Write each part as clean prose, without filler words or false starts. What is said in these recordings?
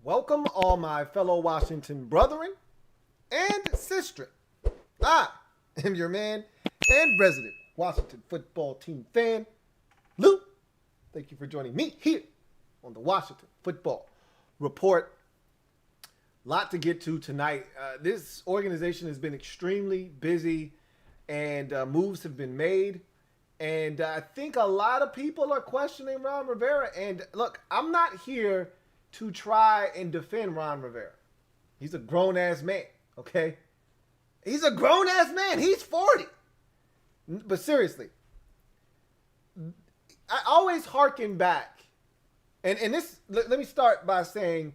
Welcome, all my fellow Washington brethren and sistren. I am your man and resident Washington football team fan, Lou. Thank you for joining me here on the Washington Football Report. Lot to get to tonight. This organization has been extremely busy, and moves have been made. And I think a lot of people are questioning Ron Rivera. And look, I'm not here to try and defend Ron Rivera. He's a grown-ass man, okay? He's a grown-ass man. He's 40. But seriously, I always hearken back. And this, let me start by saying,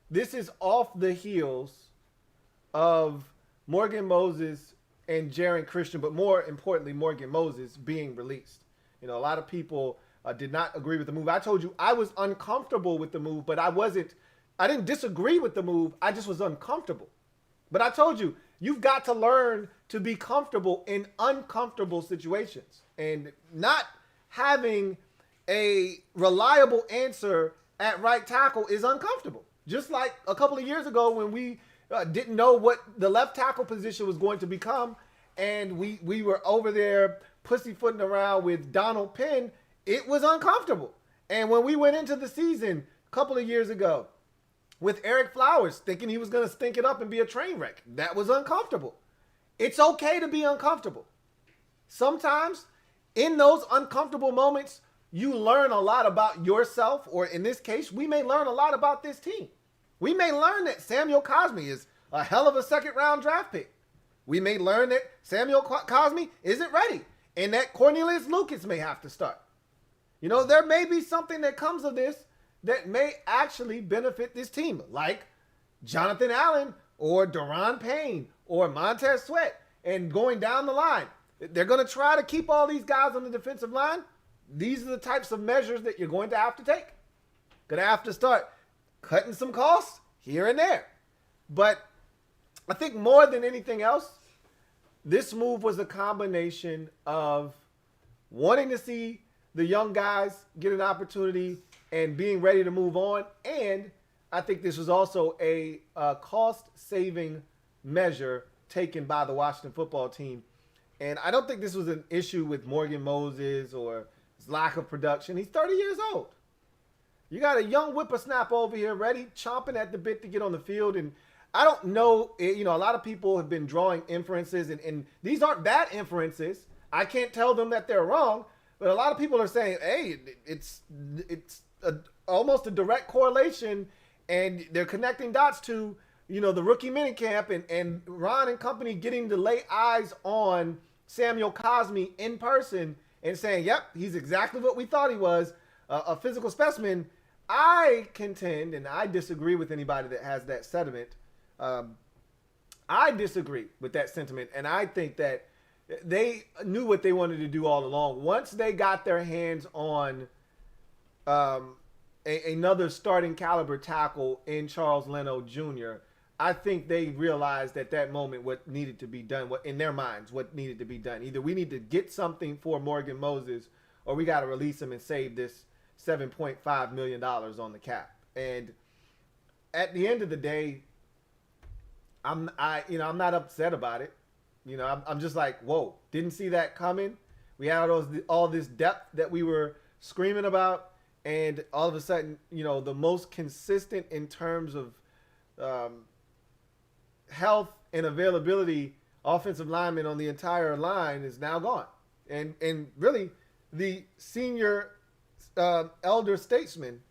this is off the heels of Morgan Moses and Jaron Christian, but more importantly, Morgan Moses being released. You know, a lot of people did not agree with the move. I told you I was uncomfortable with the move, but I didn't disagree with the move. I just was uncomfortable. But I told you, you've got to learn to be comfortable in uncomfortable situations, and not having a reliable answer at right tackle is uncomfortable. Just like a couple of years ago when we didn't know what the left tackle position was going to become, and we were over there pussyfooting around with Donald Penn. It was uncomfortable. And when we went into the season a couple of years ago with Eric Flowers thinking he was going to stink it up and be a train wreck, that was uncomfortable. It's okay to be uncomfortable. Sometimes in those uncomfortable moments, you learn a lot about yourself, or in this case, we may learn a lot about this team. We may learn that Samuel Cosme is a hell of a second-round draft pick. We may learn that Samuel Cosme isn't ready and that Cornelius Lucas may have to start. You know, there may be something that comes of this that may actually benefit this team, like Jonathan Allen or Daron Payne or Montez Sweat. And going down the line, they're going to try to keep all these guys on the defensive line. These are the types of measures that you're going to have to take. Going to have to start cutting some costs here and there. But I think more than anything else, this move was a combination of wanting to see the young guys get an opportunity and being ready to move on. And I think this was also a cost-saving measure taken by the Washington football team. And I don't think this was an issue with Morgan Moses or his lack of production. He's 30 years old. You got a young whippersnapper over here ready, chomping at the bit to get on the field. And I don't know, you know, a lot of people have been drawing inferences, and these aren't bad inferences. I can't tell them that they're wrong, but a lot of people are saying, hey, it's almost a direct correlation, and they're connecting dots to, you know, the rookie minicamp and Ron and company getting to lay eyes on Samuel Cosme in person and saying, yep, he's exactly what we thought he was, a physical specimen. I contend, and I disagree with anybody that has that sentiment. I disagree with that sentiment, and I think that they knew what they wanted to do all along. Once they got their hands on another starting caliber tackle in Charles Leno Jr., I think they realized at that moment what needed to be done, what in their minds, what needed to be done. Either we need to get something for Morgan Moses, or we got to release him and save this $7.5 million on the cap. And at the end of the day, I'm not upset about it. You know, I'm just like, whoa, didn't see that coming. We had all this depth that we were screaming about, and all of a sudden, you know, the most consistent in terms of health and availability offensive lineman on the entire line is now gone. And really, the senior elder statesman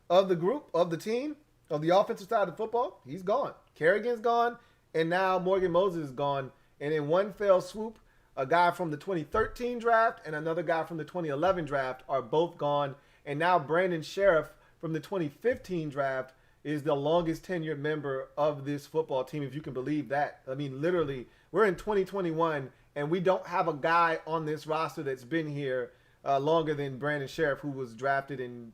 of the group, of the team, of the offensive side of football, he's gone. Kerrigan's gone, and now Morgan Moses is gone. And in one fell swoop, a guy from the 2013 draft and another guy from the 2011 draft are both gone. And now Brandon Sheriff from the 2015 draft is the longest tenured member of this football team, if you can believe that. I mean, literally, we're in 2021, and we don't have a guy on this roster that's been here longer than Brandon Sheriff, who was drafted in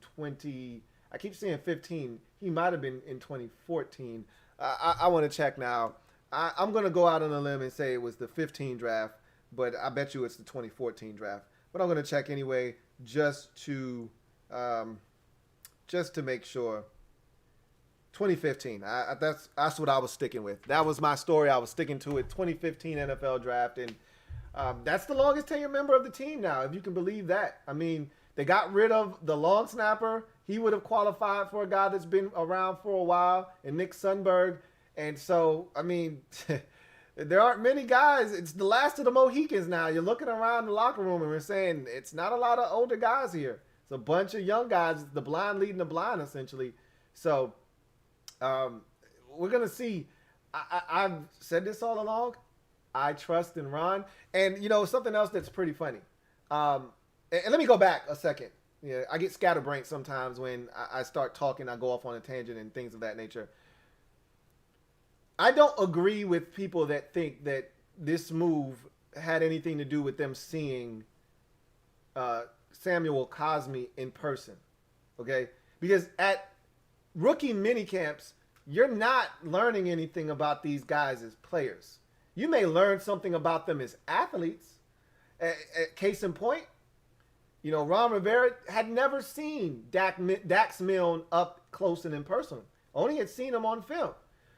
I keep saying 15. He might have been in 2014. I want to check now. I'm going to go out on a limb and say it was the 15 draft, but I bet you it's the 2014 draft. But I'm going to check anyway just to make sure. 2015. That's what I was sticking with. That was my story. I was sticking to it. 2015 NFL draft, and that's the longest tenured member of the team now, if you can believe that. I mean, they got rid of the long snapper. He would have qualified for a guy that's been around for a while, and Nick Sundberg. And so, I mean, there aren't many guys. It's the last of the Mohicans now. You're looking around the locker room, and we're saying it's not a lot of older guys here. It's a bunch of young guys, the blind leading the blind, essentially. So we're going to see. I've said this all along. I trust in Ron. And, you know, something else that's pretty funny. And let me go back a second. Yeah, I get scatterbrained sometimes when I start talking. I go off on a tangent and things of that nature. I don't agree with people that think that this move had anything to do with them seeing Samuel Cosmi in person. Okay? Because at rookie minicamps, you're not learning anything about these guys as players. You may learn something about them as athletes. Case in point, you know, Ron Rivera had never seen Dax Milne up close and in person. Only had seen him on film.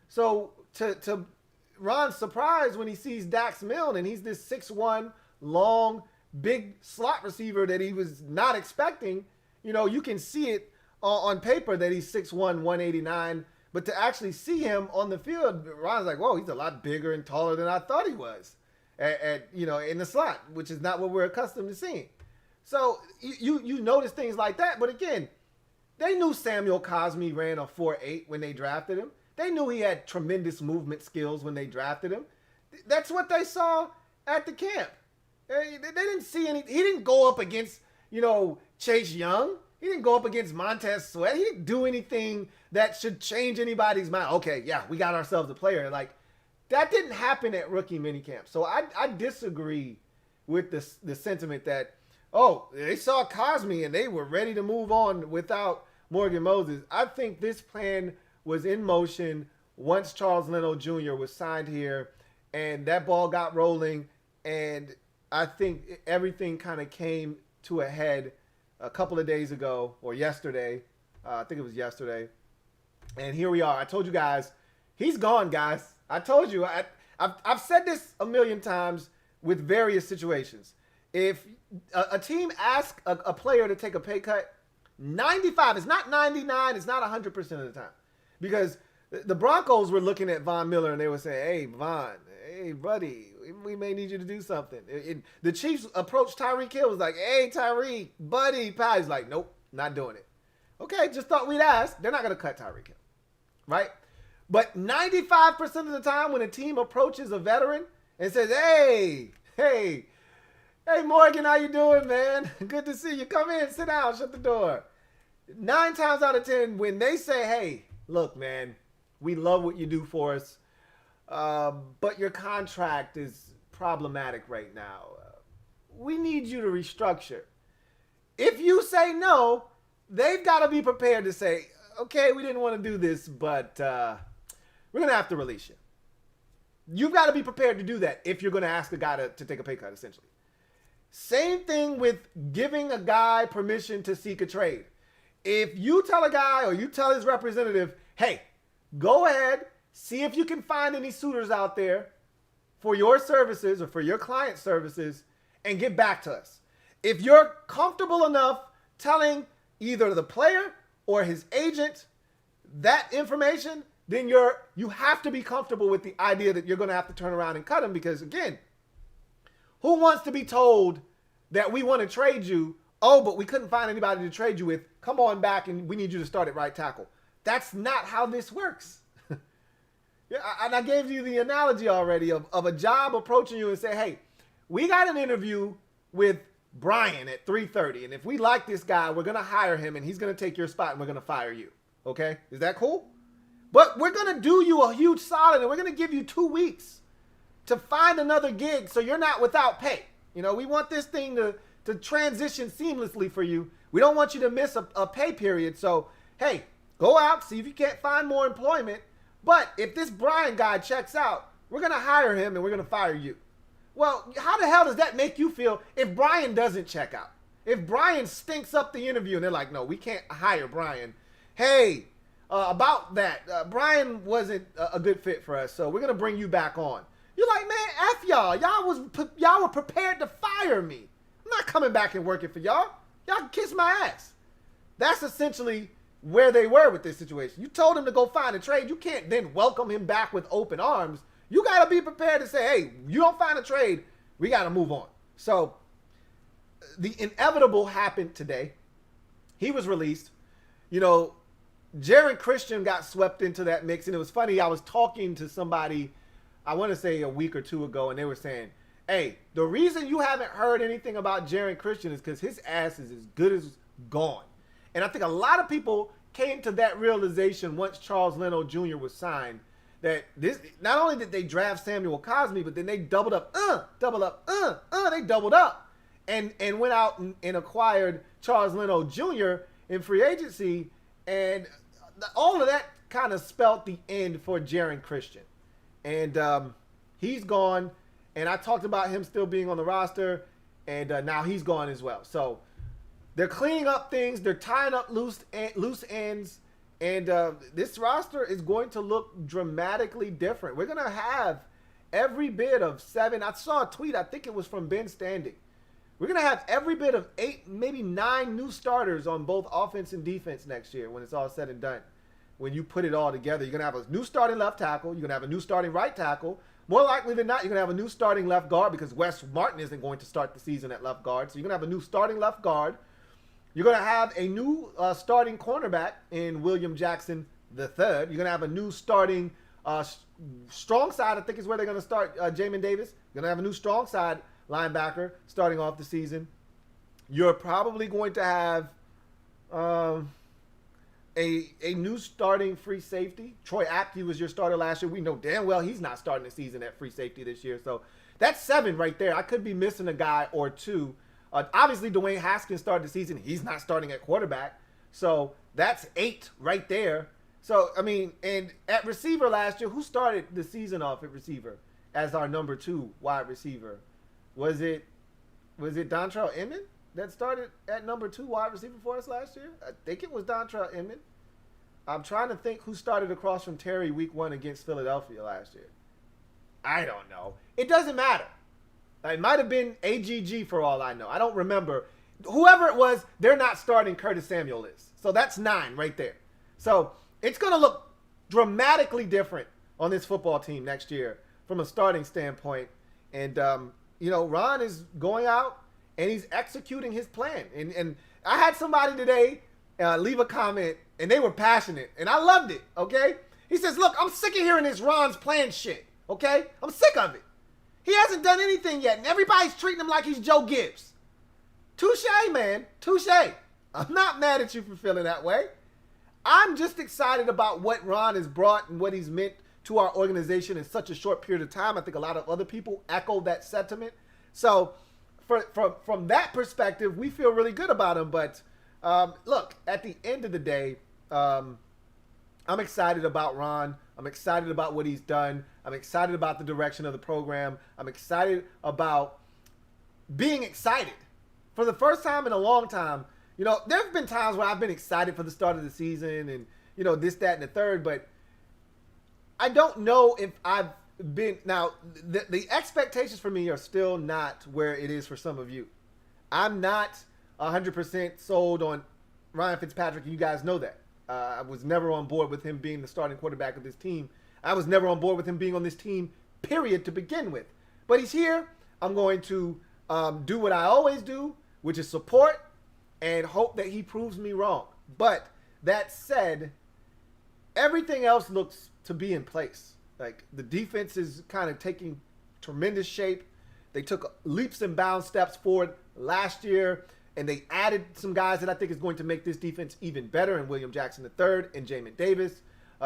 So to Ron's surprise when he sees Dax Milne and he's this 6'1", long, big slot receiver that he was not expecting, you know, you can see it on paper that he's 6'1", 189. But to actually see him on the field, Ron's like, whoa, he's a lot bigger and taller than I thought he was you know, in the slot, which is not what we're accustomed to seeing. So you notice things like that. But again, they knew Samuel Cosmi ran a 4.8 when they drafted him. They knew he had tremendous movement skills when they drafted him. That's what they saw at the camp. They didn't see any. He didn't go up against, you know, Chase Young. He didn't go up against Montez Sweat. He didn't do anything that should change anybody's mind. Okay, yeah, we got ourselves a player. Like, that didn't happen at rookie minicamp. So I disagree with the sentiment that, oh, they saw Cosmi and they were ready to move on without Morgan Moses. I think this plan was in motion once Charles Leno Jr. was signed here, and that ball got rolling, and I think everything kind of came to a head a couple of days ago, or yesterday. I think it was yesterday. And here we are. I told you guys, he's gone, guys. I told you. I've said this a million times with various situations. If a team asks a player to take a pay cut, 95, it's not 99, it's not 100% of the time. Because the Broncos were looking at Von Miller and they were saying, hey, Von, hey, buddy, we may need you to do something. The Chiefs approached Tyreek Hill, was like, hey, Tyreek, buddy, pal. He's like, nope, not doing it. Okay, just thought we'd ask. They're not going to cut Tyreek Hill, right? But 95% of the time when a team approaches a veteran and says, hey, Morgan, how you doing, man? Good to see you. Come in, sit down, shut the door. 9 times out of 10, when they say, hey, look, man, we love what you do for us, but your contract is problematic right now. We need you to restructure. If you say no, they've got to be prepared to say, okay, we didn't want to do this, but we're going to have to release you. You've got to be prepared to do that if you're going to ask a guy to take a pay cut, essentially. Same thing with giving a guy permission to seek a trade. If you tell a guy or you tell his representative, hey, go ahead, see if you can find any suitors out there for your services or for your client services and get back to us. If you're comfortable enough telling either the player or his agent that information, then you have to be comfortable with the idea that you're going to have to turn around and cut him because, again, who wants to be told that we want to trade you? Oh, but we couldn't find anybody to trade you with. Come on back and we need you to start at right tackle. That's not how this works. Yeah, and I gave you the analogy already of a job approaching you and say, hey, we got an interview with Brian at 3:30. And if we like this guy, we're going to hire him and he's going to take your spot and we're going to fire you. Okay? Is that cool? But we're going to do you a huge solid and we're going to give you 2 weeks to find another gig so you're not without pay. You know, we want this thing to transition seamlessly for you. We don't want you to miss a pay period. So, hey, go out, see if you can't find more employment. But if this Brian guy checks out, we're going to hire him and we're going to fire you. Well, how the hell does that make you feel if Brian doesn't check out? If Brian stinks up the interview and they're like, no, we can't hire Brian. Hey, about that. Brian wasn't a good fit for us, so we're gonna bring you back on. You're like, man, F y'all. Y'all were prepared to fire me. I'm not coming back and working for y'all. Y'all can kiss my ass. That's essentially where they were with this situation. You told him to go find a trade. You can't then welcome him back with open arms. You got to be prepared to say, hey, you don't find a trade, we got to move on. So the inevitable happened today. He was released. You know, Jaron Christian got swept into that mix. And it was funny. I was talking to somebody, I want to say a week or two ago, and they were saying, hey, the reason you haven't heard anything about Jaron Christian is because his ass is as good as gone. And I think a lot of people came to that realization once Charles Leno Jr. was signed, that this, not only did they draft Samuel Cosme, but then they doubled up, they doubled up and went out and acquired Charles Leno Jr. in free agency. And all of that kind of spelt the end for Jaron Christian. And he's gone. And I talked about him still being on the roster, and now he's gone as well. So they're cleaning up things. They're tying up loose ends. And this roster is going to look dramatically different. We're going to have every bit of 7. I saw a tweet, I think it was from Ben Standing. We're going to have every bit of 8, maybe 9 new starters on both offense and defense next year when it's all said and done. When you put it all together, you're going to have a new starting left tackle. You're going to have a new starting right tackle. More likely than not, you're going to have a new starting left guard because Wes Martin isn't going to start the season at left guard. So you're going to have a new starting left guard. You're going to have a new starting cornerback in William Jackson III. You're going to have a new starting strong side, I think is where they're going to start Jamin Davis. You're going to have a new strong side linebacker starting off the season. You're probably going to have a new starting free safety. Troy Apke was your starter last year. We know damn well he's not starting the season at free safety this year. So that's 7 right there. I could be missing a guy or two. Obviously, Dwayne Haskins started the season. He's not starting at quarterback. So that's 8 right there. So, I mean, and at receiver last year, who started the season off at receiver as our number 2 wide receiver? Was it Dontrell Inman that started at number 2 wide receiver for us last year? I think it was Dontrell Inman. I'm trying to think who started across from Terry week 1 against Philadelphia last year. I don't know. It doesn't matter. It might have been AGG for all I know. I don't remember. Whoever it was, they're not starting Curtis Samuel is. So that's 9 right there. So it's going to look dramatically different on this football team next year from a starting standpoint. And, you know, Ron is going out and he's executing his plan. And I had somebody today leave a comment and they were passionate. And I loved it, okay? He says, look, I'm sick of hearing this Ron's plan shit, okay? I'm sick of it. He hasn't done anything yet, and everybody's treating him like he's Joe Gibbs. Touche, man. Touche. I'm not mad at you for feeling that way. I'm just excited about what Ron has brought and what he's meant to our organization in such a short period of time. I think a lot of other people echo that sentiment. So from that perspective, we feel really good about him. But look, at the end of the day, I'm excited about Ron. I'm excited about what he's done. I'm excited about the direction of the program. I'm excited about being excited. For the first time in a long time, you know, there have been times where I've been excited for the start of the season and, you know, this, that, and the third, but I don't know if I've been, now, the expectations for me are still not where it is for some of you. I'm not 100% sold on Ryan Fitzpatrick, and you guys know that. I was never on board with him being the starting quarterback of this team. I was never on board with him being on this team, period, to begin with. But he's here. I'm going to do what I always do, which is support and hope that he proves me wrong. But that said, everything else looks to be in place. Like, the defense is kind of taking tremendous shape. They took leaps and bounds steps forward last year. And they added some guys that I think is going to make this defense even better in William Jackson III and Jamin Davis,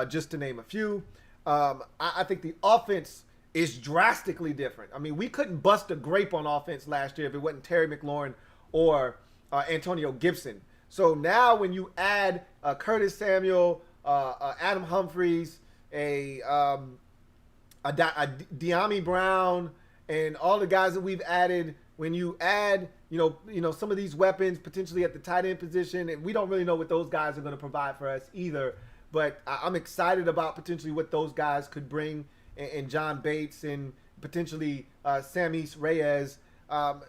just to name a few. I think the offense is drastically different. I mean, we couldn't bust a grape on offense last year if it wasn't Terry McLaurin or Antonio Gibson. So now when you add Curtis Samuel, Adam Humphries, a De'Ami Brown, and all the guys that we've added, when you add, you know, some of these weapons potentially at the tight end position, and we don't really know what those guys are going to provide for us either. but I'm excited about potentially what those guys could bring, and John Bates and potentially Samis Reyes.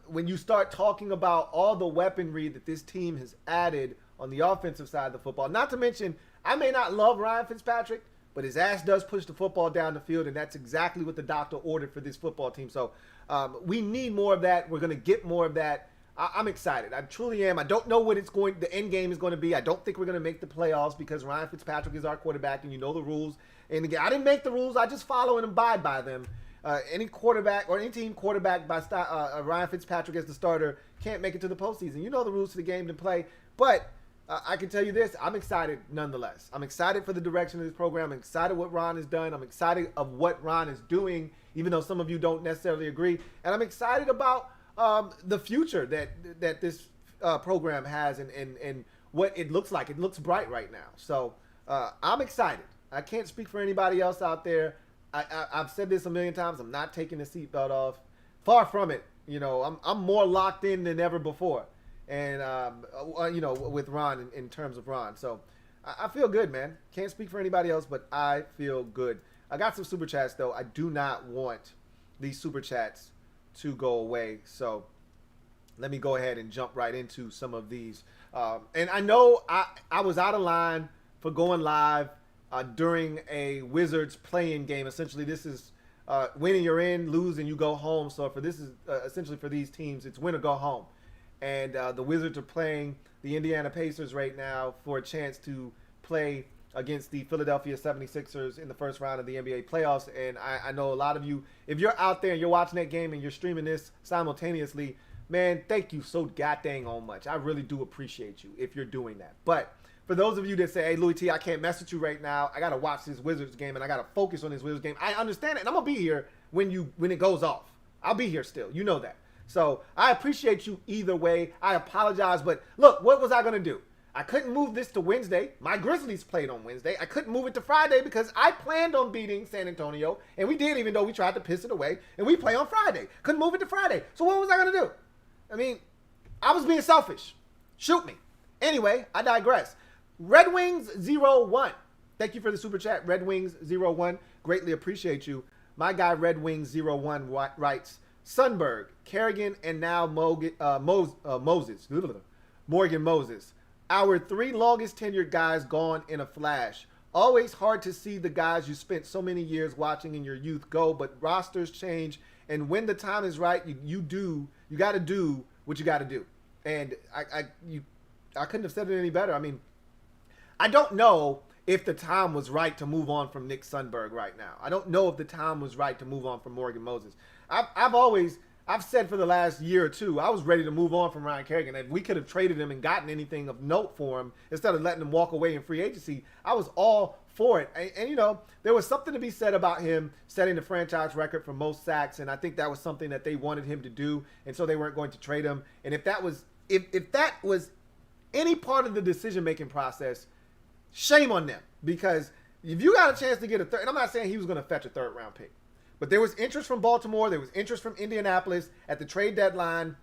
When you start talking about all the weaponry that this team has added on the offensive side of the football, not to mention, I may not love Ryan Fitzpatrick, but his ass does push the football down the field, and that's exactly what the doctor ordered for this football team. So we need more of that. We're going to get more of that. I'm excited. I truly am. I don't know what the end game is going to be. I don't think we're going to make the playoffs because Ryan Fitzpatrick is our quarterback, and you know the rules. And again, I didn't make the rules. I just follow and abide by them. Any quarterback or any team quarterback by Ryan Fitzpatrick as the starter can't make it to the postseason. You know the rules to the game to play. But I can tell you this, I'm excited nonetheless. I'm excited for the direction of this program. I'm excited what Ron has done. I'm excited of what Ron is doing, even though some of you don't necessarily agree. And I'm excited about the future that this program has and what it looks like. It looks bright right now. So I'm excited. I can't speak for anybody else out there. I've said this a million times. I'm not taking the seatbelt off. Far from it. You know, I'm more locked in than ever before. And, you know, with Ron in terms of Ron. So I feel good, man. Can't speak for anybody else, but I feel good. I got some super chats, though. I do not want these super chats to go away. So let me go ahead and jump right into some of these. And I know I was out of line for going live during a Wizards play-in game. Essentially, this is winning, you're in, lose, and you go home. So for this is essentially for these teams, it's win or go home. And the Wizards are playing the Indiana Pacers right now for a chance to play against the Philadelphia 76ers in the first round of the NBA playoffs. And I know a lot of you, if you're out there and you're watching that game and you're streaming this simultaneously, man, thank you so goddamn much. I really do appreciate you if you're doing that. But for those of you that say, hey, Louie T, I can't mess with you right now. I got to watch this Wizards game and I got to focus on this Wizards game. I understand it. And I'm going to be here when it goes off. I'll be here still. You know that. So I appreciate you either way. I apologize. But look, what was I going to do? I couldn't move this to Wednesday. My Grizzlies played on Wednesday. I couldn't move it to Friday because I planned on beating San Antonio. And we did, even though we tried to piss it away. And we play on Friday. Couldn't move it to Friday. So what was I going to do? I mean, I was being selfish. Shoot me. Anyway, I digress. Red Wings 01. Thank you for the super chat. Red Wings 01. Greatly appreciate you. My guy Red Wings 01 writes, Sundberg, Kerrigan, and now Moses. Morgan Moses. Our 3 longest tenured guys gone in a flash. Always hard to see the guys you spent so many years watching in your youth go, but rosters change, and when the time is right, you got to do what you got to do. And I couldn't have said it any better. I mean, I don't know if the time was right to move on from Nick Sundberg right now. I don't know if the time was right to move on from Morgan Moses. I've said for the last year or two, I was ready to move on from Ryan Kerrigan. If we could have traded him and gotten anything of note for him instead of letting him walk away in free agency, I was all for it. And you know, there was something to be said about him setting the franchise record for most sacks, and I think that was something that they wanted him to do, and so they weren't going to trade him. And if that was any part of the decision-making process, shame on them. Because if you got a chance to get a third, and I'm not saying he was going to fetch a third-round pick, but there was interest from Baltimore. There was interest from Indianapolis at the trade deadline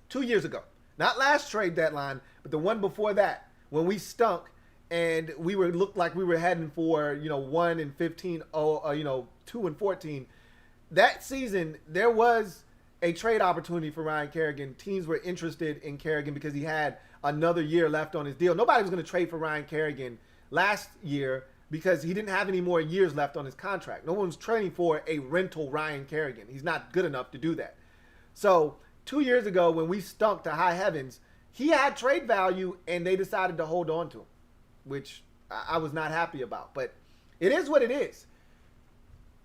2 years ago. Not last trade deadline, but the one before that, when we stunk and we looked like we were heading for 1-15, 2-14. That season, there was a trade opportunity for Ryan Kerrigan. Teams were interested in Kerrigan because he had another year left on his deal. Nobody was going to trade for Ryan Kerrigan last year because he didn't have any more years left on his contract. No one's trading for a rental Ryan Kerrigan. He's not good enough to do that. So 2 years ago, when we stunk to high heavens, he had trade value, and they decided to hold on to him, which I was not happy about. But it is what it is.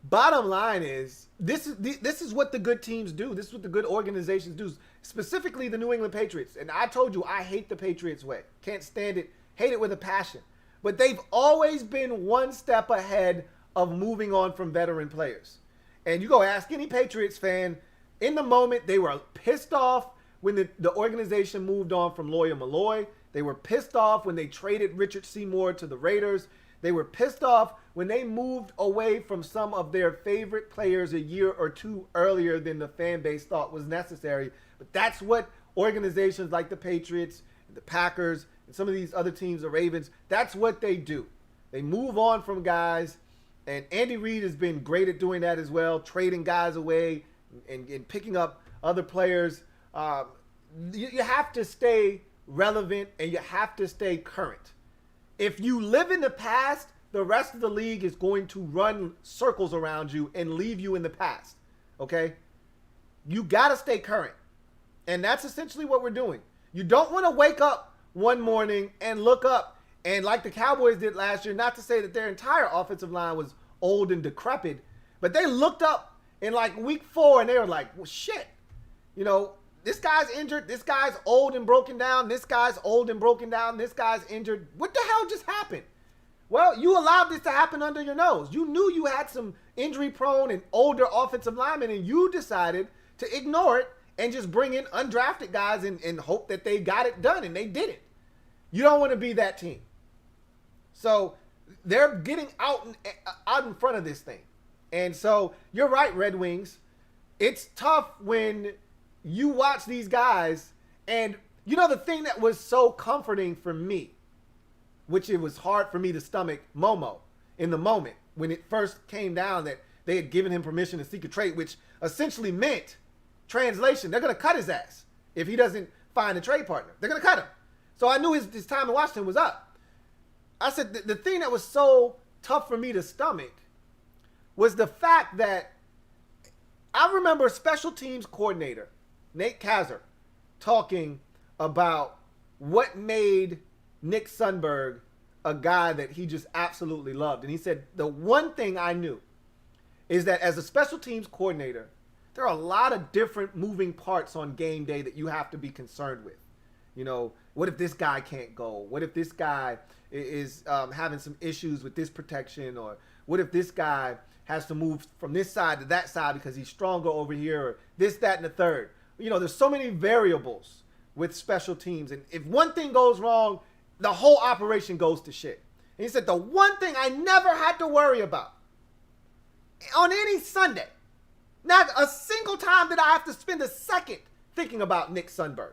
Bottom line is, this is what the good teams do. This is what the good organizations do, specifically the New England Patriots. And I told you, I hate the Patriots way. Can't stand it. Hate it with a passion. But they've always been one step ahead of moving on from veteran players. And you go ask any Patriots fan, in the moment, they were pissed off when the organization moved on from Lawyer Malloy. They were pissed off when they traded Richard Seymour to the Raiders. They were pissed off when they moved away from some of their favorite players a year or two earlier than the fan base thought was necessary. But that's what organizations like the Patriots, and the Packers, and some of these other teams, the Ravens, that's what they do. They move on from guys, and Andy Reid has been great at doing that as well, trading guys away and picking up other players. You have to stay relevant and you have to stay current. If you live in the past, the rest of the league is going to run circles around you and leave you in the past. Okay? You got to stay current. And that's essentially what we're doing. You don't want to wake up one morning and look up, and like the Cowboys did last year, not to say that their entire offensive line was old and decrepit, but they looked up in like week 4 and they were like, well, shit. You know, this guy's injured. This guy's old and broken down. This guy's old and broken down. This guy's injured. What the hell just happened? Well, you allowed this to happen under your nose. You knew you had some injury-prone and older offensive linemen, and you decided to ignore it and just bring in undrafted guys and hope that they got it done, and they didn't. You don't want to be that team. So they're getting out in front of this thing. And so you're right, Red Wings. It's tough when you watch these guys, and you know the thing that was so comforting for me, which it was hard for me to stomach Momo in the moment when it first came down that they had given him permission to seek a trade, which essentially meant, translation, they're going to cut his ass if he doesn't find a trade partner. They're going to cut him. So I knew his time in Washington was up. I said the thing that was so tough for me to stomach was the fact that I remember special teams coordinator Nate Kaiser talking about what made Nick Sundberg a guy that he just absolutely loved. And he said, the one thing I knew is that as a special teams coordinator, there are a lot of different moving parts on game day that you have to be concerned with. You know, what if this guy can't go? What if this guy is having some issues with this protection? Or what if this guy has to move from this side to that side because he's stronger over here, or this, that, and the third? You know, there's so many variables with special teams. And if one thing goes wrong, the whole operation goes to shit. And he said, the one thing I never had to worry about on any Sunday, not a single time did I have to spend a second thinking about Nick Sundberg.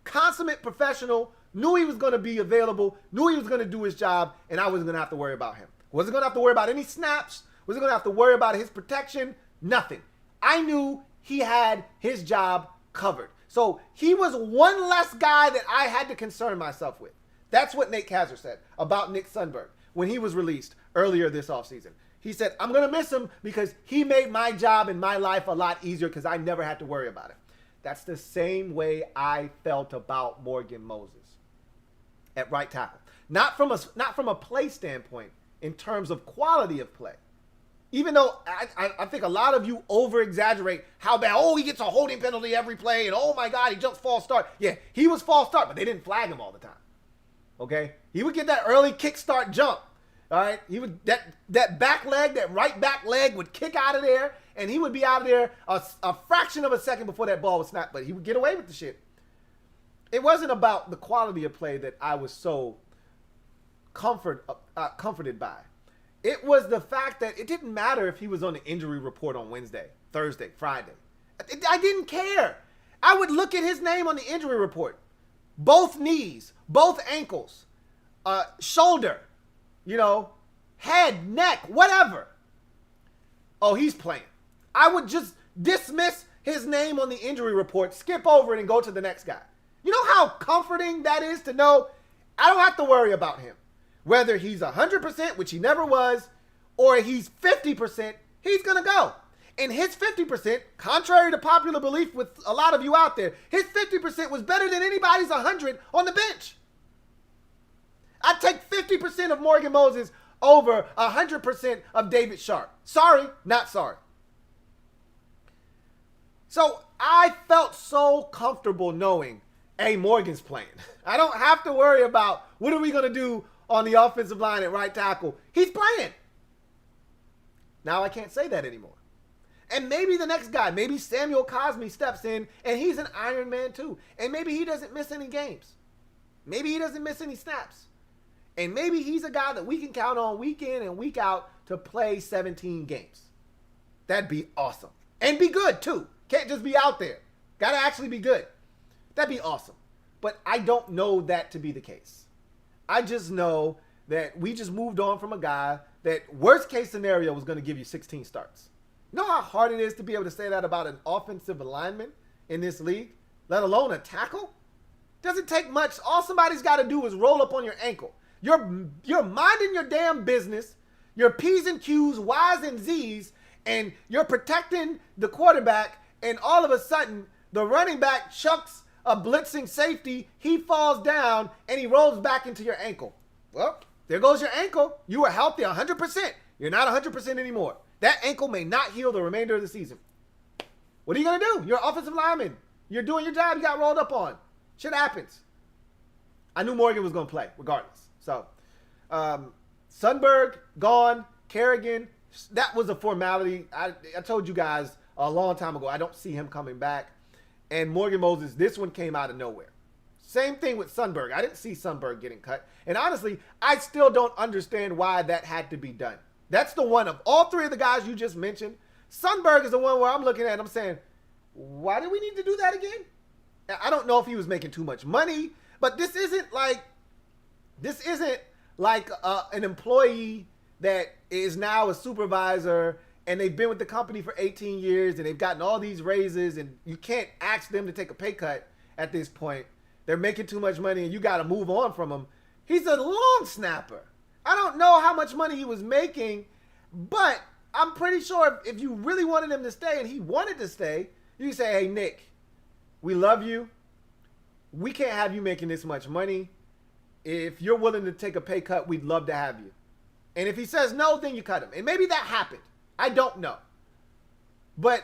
Consummate professional, knew he was going to be available, knew he was going to do his job, and I wasn't going to have to worry about him. Wasn't going to have to worry about any snaps, wasn't going to have to worry about his protection, nothing. I knew he had his job covered. So he was one less guy that I had to concern myself with. That's what Nate Kaiser said about Nick Sundberg when he was released earlier this offseason. He said, I'm going to miss him because he made my job and my life a lot easier because I never had to worry about it. That's the same way I felt about Morgan Moses at right tackle. Not from a play standpoint in terms of quality of play. Even though I think a lot of you over-exaggerate how bad, he gets a holding penalty every play, and oh my God, he jumps false start. Yeah, he was false start, but they didn't flag him all the time. Okay? He would get that early kickstart jump. All right? He would that back leg, that right back leg would kick out of there, and he would be out of there a fraction of a second before that ball was snapped, but he would get away with the shit. It wasn't about the quality of play that I was so comforted by. It was the fact that it didn't matter if he was on the injury report on Wednesday, Thursday, Friday. I didn't care. I would look at his name on the injury report. Both knees, both ankles, shoulder, head, neck, whatever. Oh, he's playing. I would just dismiss his name on the injury report, skip over it, and go to the next guy. You know how comforting that is to know I don't have to worry about him. Whether he's 100%, which he never was, or he's 50%, he's going to go. And his 50%, contrary to popular belief with a lot of you out there, his 50% was better than anybody's 100 on the bench. I'd take 50% of Morgan Moses over 100% of David Sharp. Sorry, not sorry. So I felt so comfortable knowing, hey, Morgan's playing. I don't have to worry about what are we going to do on the offensive line at right tackle. He's playing. Now I can't say that anymore. And maybe the next guy, maybe Samuel Cosme steps in and he's an Iron Man too. And maybe he doesn't miss any games. Maybe he doesn't miss any snaps. And maybe he's a guy that we can count on week in and week out to play 17 games. That'd be awesome. And be good too. Can't just be out there. Got to actually be good. That'd be awesome. But I don't know that to be the case. I just know that we just moved on from a guy that worst case scenario was going to give you 16 starts. You know how hard it is to be able to say that about an offensive lineman in this league, let alone a tackle? Doesn't take much. All somebody's got to do is roll up on your ankle. You're minding your damn business. Your P's and Q's, Y's and Z's, and you're protecting the quarterback, and all of a sudden, the running back chucks a blitzing safety, he falls down, and he rolls back into your ankle. Well, there goes your ankle. You were healthy 100%. You're not 100% anymore. That ankle may not heal the remainder of the season. What are you going to do? You're an offensive lineman. You're doing your job. You got rolled up on. Shit happens. I knew Morgan was going to play regardless. So, Sundberg, gone. Kerrigan, that was a formality. I told you guys a long time ago, I don't see him coming back. And Morgan Moses, this one came out of nowhere. Same thing with Sundberg. I didn't see Sundberg getting cut. And honestly, I still don't understand why that had to be done. That's the one of all three of the guys you just mentioned. Sundberg is the one where I'm looking at and I'm saying, why do we need to do that again? I don't know if he was making too much money, but this isn't like an employee that is now a supervisor and they've been with the company for 18 years and they've gotten all these raises and you can't ask them to take a pay cut at this point. They're making too much money and you got to move on from him. He's a long snapper. I don't know how much money he was making, but I'm pretty sure if you really wanted him to stay and he wanted to stay, you say, hey, Nick, we love you. We can't have you making this much money. If you're willing to take a pay cut, we'd love to have you. And if he says no, then you cut him. And maybe that happened. I don't know. But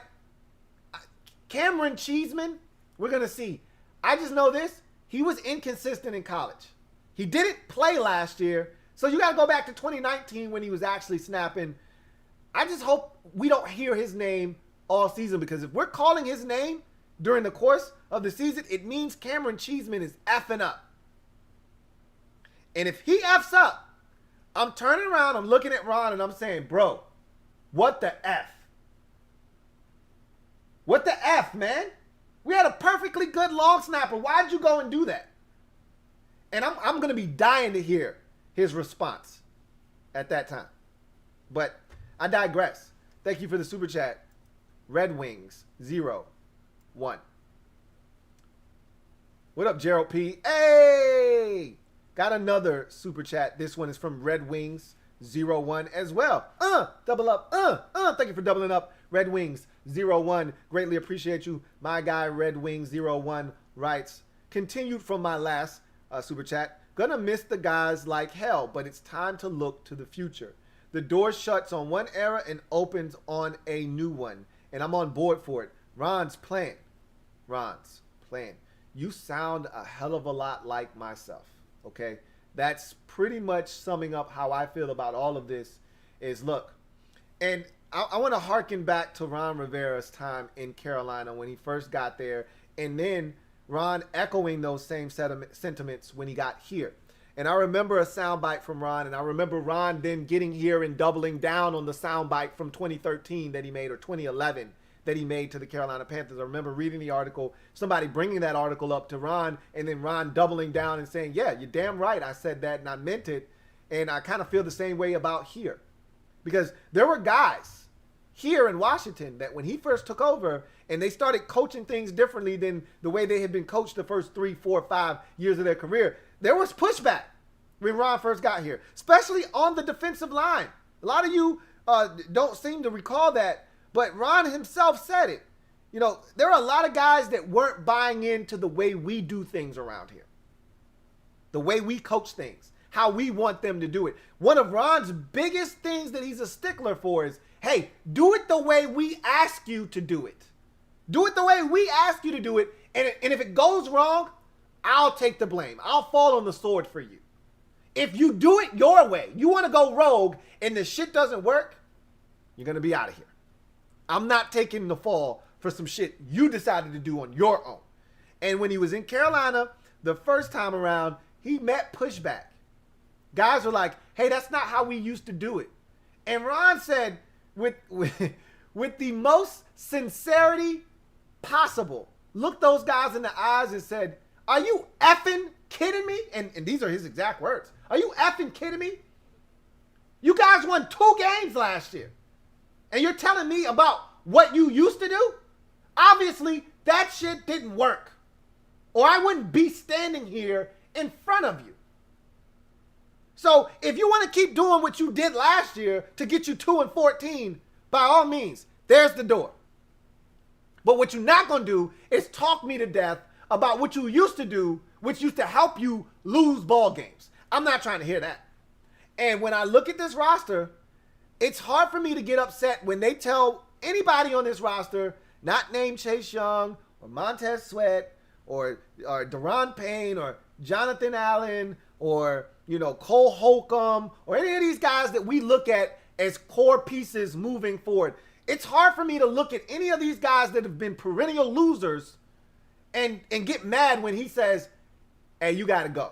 Cameron Cheeseman, we're going to see. I just know this. He was inconsistent in college. He didn't play last year. So you got to go back to 2019 when he was actually snapping. I just hope we don't hear his name all season, because if we're calling his name during the course of the season, it means Cameron Cheeseman is effing up. And if he F's up, I'm turning around, I'm looking at Ron, and I'm saying, bro, what the F? What the F, man? We had a perfectly good long snapper. Why'd you go and do that? And I'm going to be dying to hear his response at that time. But I digress. Thank you for the super chat. Red Wings 01. What up, Gerald P? Hey! Got another super chat. This one is from Red Wings 01 as well. Double up. Thank you for doubling up. Red Wings 01. Greatly appreciate you. My guy Red Wings 01 writes, continued from my last super chat. Gonna miss the guys like hell, but it's time to look to the future. The door shuts on one era and opens on a new one. And I'm on board for it. Ron's plan. You sound a hell of a lot like myself. Okay? That's pretty much summing up how I feel about all of this is, look, and I want to harken back to Ron Rivera's time in Carolina when he first got there, and then Ron echoing those same sentiments when he got here. And I remember a soundbite from Ron, and I remember Ron then getting here and doubling down on the soundbite from 2013 that he made, or 2011 that he made to the Carolina Panthers. I remember reading the article, somebody bringing that article up to Ron, and then Ron doubling down and saying, yeah, you're damn right, I said that and I meant it. And I kind of feel the same way about here. Because there were guys here in Washington that when he first took over and they started coaching things differently than the way they had been coached the first 3, 4, 5 years of their career, there was pushback when Ron first got here, especially on the defensive line. A lot of you don't seem to recall that, but Ron himself said it. You know, there are a lot of guys that weren't buying into the way we do things around here, the way we coach things, how we want them to do it. One of Ron's biggest things that he's a stickler for is, hey, do it the way we ask you to do it. Do it the way we ask you to do it, and if it goes wrong, I'll take the blame. I'll fall on the sword for you. If you do it your way, you want to go rogue, and the shit doesn't work, you're going to be out of here. I'm not taking the fall for some shit you decided to do on your own. And when he was in Carolina the first time around, he met pushback. Guys were like, hey, that's not how we used to do it. And Ron said, with the most sincerity possible, looked those guys in the eyes and said, are you effing kidding me? And these are his exact words. Are you effing kidding me? You guys won 2 games last year. And you're telling me about what you used to do? Obviously, that shit didn't work. Or I wouldn't be standing here in front of you. So if you want to keep doing what you did last year to get you 2-14, by all means, there's the door. But what you're not going to do is talk me to death about what you used to do, which used to help you lose ball games. I'm not trying to hear that. And when I look at this roster, it's hard for me to get upset when they tell anybody on this roster, not named Chase Young or Montez Sweat or Deron Payne or Jonathan Allen or, Cole Holcomb or any of these guys that we look at as core pieces moving forward. It's hard for me to look at any of these guys that have been perennial losers and get mad when he says, hey, you got to go.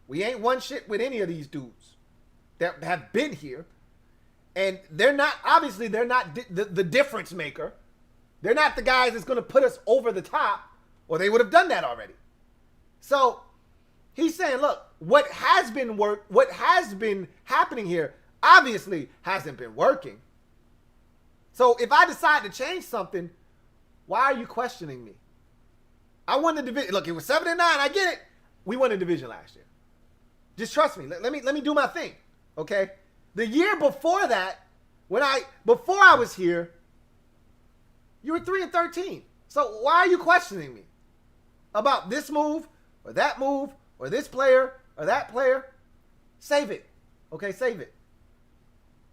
We ain't won shit with any of these dudes that have been here. And they're not the difference maker. They're not the guys that's going to put us over the top, or they would have done that already. So he's saying, look, what has been happening here obviously hasn't been working. So if I decide to change something, why are you questioning me? I won the division. Look, it was 7-9. I get it. We won the division last year. Just trust me. Let me do my thing. Okay? The year before that, before I was here, you were 3-13. So why are you questioning me about this move or that move or this player or that player? Save it. Okay, save it.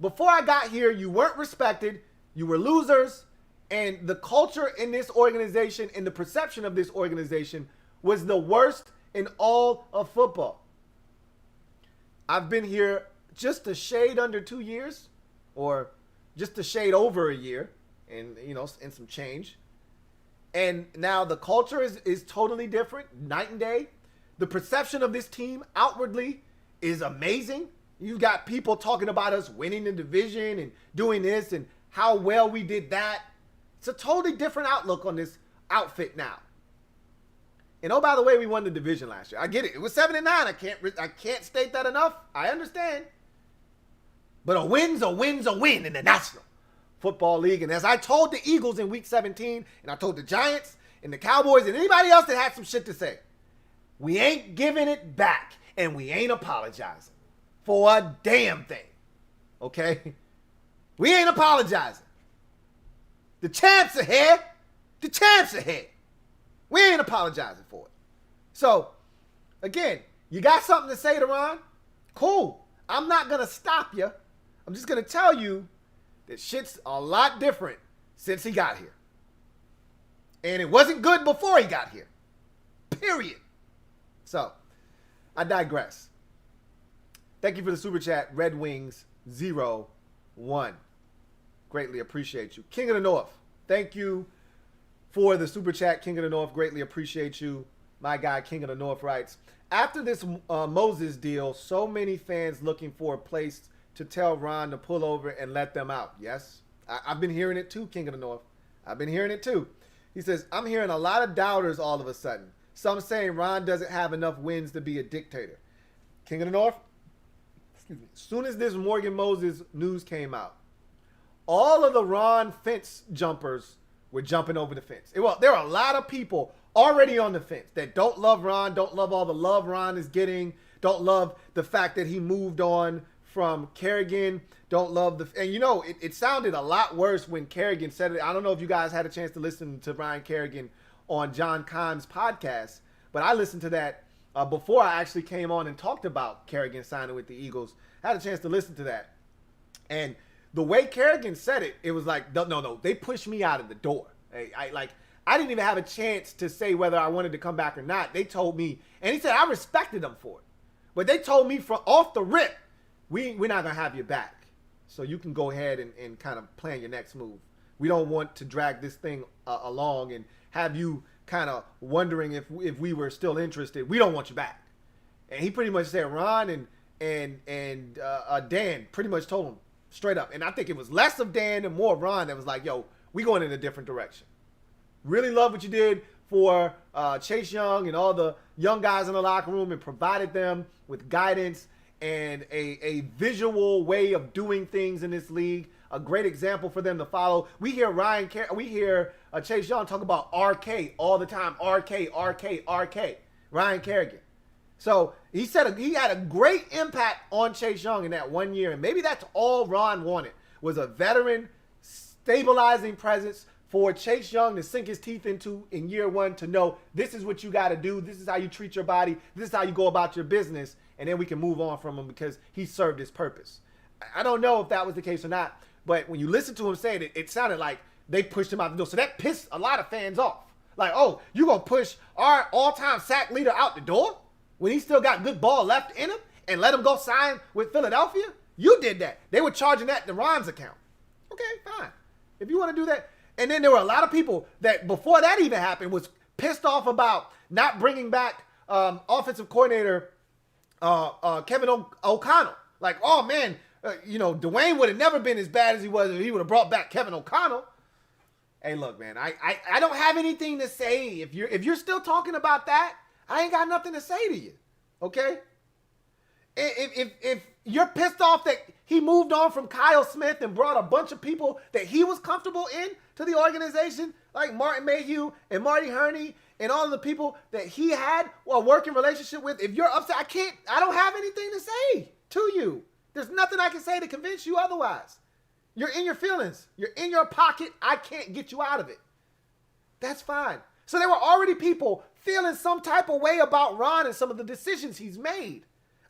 Before I got here, you weren't respected. You were losers. And the culture in this organization and the perception of this organization was the worst in all of football. I've been here just a shade under 2 years, or just a shade over a year, and and some change. And now the culture is totally different, night and day. The perception of this team outwardly is amazing. You've got people talking about us winning the division and doing this and how well we did that. It's a totally different outlook on this outfit now. And oh, by the way, we won the division last year. I get it. It was 7-9. I can't state that enough. I understand. But a win's a win in the National Football League. And as I told the Eagles in week 17, and I told the Giants and the Cowboys and anybody else that had some shit to say, we ain't giving it back and we ain't apologizing for a damn thing. Okay? We ain't apologizing. The champs are here. The champs are here. We ain't apologizing for it. So, again, you got something to say to Ron? Cool. I'm not going to stop you. I'm just going to tell you that shit's a lot different since he got here. And it wasn't good before he got here. Period. So, I digress. Thank you for the super chat, Red Wings 01. Greatly appreciate you. King of the North, thank you for the super chat, King of the North. Greatly appreciate you. My guy, King of the North, writes, after this Moses deal, so many fans looking for a place to tell Ron to pull over and let them out. Yes, I've been hearing it too, King of the North. I've been hearing it too. He says, I'm hearing a lot of doubters all of a sudden. Some saying Ron doesn't have enough wins to be a dictator. King of the North, excuse me. As soon as this Morgan Moses news came out, all of the Ron fence jumpers were jumping over the fence. Well, there are a lot of people already on the fence that don't love Ron, don't love all the love Ron is getting, don't love the fact that he moved on from Kerrigan, don't love the... And it sounded a lot worse when Kerrigan said it. I don't know if you guys had a chance to listen to Brian Kerrigan on John Kime's podcast, but I listened to that before I actually came on and talked about Kerrigan signing with the Eagles. I had a chance to listen to that. And the way Kerrigan said it, it was like, no, they pushed me out of the door. I didn't even have a chance to say whether I wanted to come back or not. They told me, and he said I respected them for it, but they told me from off the rip, we're not going to have you back. So you can go ahead and kind of plan your next move. We don't want to drag this thing along and have you kind of wondering if we were still interested. We don't want you back. And he pretty much said Ron and Dan pretty much told him straight up. And I think it was less of Dan and more of Ron that was like, yo, we going in a different direction. Really love what you did, for Chase Young and all the young guys in the locker room and provided them with guidance and a visual way of doing things in this league. A great example for them to follow. We hear Chase Young talk about RK all the time. RK. Ryan Kerrigan. So he said he had a great impact on Chase Young in that 1 year. And maybe that's all Ron wanted, was a veteran stabilizing presence for Chase Young to sink his teeth into in year one, to know this is what you got to do. This is how you treat your body. This is how you go about your business. And then we can move on from him because he served his purpose. I don't know if that was the case or not, but when you listen to him say it, it sounded like they pushed him out the door. So that pissed a lot of fans off. Like, oh, you going to push our all-time sack leader out the door when he still got good ball left in him and let him go sign with Philadelphia? You did that. They were charging that to Ron's account. Okay, fine. If you want to do that. And then there were a lot of people that before that even happened was pissed off about not bringing back offensive coordinator Kevin O'Connell. Like, oh man, Dwayne would have never been as bad as he was if he would have brought back Kevin O'Connell. Hey, look, man, I don't have anything to say. If you're still talking about that, I ain't got nothing to say to you. Okay? If you're pissed off that he moved on from Kyle Smith and brought a bunch of people that he was comfortable in to the organization, like Martin Mayhew and Marty Herney and all of the people that he had a working relationship with, if you're upset, I don't have anything to say to you. There's nothing I can say to convince you otherwise. You're in your feelings. You're in your pocket. I can't get you out of it. That's fine. So there were already people feeling some type of way about Ron and some of the decisions he's made.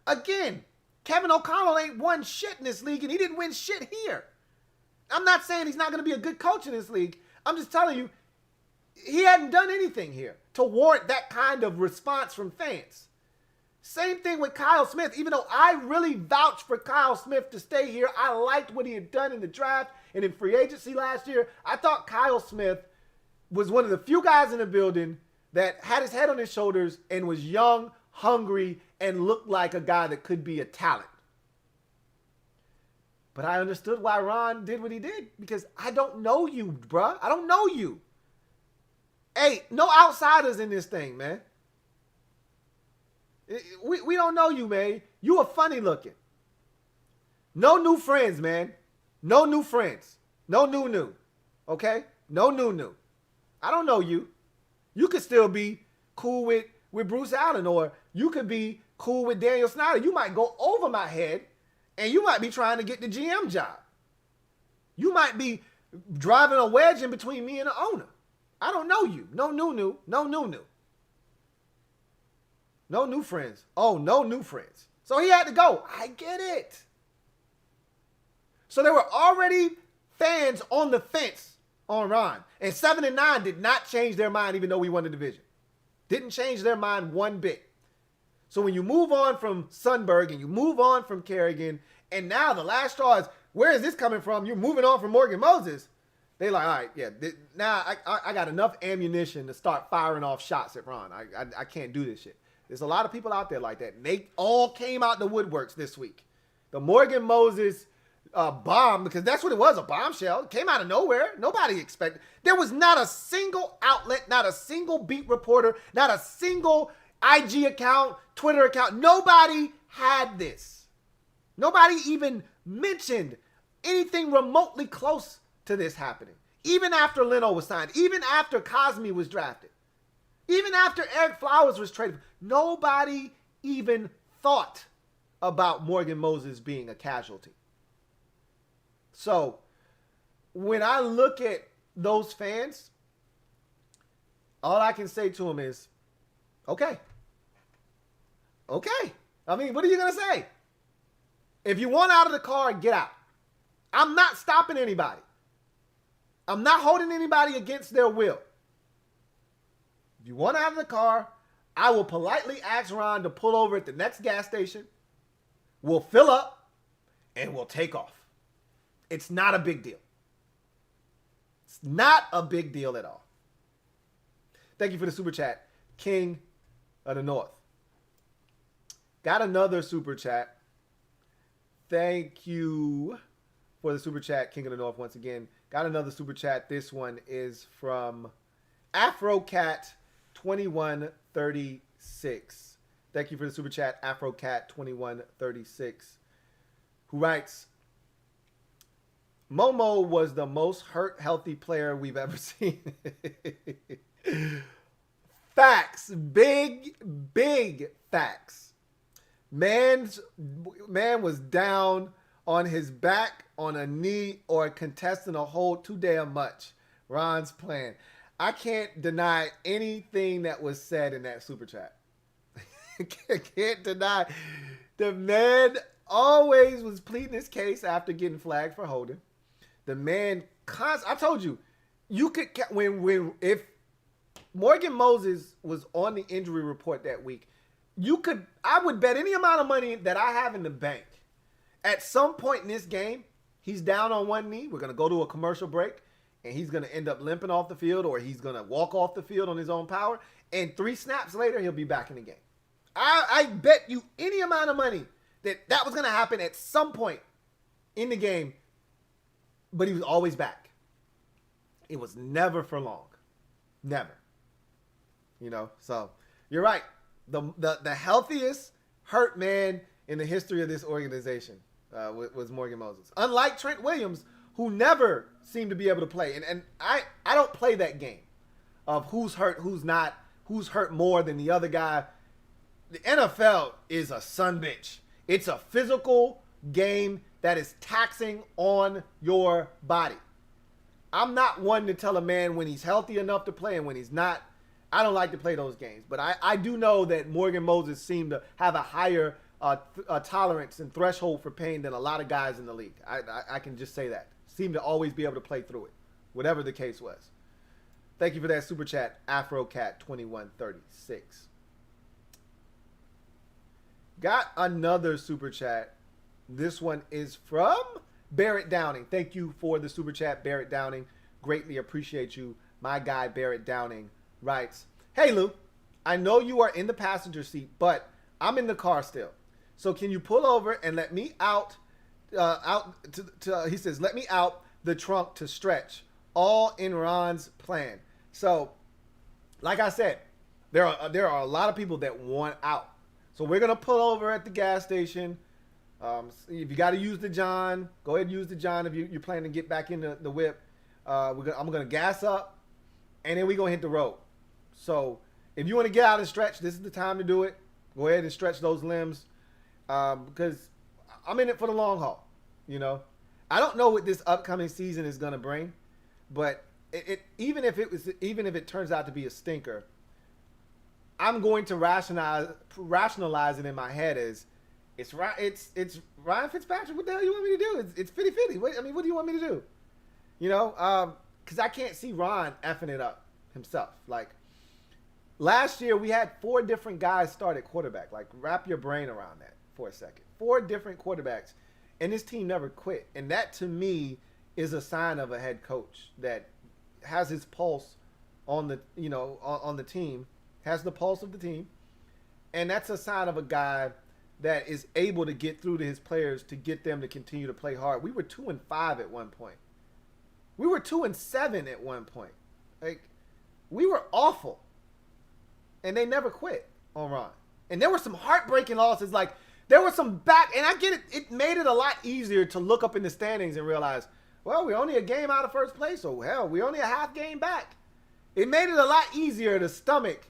Again, Kevin O'Connell ain't won shit in this league, and he didn't win shit here. I'm not saying he's not going to be a good coach in this league. I'm just telling you, he hadn't done anything here to warrant that kind of response from fans. Same thing with Kyle Smith. Even though I really vouched for Kyle Smith to stay here, I liked what he had done in the draft and in free agency last year. I thought Kyle Smith was one of the few guys in the building that had his head on his shoulders and was young, hungry, and looked like a guy that could be a talent. But I understood why Ron did what he did, because I don't know you, bruh. I don't know you. Hey, no outsiders in this thing, man. We don't know you, man. You are funny looking. No new friends, man. No new friends. No new. Okay? No new. I don't know you. You could still be cool with Bruce Allen, or you could be cool with Daniel Snyder. You might go over my head, and you might be trying to get the GM job. You might be driving a wedge in between me and the owner. I don't know you. No new. No new. No new friends. Oh, no new friends. So he had to go. I get it. So there were already fans on the fence on Ron. And 7-9 did not change their mind, even though we won the division. Didn't change their mind one bit. So when you move on from Sundberg and you move on from Kerrigan, and now the last straw is, where is this coming from? You're moving on from Morgan Moses. They like, all right, yeah, now I got enough ammunition to start firing off shots at Ron. I can't do this shit. There's a lot of people out there like that. And they all came out the woodworks this week. The Morgan Moses bomb, because that's what it was, a bombshell. It came out of nowhere. Nobody expected. There was not a single outlet, not a single beat reporter, not a single IG account, Twitter account. Nobody had this. Nobody even mentioned anything remotely close to this happening. Even after Leno was signed, even after Cosme was drafted, even after Eric Flowers was traded, nobody even thought about Morgan Moses being a casualty. So when I look at those fans, all I can say to them is, okay. I mean, what are you going to say? If you want out of the car, get out. I'm not stopping anybody. I'm not holding anybody against their will. If you want out of the car, I will politely ask Ron to pull over at the next gas station. We'll fill up and we'll take off. It's not a big deal. It's not a big deal at all. Thank you for the super chat, King of the North. Got another super chat. Thank you for the super chat, King of the North, once again. Got another super chat. This one is from AfroCat 2136. Thank you for the super chat, AfroCat2136, who writes, Momo was the most hurt healthy player we've ever seen. Facts. Big facts. Man was down on his back, on a knee, or contesting a hold too damn much. Ron's plan. I can't deny anything that was said in that super chat. Can't deny. The man always was pleading his case after getting flagged for holding. The man, I told you, you could if Morgan Moses was on the injury report that week, I would bet any amount of money that I have in the bank. At some point in this game, he's down on one knee. We're going to go to a commercial break, and he's going to end up limping off the field, or he's going to walk off the field on his own power. And 3 snaps later, he'll be back in the game. I bet you any amount of money that was going to happen at some point in the game, but he was always back. It was never for long. Never. So you're right. The healthiest hurt man in the history of this organization was Morgan Moses. Unlike Trent Williams, who never seemed to be able to play. And I don't play that game of who's hurt, who's not, who's hurt more than the other guy. The NFL is a suntitch. It's a physical game that is taxing on your body. I'm not one to tell a man when he's healthy enough to play and when he's not. I don't like to play those games. But I do know that Morgan Moses seemed to have a higher tolerance and threshold for pain than a lot of guys in the league. I can just say that. Seemed to always be able to play through it, whatever the case was. Thank you for that super chat, AfroCat2136. Got another super chat. This one is from Barrett Downing. Thank you for the super chat, Barrett Downing. Greatly appreciate you. My guy, Barrett Downing, writes, Hey, Lou, I know you are in the passenger seat, but I'm in the car still. So can you pull over and let me out? He says, let me out the trunk to stretch. All in Ron's plan. So, like I said, there are a lot of people that want out. So we're going to pull over at the gas station. If you got to use the John, go ahead and use the John if you're planning to get back in the whip. I'm going to gas up, and then we're going to hit the road. So if you want to get out and stretch, this is the time to do it. Go ahead and stretch those limbs because I'm in it for the long haul. I don't know what this upcoming season is going to bring, but even if it turns out to be a stinker, I'm going to rationalize it in my head as it's Ryan Fitzpatrick. What the hell you want me to do? It's 50-50. What do you want me to do? Because I can't see Ron effing it up himself. Like last year, we had 4 different guys start at quarterback. Like wrap your brain around that for a second. 4 different quarterbacks, and this team never quit. And that to me is a sign of a head coach that has his pulse on the on the team. Has the pulse of the team, and that's a sign of a guy that is able to get through to his players to get them to continue to play hard. We were 2-5 at one point. We were 2-7 at one point. Like we were awful, and they never quit on Ron. And there were some heartbreaking losses. Like there were some and I get it. It made it a lot easier to look up in the standings and realize, well, we're only a game out of first place, so hell, we're only a half game back. It made it a lot easier to stomach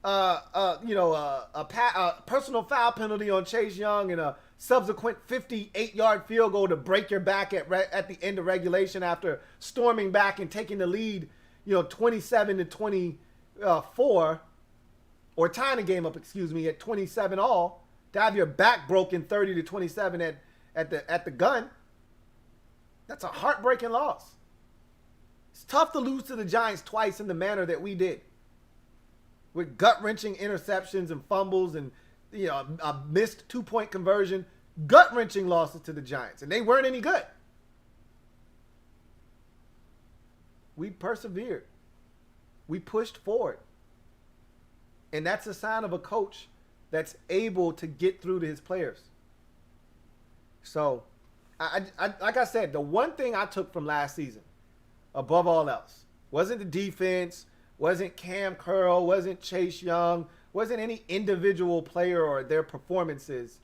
a personal foul penalty on Chase Young and a subsequent 58-yard field goal to break your back at the end of regulation after storming back and taking the lead, 27-24, or tying the game up, at 27 all, to have your back broken 30-27 at the gun. That's a heartbreaking loss. It's tough to lose to the Giants twice in the manner that we did, with gut-wrenching interceptions and fumbles and a missed 2-point conversion, gut-wrenching losses to the Giants, and they weren't any good. We persevered. We pushed forward. And that's a sign of a coach that's able to get through to his players. So, I like I said, the one thing I took from last season, above all else, wasn't the defense, wasn't Cam Curl, wasn't Chase Young, wasn't any individual player or their performances.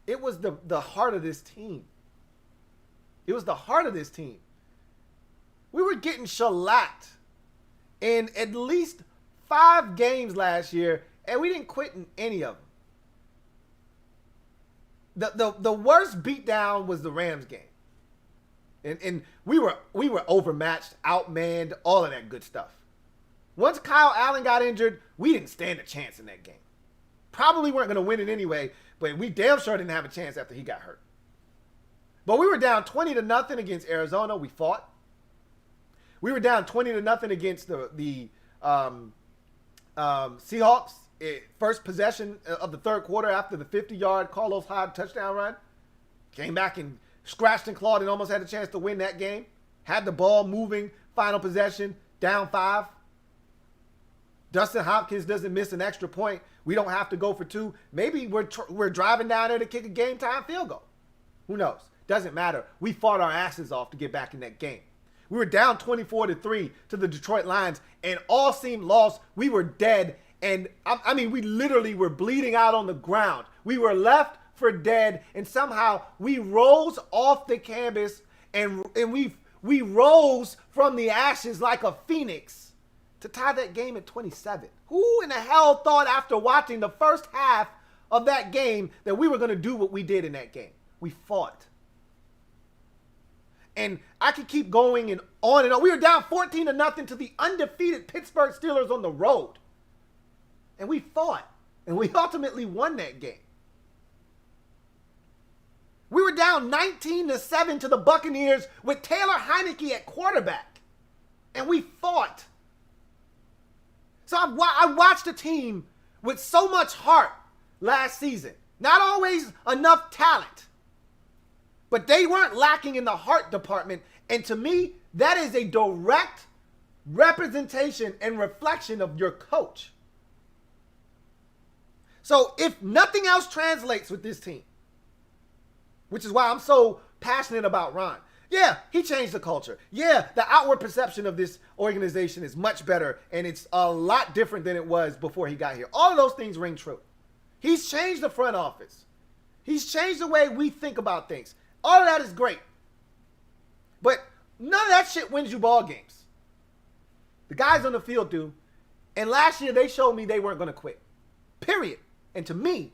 It was the heart of this team. It was the heart of this team. We were getting shellacked in at least 5 games last year, and we didn't quit in any of them. The worst beatdown was the Rams game. And we were overmatched, outmanned, all of that good stuff. Once Kyle Allen got injured, we didn't stand a chance in that game. Probably weren't going to win it anyway, but we damn sure didn't have a chance after he got hurt. But we were down 20-0 against Arizona. We fought. We were down 20-0 against the Seahawks. First possession of the third quarter after the 50-yard Carlos Hyde touchdown run. Came back and scratched and clawed and almost had a chance to win that game. Had the ball moving, final possession, down 5. Dustin Hopkins doesn't miss an extra point. We don't have to go for 2. Maybe we're driving down there to kick a game-time field goal. Who knows? Doesn't matter. We fought our asses off to get back in that game. We were down 24-3 to the Detroit Lions, and all seemed lost. We were dead, and I mean, we literally were bleeding out on the ground. We were left for dead, and somehow we rose off the canvas, and we rose from the ashes like a phoenix to tie that game at 27. Who in the hell thought after watching the first half of that game that we were going to do what we did in that game? We fought. And I could keep going and on and on. We were down 14-0 to the undefeated Pittsburgh Steelers on the road. And we fought. And we ultimately won that game. We were down 19-7 to the Buccaneers with Taylor Heineke at quarterback. And we fought. So I watched a team with so much heart last season. Not always enough talent. But they weren't lacking in the heart department. And to me, that is a direct representation and reflection of your coach. So if nothing else translates with this team, which is why I'm so passionate about Ron. Yeah, he changed the culture. Yeah, the outward perception of this organization is much better, and it's a lot different than it was before he got here. All of those things ring true. He's changed the front office. He's changed the way we think about things. All of that is great. But none of that shit wins you ball games. The guys on the field do. And last year, they showed me they weren't going to quit. Period. And to me,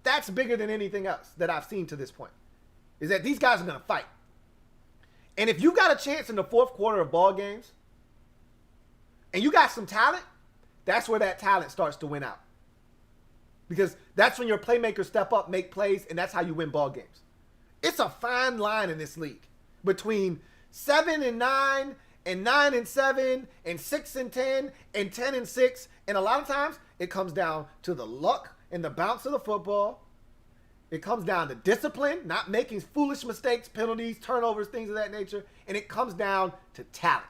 that's bigger than anything else that I've seen to this point, is that these guys are going to fight. And if you got a chance in the fourth quarter of ball games and you got some talent, that's where that talent starts to win out. Because that's when your playmakers step up, make plays, and that's how you win ball games. It's a fine line in this league between 7-9 and 9-7 and 6-10 and 10-6. And a lot of times it comes down to the luck and the bounce of the football. It comes down to discipline, not making foolish mistakes, penalties, turnovers, things of that nature. And it comes down to talent.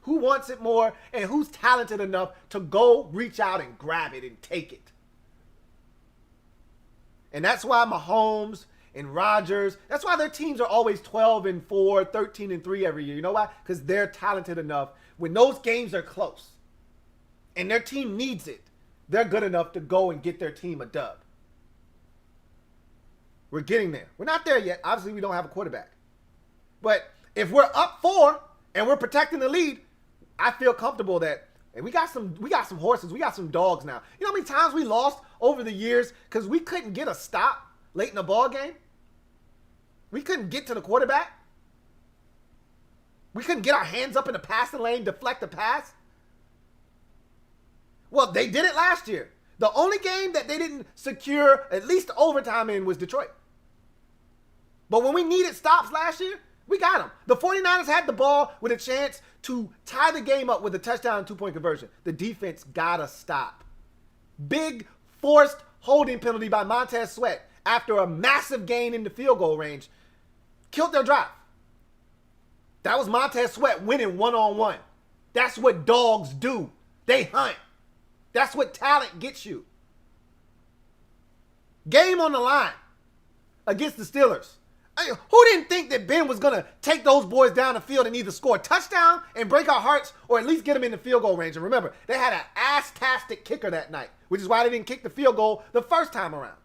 Who wants it more and who's talented enough to go reach out and grab it and take it. And that's why Mahomes and Rodgers, that's why their teams are always 12-4, 13-3 every year. You know why? Because they're talented enough. When those games are close and their team needs it, they're good enough to go and get their team a dub. We're getting there. We're not there yet. Obviously, we don't have a quarterback. But if we're up 4 and we're protecting the lead, I feel comfortable that we got some horses. We got some dogs now. You know how many times we lost over the years because we couldn't get a stop late in the ball game? We couldn't get to the quarterback. We couldn't get our hands up in the passing lane, deflect the pass. Well, they did it last year. The only game that they didn't secure at least overtime in was Detroit. But when we needed stops last year, we got them. The 49ers had the ball with a chance to tie the game up with a touchdown and 2-point conversion. The defense got to stop. Big forced holding penalty by Montez Sweat after a massive gain in the field goal range killed their drive. That was Montez Sweat winning one-on-one. That's what dogs do. They hunt. That's what talent gets you. Game on the line against the Steelers. Who didn't think that Ben was going to take those boys down the field and either score a touchdown and break our hearts or at least get them in the field goal range? And remember, they had an ass-tastic kicker that night, which is why they didn't kick the field goal the first time around.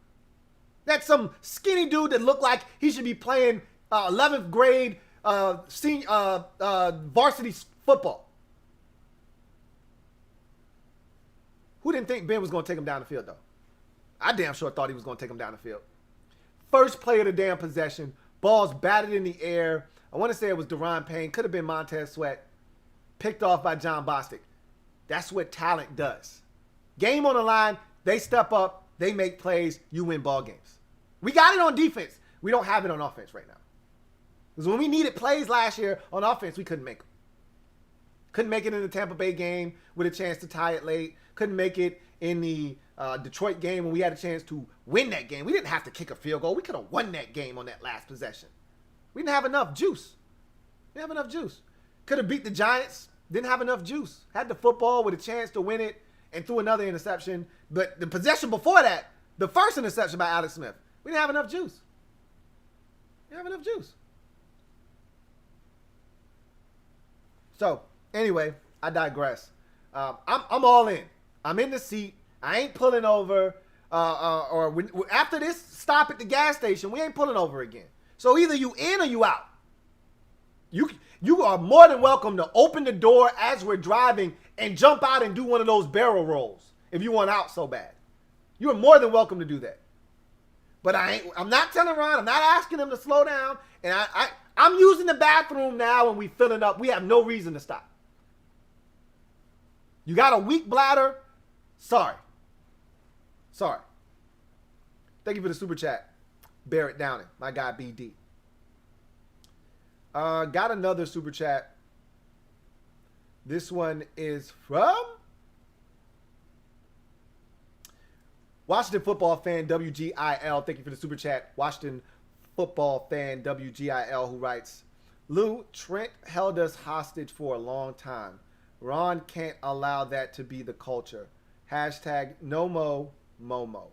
That's some skinny dude that looked like he should be playing 11th grade varsity football. Who didn't think Ben was going to take him down the field, though? I damn sure thought he was going to take him down the field. First play of the damn possession. Ball's batted in the air. I want to say it was Deron Payne. Could have been Montez Sweat. Picked off by John Bostic. That's what talent does. Game on the line. They step up. They make plays. You win ball games. We got it on defense. We don't have it on offense right now. Because when we needed plays last year on offense, we couldn't make them. Couldn't make it in the Tampa Bay game with a chance to tie it late. Couldn't make it in the Detroit game when we had a chance to win that game. We didn't have to kick a field goal. We could have won that game on that last possession. We didn't have enough juice. We didn't have enough juice. Could have beat the Giants. Didn't have enough juice. Had the football with a chance to win it and threw another interception. But the possession before that, the first interception by Alex Smith, we didn't have enough juice. We didn't have enough juice. So, anyway, I digress. I'm all in. I'm in the seat. I ain't pulling over. After this stop at the gas station, we ain't pulling over again. So either you in or you out. You are more than welcome to open the door as we're driving and jump out and do one of those barrel rolls if you want out so bad. You are more than welcome to do that. But I'm not telling Ron. I'm not asking him to slow down. And I'm using the bathroom now and we filling up. We have no reason to stop. You got a weak bladder? Sorry. Thank you for the super chat. Barrett Downing, my guy BD. Got another super chat. This one is from Washington football fan WGIL. Thank you for the super chat. Washington football fan WGIL who writes, Lou, Trent held us hostage for a long time. Ron can't allow that to be the culture. Hashtag no Momo.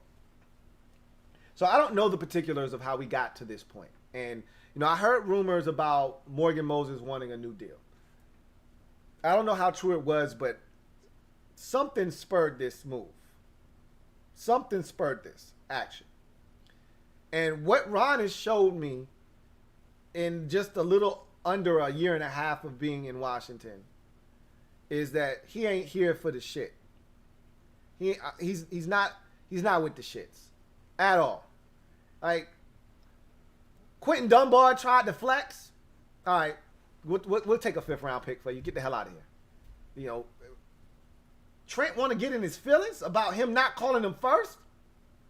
So I don't know the particulars of how we got to this point. And, I heard rumors about Morgan Moses wanting a new deal. I don't know how true it was, but something spurred this move. Something spurred this action. And what Ron has showed me in just a little under a year and a half of being in Washington is that he ain't here for the shit. He's not with the shits at all. Like, Quentin Dunbar tried to flex. All right, we'll take a 5th round pick for you. Get the hell out of here. Trent want to get in his feelings about him not calling him first?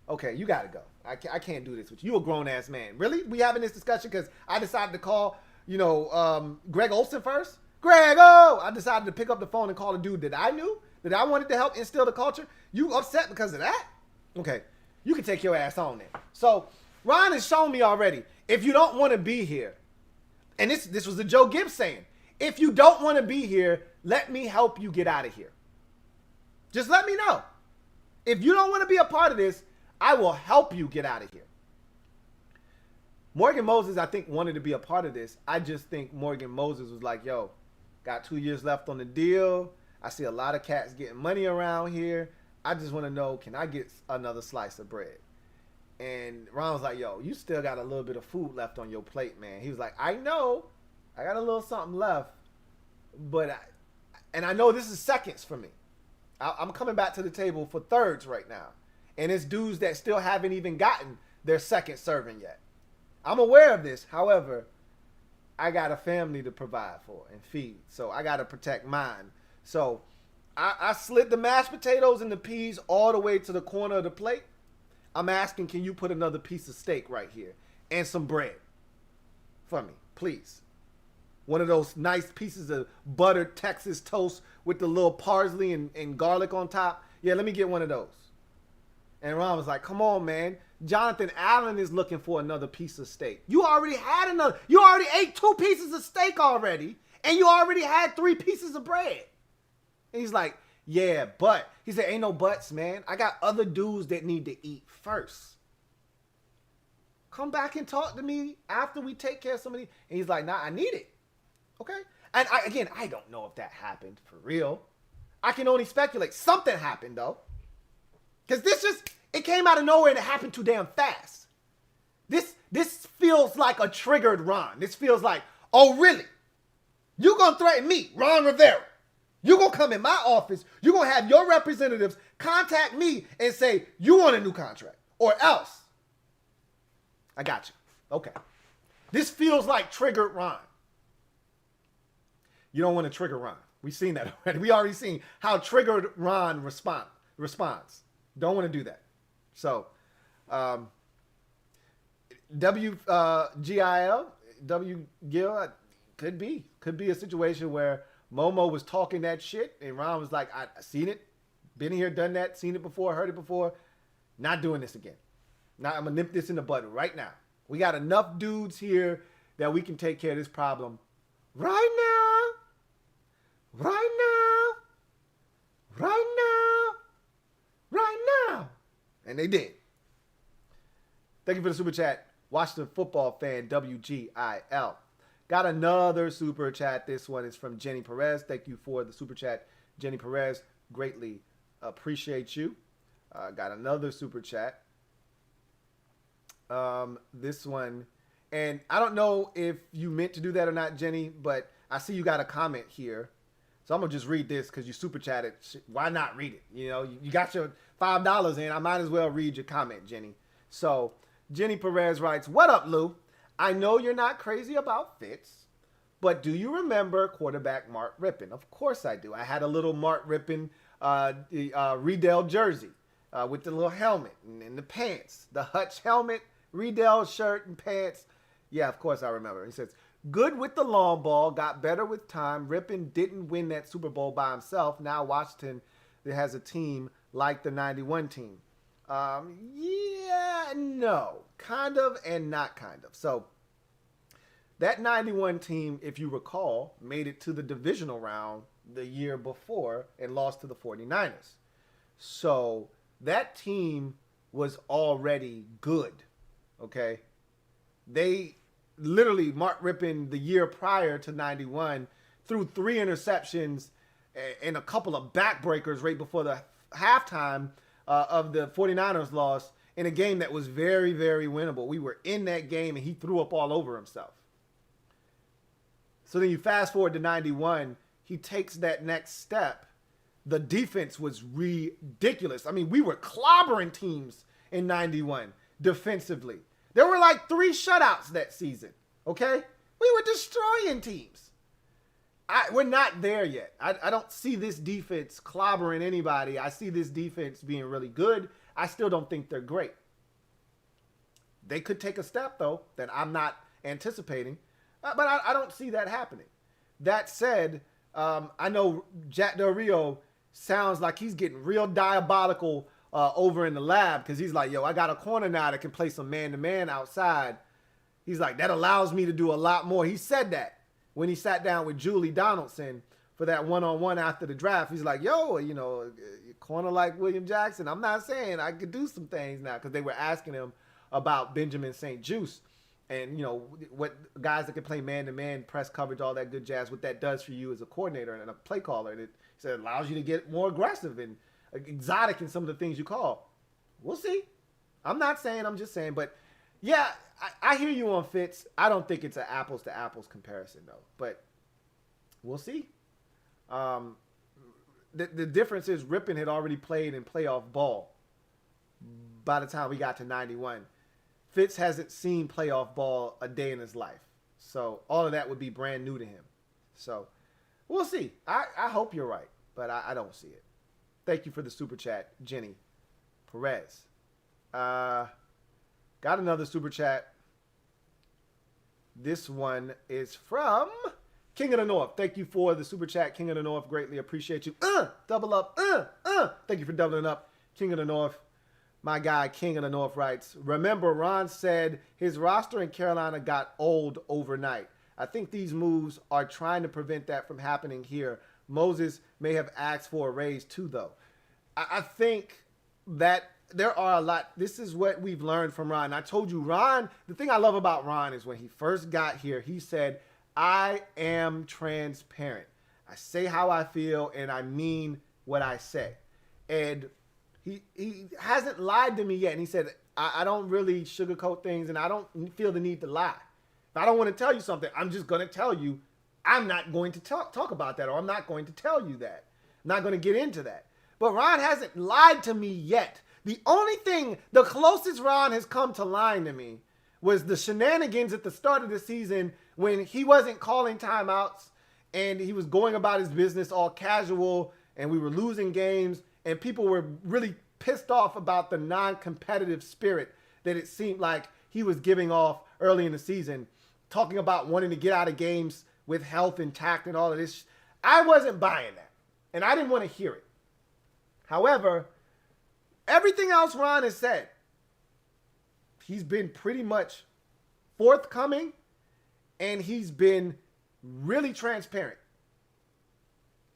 Okay, you got to go. I can't do this with you. You a grown-ass man. Really? We having this discussion because I decided to call, Greg Olsen first? Greg-o! I decided to pick up the phone and call a dude that I knew, that I wanted to help instill the culture. You upset because of that? Okay, you can take your ass on then. So, Ron has shown me already, if you don't want to be here, and this was the Joe Gibbs saying, if you don't want to be here, let me help you get out of here. Just let me know. If you don't want to be a part of this, I will help you get out of here. Morgan Moses, I think, wanted to be a part of this. I just think Morgan Moses was like, yo, got 2 years left on the deal. I see a lot of cats getting money around here. I just want to know, can I get another slice of bread? And Ron was like, yo, you still got a little bit of food left on your plate, man. He was like, I know. I got a little something left. But I know this is seconds for me. I'm coming back to the table for thirds right now. And it's dudes that still haven't even gotten their second serving yet. I'm aware of this. However, I got a family to provide for and feed. So I got to protect mine. So I slid the mashed potatoes and the peas all the way to the corner of the plate. I'm asking, can you put another piece of steak right here and some bread for me, please? One of those nice pieces of buttered Texas toast with the little parsley and garlic on top. Yeah, let me get one of those. And Ron was like, come on, man. Jonathan Allen is looking for another piece of steak. You already had another. You already ate 2 pieces of steak already, and you already had 3 pieces of bread. And he's like, yeah, but. He said, ain't no buts, man. I got other dudes that need to eat first. come back and talk to me after we take care of somebody. And he's like, nah, I need it. Okay? And I don't know if that happened for real. I can only speculate. Something happened, though. Because it came out of nowhere and it happened too damn fast. This feels like a triggered Ron. This feels like, oh, really? You gonna threaten me, Ron Rivera? You gonna come in my office, you gonna have your representatives contact me and say, you want a new contract, or else. I got you. Okay. This feels like triggered Ron. You don't want to trigger Ron. We've seen that already. We already seen how triggered Ron responds. Don't want to do that. So, Gil, could be a situation where Momo was talking that shit and Ron was like, I seen it, been here, done that, seen it before, heard it before, not doing this again. Now I'm gonna nip this in the bud right now. We got enough dudes here that we can take care of this problem right now, right now, right now, right now. And they did. Thank you for the super chat. Washington football fan, WGIL. Got another super chat. This one is from Jenny Perez. Thank you for the super chat, Jenny Perez. Greatly appreciate you. Got another super chat. This one, and I don't know if you meant to do that or not, Jenny, but I see you got a comment here. So I'm going to just read this because you super chatted. Why not read it? You know, you got your $5 in. I might as well read your comment, Jenny. So Jenny Perez writes, what up, Lou? I know you're not crazy about Fitz, but do you remember quarterback Mark Rippon? Of course I do. I had a little Mark Rippon Riddell jersey with the little helmet and the pants. The Hutch helmet, Riddell shirt and pants. Yeah, of course I remember. He says, good with the long ball, got better with time. Rippon didn't win that Super Bowl by himself. Now Washington has a team like the 91 team. Yeah, no. Kind of and not kind of. So that 91 team, if you recall, made it to the divisional round the year before and lost to the 49ers. So that team was already good, okay? They literally, Mark Rippon, the year prior to 91, threw 3 interceptions and a couple of backbreakers right before the halftime of the 49ers loss in a game that was very, very winnable. We were in that game and he threw up all over himself. So then you fast forward to 91, he takes that next step. The defense was ridiculous. I mean, we were clobbering teams in 91 defensively. There were like 3 shutouts that season, okay? We were destroying teams. We're not there yet. I don't see this defense clobbering anybody. I see this defense being really good. I still don't think they're great. They could take a step, though, that I'm not anticipating. But I don't see that happening. That said, I know Jack Del Rio sounds like he's getting real diabolical over in the lab because he's like, yo, I got a corner now that can play some man-to-man outside. He's like, that allows me to do a lot more. He said that when he sat down with Julie Donaldson for that one-on-one after the draft. He's like, yo, you know, corner like William Jackson, I'm not saying I could do some things now, because they were asking him about Benjamin St-Juste and, you know, what guys that can play man-to-man, press coverage, all that good jazz, what that does for you as a coordinator and a play caller. And it said it allows you to get more aggressive and exotic in some of the things you call. We'll see. I'm not saying, I'm just saying. But, yeah, I hear you on Fitz. I don't think it's an apples-to-apples comparison, though. But we'll see. The difference is Rippon had already played in playoff ball by the time we got to 91. Fitz hasn't seen playoff ball a day in his life. So all of that would be brand new to him. So we'll see. I hope you're right, but I don't see it. Thank you for the super chat, Jenny Perez. Got another super chat. This one is from King of the North. Thank you for the super chat, King of the North. Greatly appreciate you. Double up. Thank you for doubling up, King of the North. My guy, King of the North, writes, remember Ron said his roster in Carolina got old overnight. I think these moves are trying to prevent that from happening here. Moses may have asked for a raise too, though. I think that there are a lot. This is what we've learned from Ron. I told you, Ron, the thing I love about Ron is when he first got here, he said, I am transparent. I say how I feel and I mean what I say. And he hasn't lied to me yet. And he said, I don't really sugarcoat things and I don't feel the need to lie. If I don't want to tell you something, I'm just going to tell you I'm not going to talk about that, or I'm not going to tell you that. I'm not going to get into that. But Ron hasn't lied to me yet. The only thing, the closest Ron has come to lying to me was the shenanigans at the start of the season when he wasn't calling timeouts and he was going about his business all casual and we were losing games and people were really pissed off about the non-competitive spirit that it seemed like he was giving off early in the season, talking about wanting to get out of games with health intact and all of this. I wasn't buying that and I didn't want to hear it. However, everything else Ron has said, he's been pretty much forthcoming and he's been really transparent.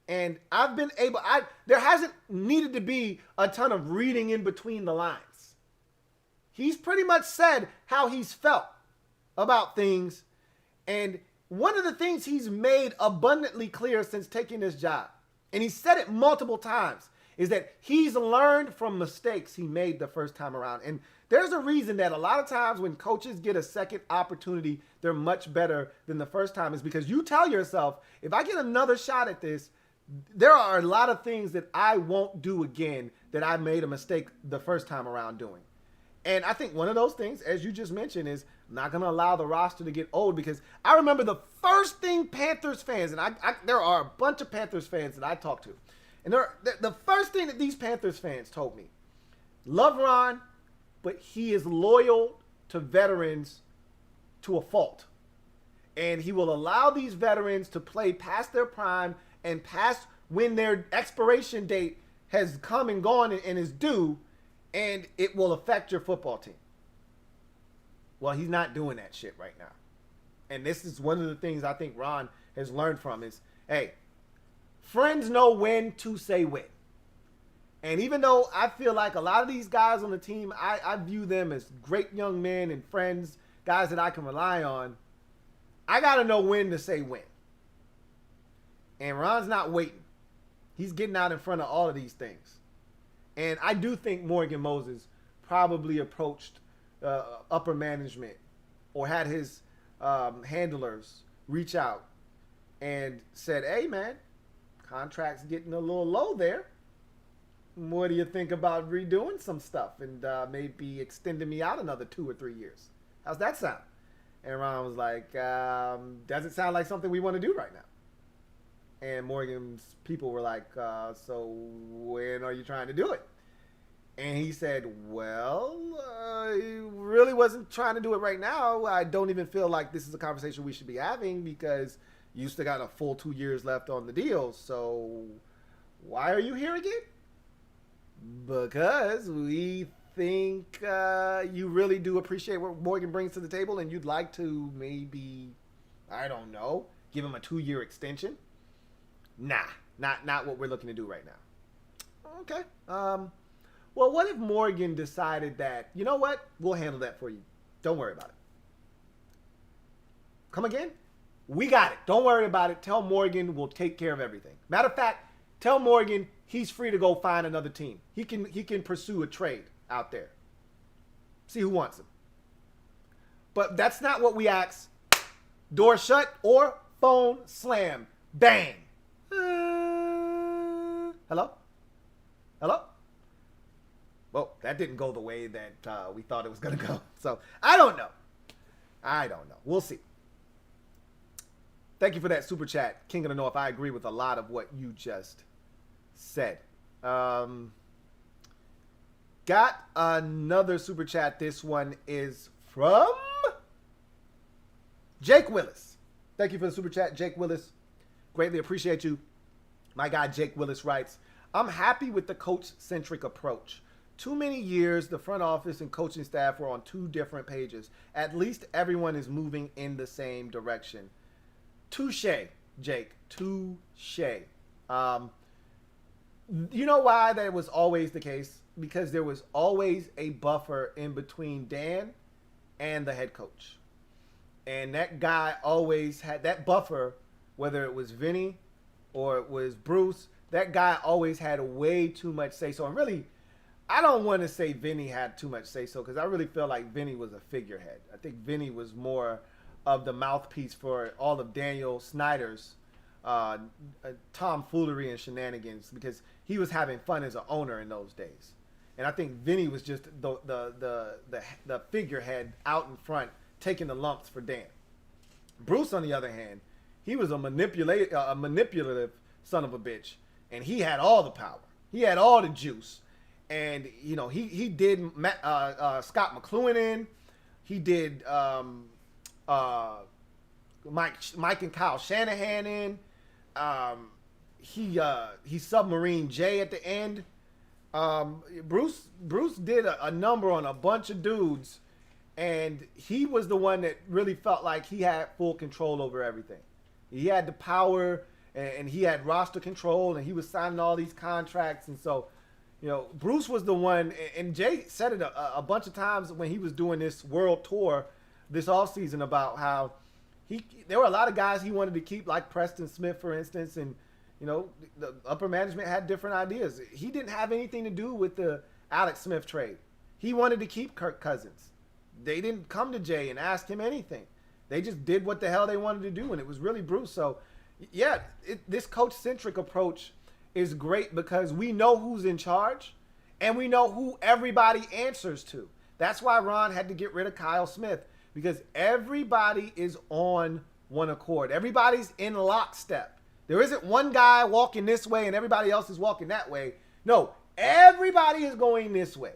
And I've been able, there hasn't needed to be a ton of reading in between the lines. He's pretty much said how he's felt about things. And one of the things he's made abundantly clear since taking this job, and he said it multiple times, is that he's learned from mistakes he made the first time around. And there's a reason that a lot of times when coaches get a second opportunity, they're much better than the first time, is because you tell yourself, if I get another shot at this, there are a lot of things that I won't do again that I made a mistake the first time around doing. And I think one of those things, as you just mentioned, is I'm not going to allow the roster to get old, because I remember the first thing Panthers fans, and there are a bunch of Panthers fans that I talk to, and the first thing that these Panthers fans told me, love Ron, but he is loyal to veterans to a fault. And he will allow these veterans to play past their prime and past when their expiration date has come and gone and is due, and it will affect your football team. Well, he's not doing that shit right now. And this is one of the things I think Ron has learned from is, hey, friends know when to say when. And even though I feel like a lot of these guys on the team, I view them as great young men and friends, guys that I can rely on, I got to know when to say when. And Ron's not waiting. He's getting out in front of all of these things. And I do think Morgan Moses probably approached upper management or had his handlers reach out and said, hey, man, contract's getting a little low there. What do you think about redoing some stuff and maybe extending me out another 2 or 3 years? How's that sound? And Ron was like, doesn't sound like something we want to do right now. And Morgan's people were like, so when are you trying to do it? And he said, well, I really wasn't trying to do it right now. I don't even feel like this is a conversation we should be having because you still got a full 2 years left on the deal. So why are you here again? Because we think you really do appreciate what Morgan brings to the table and you'd like to maybe, I don't know, give him a 2-year extension. Nah, not what we're looking to do right now. Okay. Well, what if Morgan decided that, you know what? We'll handle that for you. Don't worry about it. Come again? We got it. Don't worry about it. Tell Morgan we'll take care of everything. Matter of fact, tell Morgan he's free to go find another team. He can pursue a trade out there. See who wants him. But that's not what we ask. Door shut or phone slam. Bang. Hello? Hello? Well, that didn't go the way that we thought it was going to go. So, I don't know. We'll see. Thank you for that super chat, King of the North. I agree with a lot of what you just said. Got another super chat. This one is from Jake Willis. Thank you for the super chat, Jake Willis. Greatly appreciate you. My guy Jake Willis writes, I'm happy with the coach-centric approach. Too many years, the front office and coaching staff were on 2 different pages. At least everyone is moving in the same direction. Touche, Jake. Touche. You know why that was always the case? because there was always a buffer in between Dan and the head coach. And that guy always had that buffer, whether it was Vinny or it was Bruce, that guy always had way too much say-so. And really, I don't want to say Vinny had too much say-so because I really feel like Vinny was a figurehead. I think Vinny was more of the mouthpiece for all of Daniel Snyder's tomfoolery and shenanigans because he was having fun as an owner in those days. And I think Vinny was just the figurehead out in front taking the lumps for Dan. Bruce, on the other hand, he was a manipulative son of a bitch, and he had all the power. He had all the juice. And, you know, he did Scott McLuhan in. He did Mike and Kyle Shanahan in. He submarine Jay at the end. Bruce did a number on a bunch of dudes, and he was the one that really felt like he had full control over everything. He had the power, and he had roster control, and he was signing all these contracts. And so, you know, Bruce was the one, and Jay said it a bunch of times when he was doing this world tour this offseason about how there were a lot of guys he wanted to keep, like Preston Smith, for instance, and, you know, the upper management had different ideas. He didn't have anything to do with the Alex Smith trade. He wanted to keep Kirk Cousins. They didn't come to Jay and ask him anything. They just did what the hell they wanted to do, and it was really Bruce. So, yeah, this coach-centric approach is great because we know who's in charge, and we know who everybody answers to. That's why Ron had to get rid of Kyle Smith, because everybody is on one accord. Everybody's in lockstep. There isn't one guy walking this way and everybody else is walking that way. No, everybody is going this way.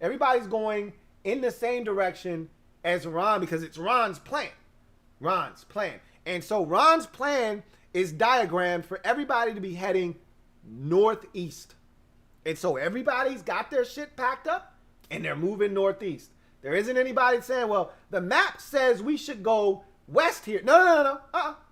Everybody's going in the same direction as Ron because it's Ron's plan. Ron's plan. And so Ron's plan is diagrammed for everybody to be heading northeast. And so everybody's got their shit packed up and they're moving northeast. There isn't anybody saying, well, the map says we should go west here. No.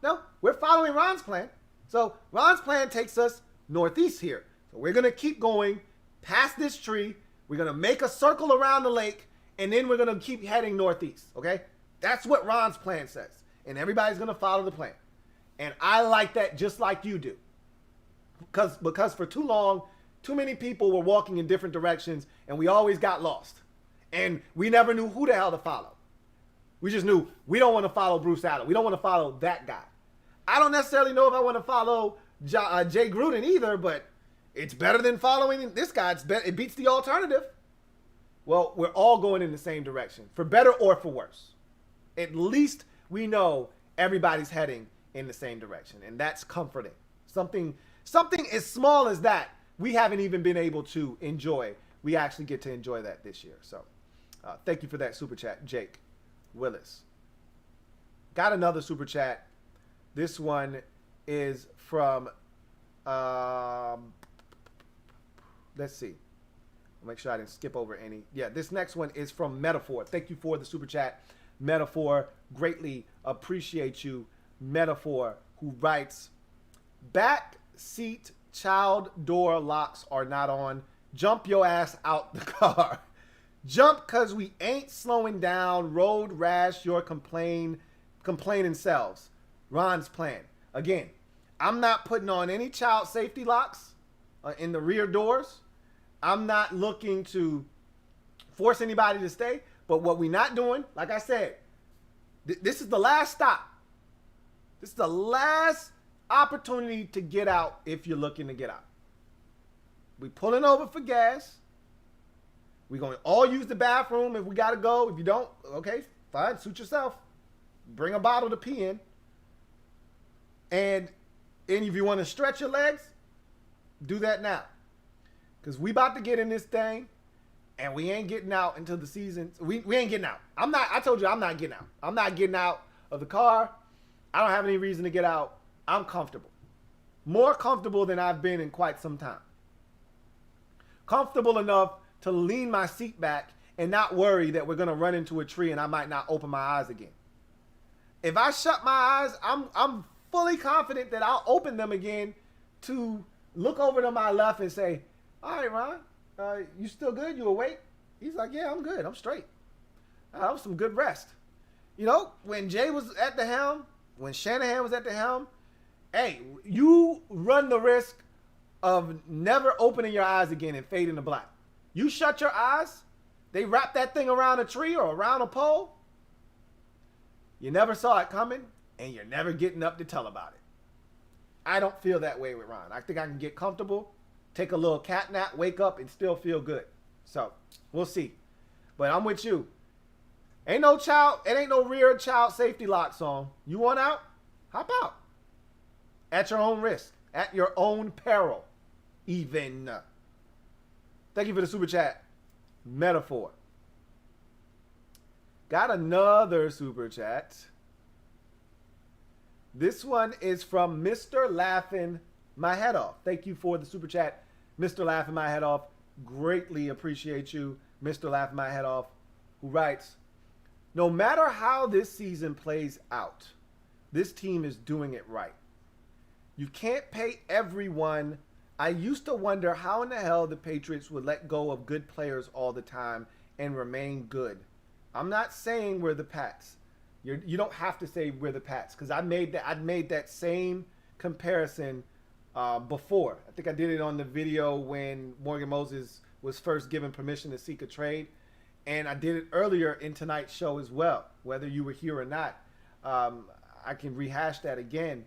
No. We're following Ron's plan. So Ron's plan takes us northeast here. So we're going to keep going past this tree. We're going to make a circle around the lake, and then we're going to keep heading northeast, okay? That's what Ron's plan says. And everybody's going to follow the plan. And I like that just like you do. Because for too long, too many people were walking in different directions, and we always got lost. And we never knew who the hell to follow. We just knew we don't want to follow Bruce Allen. We don't want to follow that guy. I don't necessarily know if I want to follow Jay Gruden either, but it's better than following this guy. It beats the alternative. Well, we're all going in the same direction, for better or for worse. At least we know everybody's heading in the same direction, and that's comforting. Something as small as that, we haven't even been able to enjoy. We actually get to enjoy that this year. So thank you for that super chat, Jake Willis. Got another super chat. This one is from, let's see. I'll make sure I didn't skip over any. Yeah, this next one is from Metaphor. Thank you for the super chat, Metaphor. Greatly appreciate you, Metaphor, who writes, back seat child door locks are not on. Jump your ass out the car. Jump because we ain't slowing down. Road rash your complaining selves. Ron's plan. Again, I'm not putting on any child safety locks in the rear doors. I'm not looking to force anybody to stay. But what we're not doing, like I said, this is the last stop. This is the last opportunity to get out if you're looking to get out. We pulling over for gas. We're going to all use the bathroom if we got to go. If you don't, okay, fine, suit yourself. Bring a bottle to pee in. And if you want to stretch your legs, do that now. Because we about to get in this thing, and we ain't getting out until the season. We ain't getting out. I told you I'm not getting out. I'm not getting out of the car. I don't have any reason to get out. I'm comfortable. More comfortable than I've been in quite some time. Comfortable enough to lean my seat back and not worry that we're going to run into a tree and I might not open my eyes again. If I shut my eyes, I'm fully confident that I'll open them again to look over to my left and say, all right, Ron, You still good? You awake? He's like, yeah, I'm good. I'm straight. That was some good rest. You know, when Jay was at the helm, when Shanahan was at the helm, hey, you run the risk of never opening your eyes again and fading to black. You shut your eyes, they wrap that thing around a tree or around a pole. You never saw it coming, and you're never getting up to tell about it. I don't feel that way with Ron. I think I can get comfortable, take a little cat nap, wake up, and still feel good. So, we'll see. But I'm with you. Ain't no rear child safety lock song. You want out? Hop out. At your own risk. At your own peril. Even. Thank you for the super chat. Metaphor. Got another super chat. This one is from Mr. Laughing My Head Off. Thank you for the super chat, Mr. Laughing My Head Off. Greatly appreciate you, Mr. Laughing My Head Off, who writes, no matter how this season plays out, this team is doing it right. You can't pay everyone. I used to wonder how in the hell the Patriots would let go of good players all the time and remain good. I'm not saying we're the Pats. You don't have to say we're the Pats, because I made that same comparison before. I think I did it on the video when Morgan Moses was first given permission to seek a trade. And I did it earlier in tonight's show as well, whether you were here or not. I can rehash that again.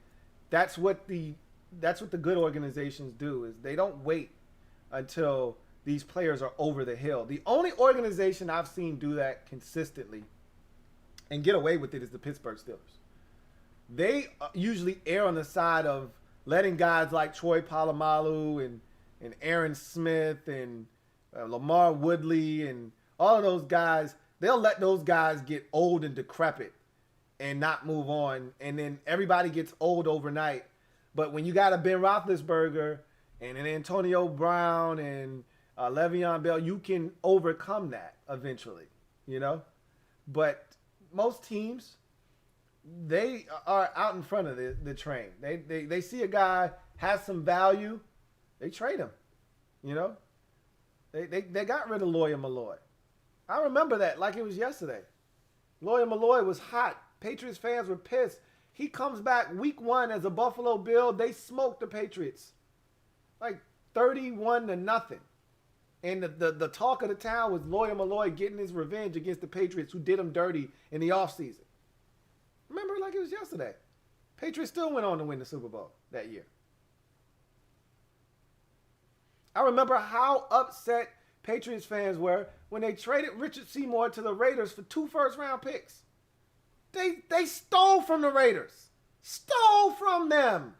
That's what the good organizations do, is they don't wait until these players are over the hill. The only organization I've seen do that consistently and get away with it is the Pittsburgh Steelers. They usually err on the side of letting guys like Troy Polamalu and Aaron Smith and Lamar Woodley and all of those guys, they'll let those guys get old and decrepit and not move on. And then everybody gets old overnight. But when you got a Ben Roethlisberger and an Antonio Brown and Le'Veon Bell, you can overcome that eventually, you know? But most teams, they are out in front of the train. They see a guy has some value, they trade him, you know? They got rid of Lawyer Malloy. I remember that like it was yesterday. Lawyer Malloy was hot. Patriots fans were pissed. He comes back week 1 as a Buffalo Bill. They smoked the Patriots like 31-0. And the talk of the town was Lawyer Malloy getting his revenge against the Patriots who did him dirty in the offseason. Remember like it was yesterday. Patriots still went on to win the Super Bowl that year. I remember how upset Patriots fans were when they traded Richard Seymour to the Raiders for 2 first-round picks. They stole from the Raiders. Stole from them.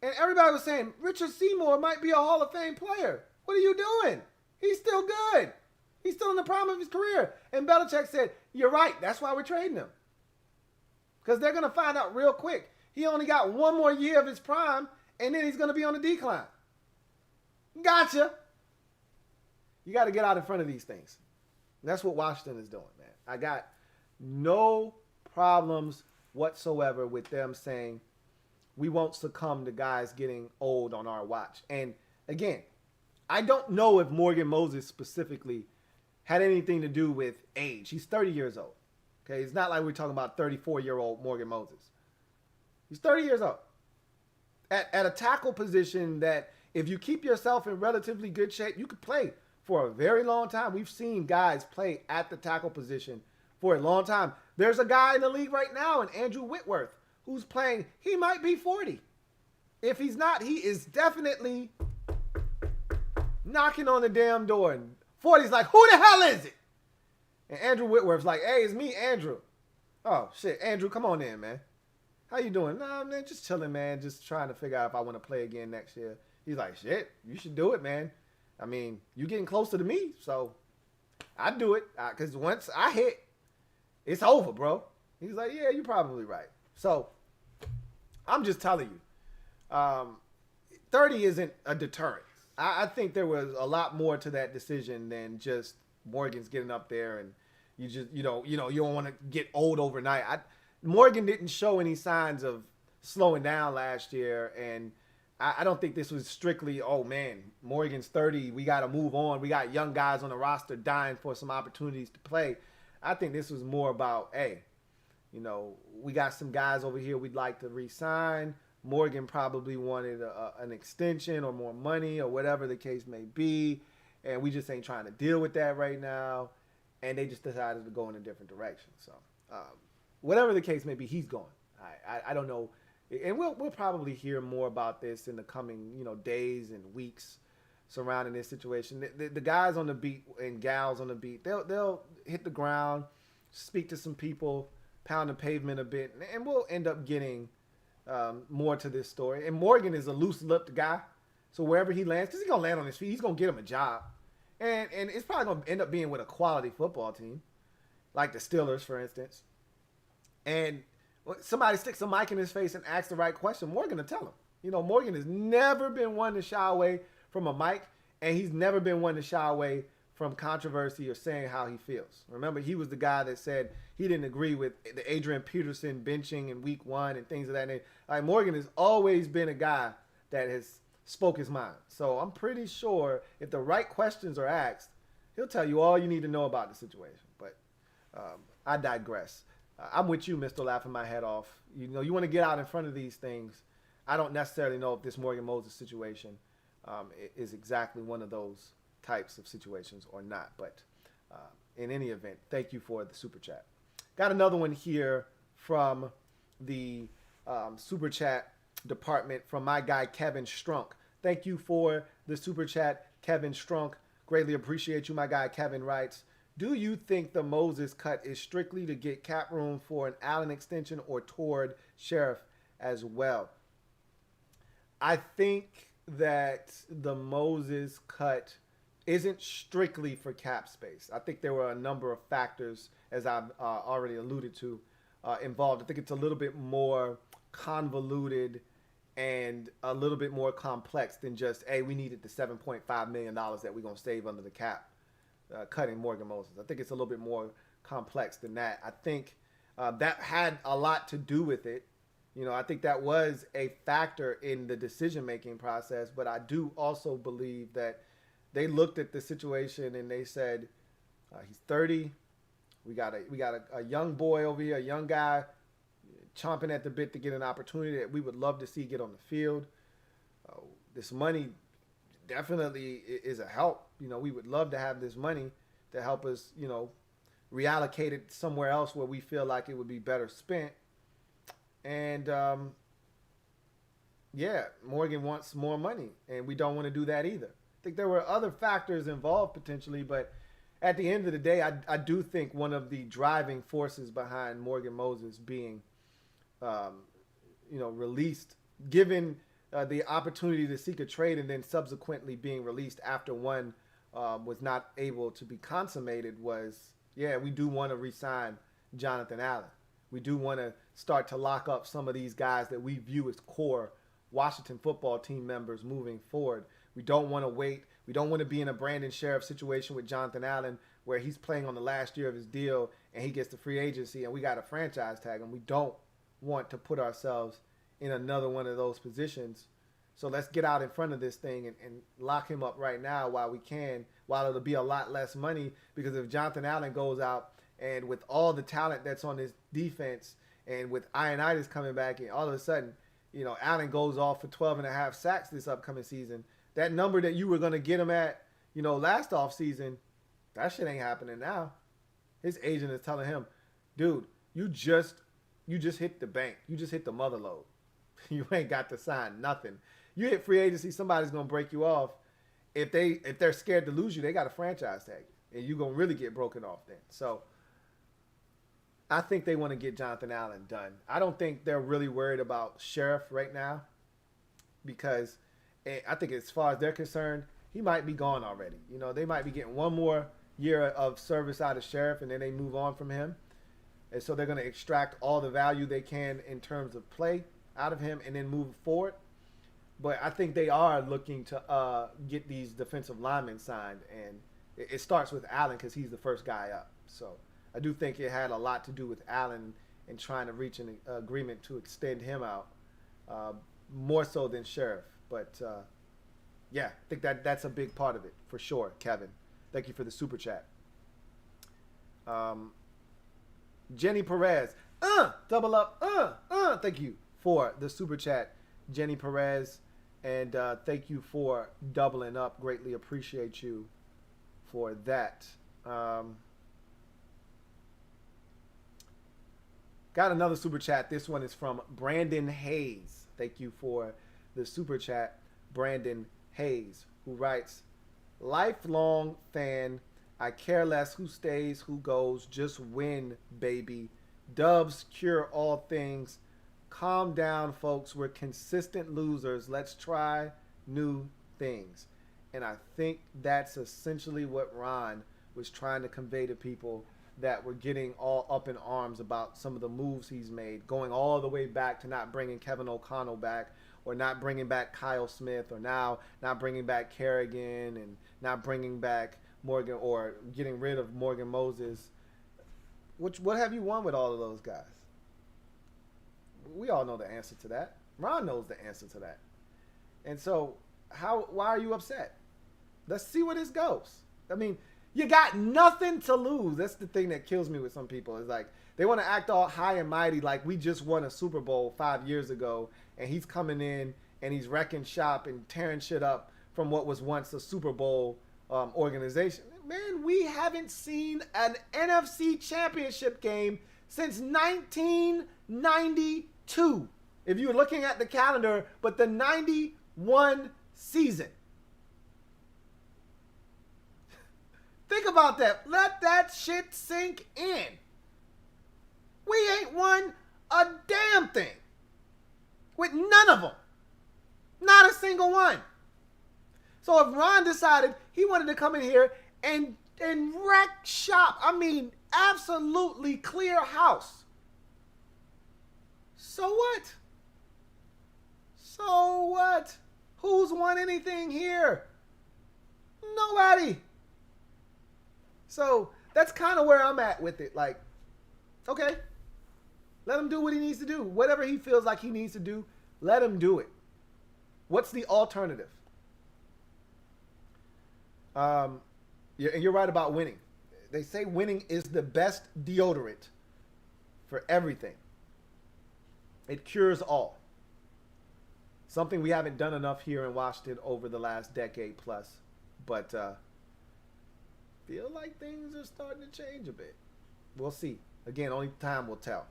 And everybody was saying, Richard Seymour might be a Hall of Fame player. What are you doing? He's still good. He's still in the prime of his career. And Belichick said, you're right. That's why we're trading him. Because they're going to find out real quick. He only got 1 more year of his prime, and then he's going to be on the decline. Gotcha. You got to get out in front of these things. And that's what Washington is doing, man. I got no problems whatsoever with them saying we won't succumb to guys getting old on our watch. And again, I don't know if Morgan Moses specifically had anything to do with age. He's 30 years old. Okay, it's not like we're talking about 34-year-old Morgan Moses. He's 30 years old. At a tackle position that if you keep yourself in relatively good shape, you could play for a very long time. We've seen guys play at the tackle position for a long time. There's a guy in the league right now, in Andrew Whitworth, who's playing. He might be 40. If he's not, he is definitely knocking on the damn door. And 40's like, who the hell is it? And Andrew Whitworth's like, hey, it's me, Andrew. Oh, shit. Andrew, come on in, man. How you doing? Nah, man, just chilling, man. Just trying to figure out if I want to play again next year. He's like, shit, you should do it, man. I mean, you getting closer to me, so I do it. Because once I hit, it's over, bro. He's like, yeah, you're probably right. So I'm just telling you, 30 isn't a deterrent. I think there was a lot more to that decision than just Morgan's getting up there and you just, you don't want to get old overnight. Morgan didn't show any signs of slowing down last year, and I don't think this was strictly, oh man, Morgan's 30, we got to move on. We got young guys on the roster dying for some opportunities to play. I think this was more about, hey, we got some guys over here we'd like to re-sign. Morgan probably wanted an extension or more money or whatever the case may be, and we just ain't trying to deal with that right now. And they just decided to go in a different direction. So, whatever the case may be, he's gone. I don't know, and we'll probably hear more about this in the coming days and weeks surrounding this situation. The guys on the beat and gals on the beat, they'll hit the ground, speak to some people, pound the pavement a bit, and we'll end up getting more to this story. And Morgan is a loose-lipped guy, so wherever he lands, because he's gonna land on his feet, he's gonna get him a job, and it's probably gonna end up being with a quality football team, like the Steelers, for instance. And somebody sticks a mic in his face and asks the right question, Morgan will tell him. Morgan has never been one to shy away from a mic, and he's never been one to shy away from controversy or saying how he feels. Remember, he was the guy that said he didn't agree with the Adrian Peterson benching in week 1 and things of that nature. Like, Morgan has always been a guy that has spoke his mind. So I'm pretty sure if the right questions are asked, he'll tell you all you need to know about the situation. But I digress. I'm with you, Mr. Laughing My Head Off. You want to get out in front of these things. I don't necessarily know if this Morgan Moses situation is exactly one of those types of situations or not. But in any event, thank you for the super chat. Got another one here from the super chat department from my guy Kevin Strunk. Thank you for the super chat, Kevin Strunk. Greatly appreciate you. My guy Kevin writes, do you think the Moses cut is strictly to get cap room for an Allen extension or toward Sheriff as well? I think that the Moses cut isn't strictly for cap space. I think there were a number of factors, as I've already alluded to, involved. I think it's a little bit more convoluted and a little bit more complex than just, hey, we needed the $7.5 million that we're going to save under the cap. Cutting Morgan Moses. I think it's a little bit more complex than that. I think that had a lot to do with it. I think that was a factor in the decision-making process, but I do also believe that they looked at the situation and they said, he's 30. We got a young boy over here, a young guy chomping at the bit to get an opportunity that we would love to see get on the field. This money definitely is a help. We would love to have this money to help us, reallocate it somewhere else where we feel like it would be better spent. And, Morgan wants more money, and we don't want to do that either. I think there were other factors involved potentially, but at the end of the day, I do think one of the driving forces behind Morgan Moses being, released, given the opportunity to seek a trade and then subsequently being released after one was not able to be consummated was, we do want to re-sign Jonathan Allen. We do want to start to lock up some of these guys that we view as core Washington football team members moving forward. We don't want to wait. We don't want to be in a Brandon Sheriff situation with Jonathan Allen where he's playing on the last year of his deal and he gets the free agency and we got to franchise tag him. We don't want to put ourselves in another one of those positions. So let's get out in front of this thing and lock him up right now while we can, while it'll be a lot less money, because if Jonathan Allen goes out and with all the talent that's on his defense and with Ioannidis coming back and all of a sudden, Allen goes off for 12.5 sacks this upcoming season, that number that you were going to get him at, last offseason, that shit ain't happening now. His agent is telling him, dude, you just hit the bank. You just hit the mother load. You ain't got to sign nothing. You hit free agency, somebody's going to break you off. If they're scared to lose you, they got a franchise tag you. And you're going to really get broken off then. So I think they want to get Jonathan Allen done. I don't think they're really worried about Sheriff right now because I think as far as they're concerned, he might be gone already. They might be getting one more year of service out of Sheriff and then they move on from him. And so they're going to extract all the value they can in terms of play out of him and then move forward. But I think they are looking to get these defensive linemen signed. And it starts with Allen because he's the first guy up. So I do think it had a lot to do with Allen and trying to reach an agreement to extend him out more so than Sheriff. But yeah, I think that's a big part of it for sure, Kevin. Thank you for the super chat. Jenny Perez, double up, thank you for the super chat, Jenny Perez, and thank you for doubling up. Greatly appreciate you for that. Got another super chat. This one is from Brandon Hayes. Thank you for the super chat, Brandon Hayes, who writes, lifelong fan. I care less who stays, who goes. Just win, baby. Dubs cure all things. Calm down, folks. We're consistent losers. Let's try new things. And I think that's essentially what Ron was trying to convey to people that were getting all up in arms about some of the moves he's made, going all the way back to not bringing Kevin O'Connell back, or not bringing back Kyle Smith, or now not bringing back Kerrigan, and not bringing back Morgan, or getting rid of Morgan Moses. What have you won with all of those guys? We all know the answer to that. Ron knows the answer to that. And so why are you upset? Let's see where this goes. I mean, you got nothing to lose. That's the thing that kills me with some people. Is like they want to act all high and mighty like we just won a Super Bowl 5 years ago, and he's coming in and he's wrecking shop and tearing shit up from what was once a Super Bowl organization. Man, we haven't seen an NFC championship game since 1992. If you're looking at the calendar, but the 91 season. Think about that. Let that shit sink in. We ain't won a damn thing with none of them. Not a single one. So if Ron decided he wanted to come in here and wreck shop, I mean, absolutely clear house. So what? So what? Who's won anything here? Nobody. So that's kind of where I'm at with it. Like, okay, let him do what he needs to do. Whatever he feels like he needs to do, let him do it. What's the alternative? And you're right about winning. They say winning is the best deodorant for everything. It cures all. Something we haven't done enough here in Washington over the last decade plus. But feel like things are starting to change a bit. We'll see. Again, only time will tell.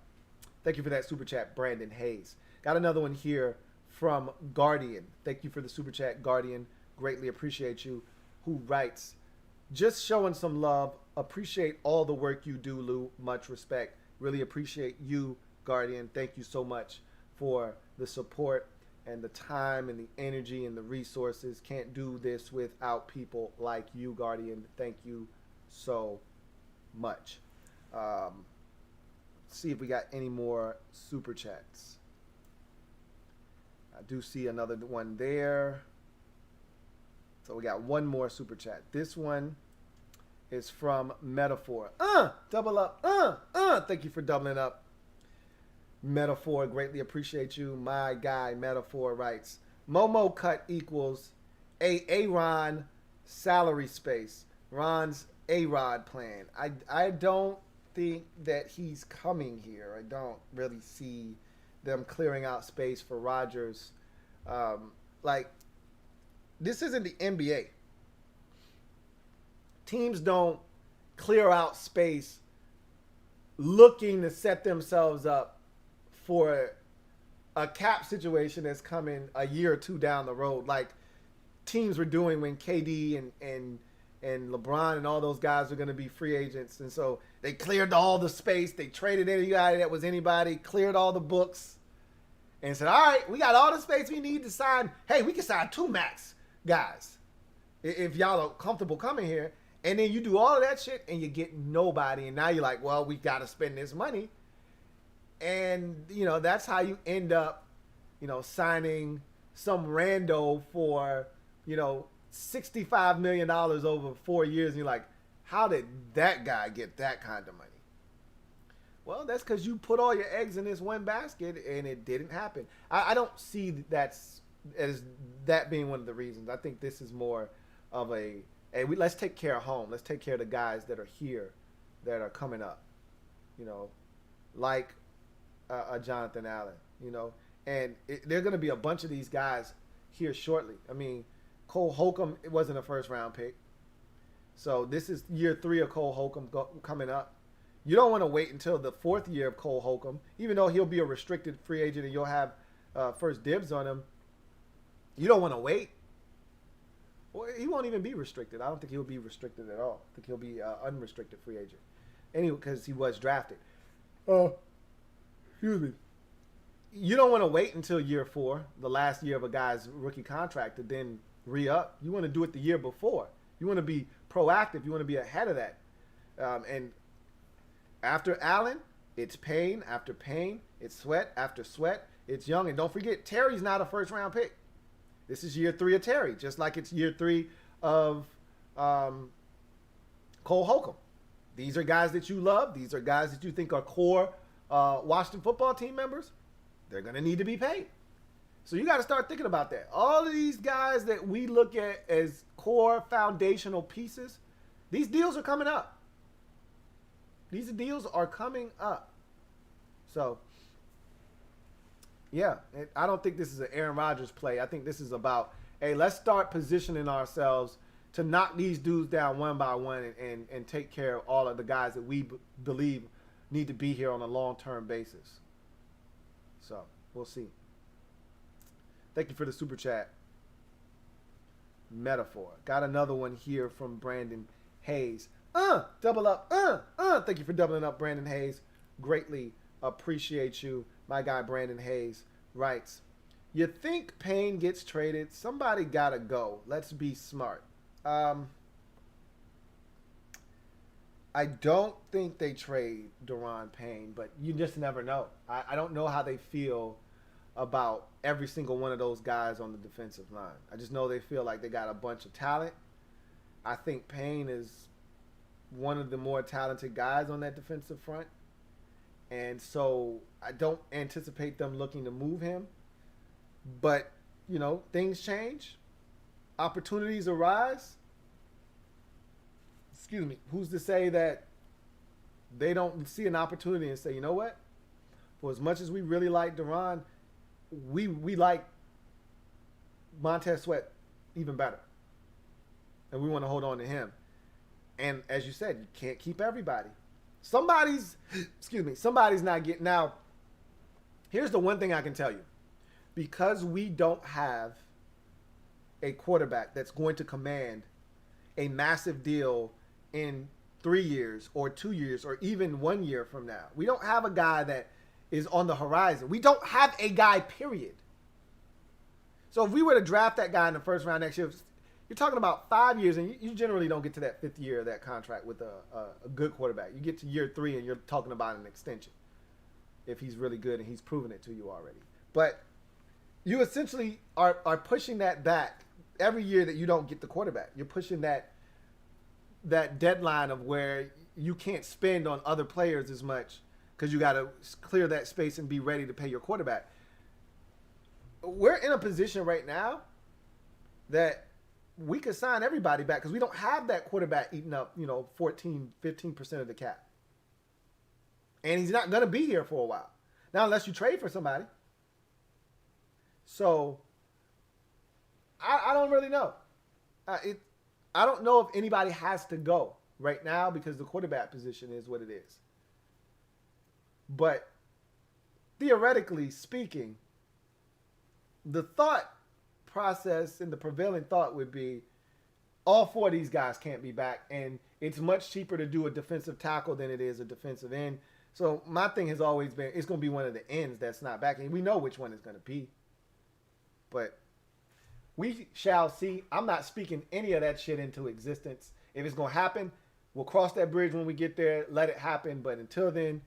Thank you for that super chat, Brandon Hayes. Got another one here from Guardian. Thank you for the super chat, Guardian. Greatly appreciate you. Who writes, just showing some love. Appreciate all the work you do, Lou. Much respect. Really appreciate you, Guardian. Thank you so much for the support and the time and the energy and the resources. Can't do this without people like you, Guardian. Thank you so much. See if we got any more super chats. I do see another one there. So we got one more super chat. This one is from Metaphor. Double up. Thank you for doubling up. Metaphor, greatly appreciate you. My guy, Metaphor, writes, Momo cut equals Ron salary space. Ron's A-Rod plan. I don't think that he's coming here. I don't really see them clearing out space for Rodgers. This isn't the NBA. Teams don't clear out space looking to set themselves up for a cap situation that's coming a year or two down the road, like teams were doing when KD and LeBron and all those guys were going to be free agents. And so they cleared all the space. They traded anybody that was anybody, cleared all the books, and said, all right, we got all the space we need to sign. Hey, we can sign 2 max guys if y'all are comfortable coming here. And then you do all of that shit and you get nobody. And now you're like, well, we got to spend this money. And, that's how you end up, signing some rando for, $65 million over 4 years. And you're like, how did that guy get that kind of money? Well, that's because you put all your eggs in this one basket and it didn't happen. I don't see that's as that being one of the reasons. I think this is more of a, hey, let's take care of home. Let's take care of the guys that are here, that are coming up. You know, like a Jonathan Allen. You know, and there are going to be a bunch of these guys here shortly. I mean, Cole Holcomb, it wasn't a first round pick. So this is year 3 of Cole Holcomb coming up. You don't want to wait until the 4th year of Cole Holcomb, even though he'll be a restricted free agent and you'll have first dibs on him. You don't want to wait. Well, he won't even be restricted. I don't think he'll be restricted at all. I think he'll be unrestricted free agent. Anyway, because he was drafted. Excuse me. You don't want to wait until year 4, the last year of a guy's rookie contract, to then re-up. You want to do it the year before. You want to be proactive. You want to be ahead of that. And after Allen, it's pain after pain. It's sweat after sweat. It's young. And don't forget, Terry's not a first-round pick. This is year 3 of Terry, just like it's year 3 of Cole Holcomb. These are guys that you love. These are guys that you think are core Washington football team members. They're going to need to be paid. So you got to start thinking about that. All of these guys that we look at as core foundational pieces, these deals are coming up. These deals are coming up. So, yeah, I don't think this is an Aaron Rodgers play. I think this is about, hey, let's start positioning ourselves to knock these dudes down one by one and take care of all of the guys that we believe need to be here on a long-term basis. So, we'll see. Thank you for the super chat. Metaphor. Got another one here from Brandon Hayes. Double up. Thank you for doubling up, Brandon Hayes. Greatly appreciate you. My guy Brandon Hayes writes, you think Payne gets traded? Somebody gotta go. Let's be smart. I don't think they trade Daron Payne, but you just never know. I don't know how they feel about every single one of those guys on the defensive line. I just know they feel like they got a bunch of talent. I think Payne is one of the more talented guys on that defensive front. And so I don't anticipate them looking to move him. But, you know, things change. Opportunities arise. Excuse me. Who's to say that they don't see an opportunity and say, you know what? For as much as we really like Daron, we like Montez Sweat even better. And we want to hold on to him. And as you said, you can't keep everybody. Somebody's not getting. Now, here's the one thing I can tell you. Because we don't have a quarterback that's going to command a massive deal in 3 years or 2 years or even 1 year from now. We don't have a guy that is on the horizon. We don't have a guy, period. So if we were to draft that guy in the first round next year, you're talking about 5 years, and you generally don't get to that 5th year of that contract with a good quarterback. You get to year 3, and you're talking about an extension if he's really good and he's proven it to you already. But you essentially are pushing that back every year that you don't get the quarterback. You're pushing that deadline of where you can't spend on other players as much because you got to clear that space and be ready to pay your quarterback. We're in a position right now that we could sign everybody back because we don't have that quarterback eating up, 14, 15% of the cap. And he's not going to be here for a while. Now, unless you trade for somebody. So, I don't really know. I don't know if anybody has to go right now because the quarterback position is what it is. But theoretically speaking, the thought process and the prevailing thought would be all 4 of these guys can't be back, and it's much cheaper to do a defensive tackle than it is a defensive end. So my thing has always been it's going to be one of the ends that's not back, and we know which one it's going to be. But we shall see. I'm not speaking any of that shit into existence. If it's going to happen, we'll cross that bridge when we get there, let it happen. But until then,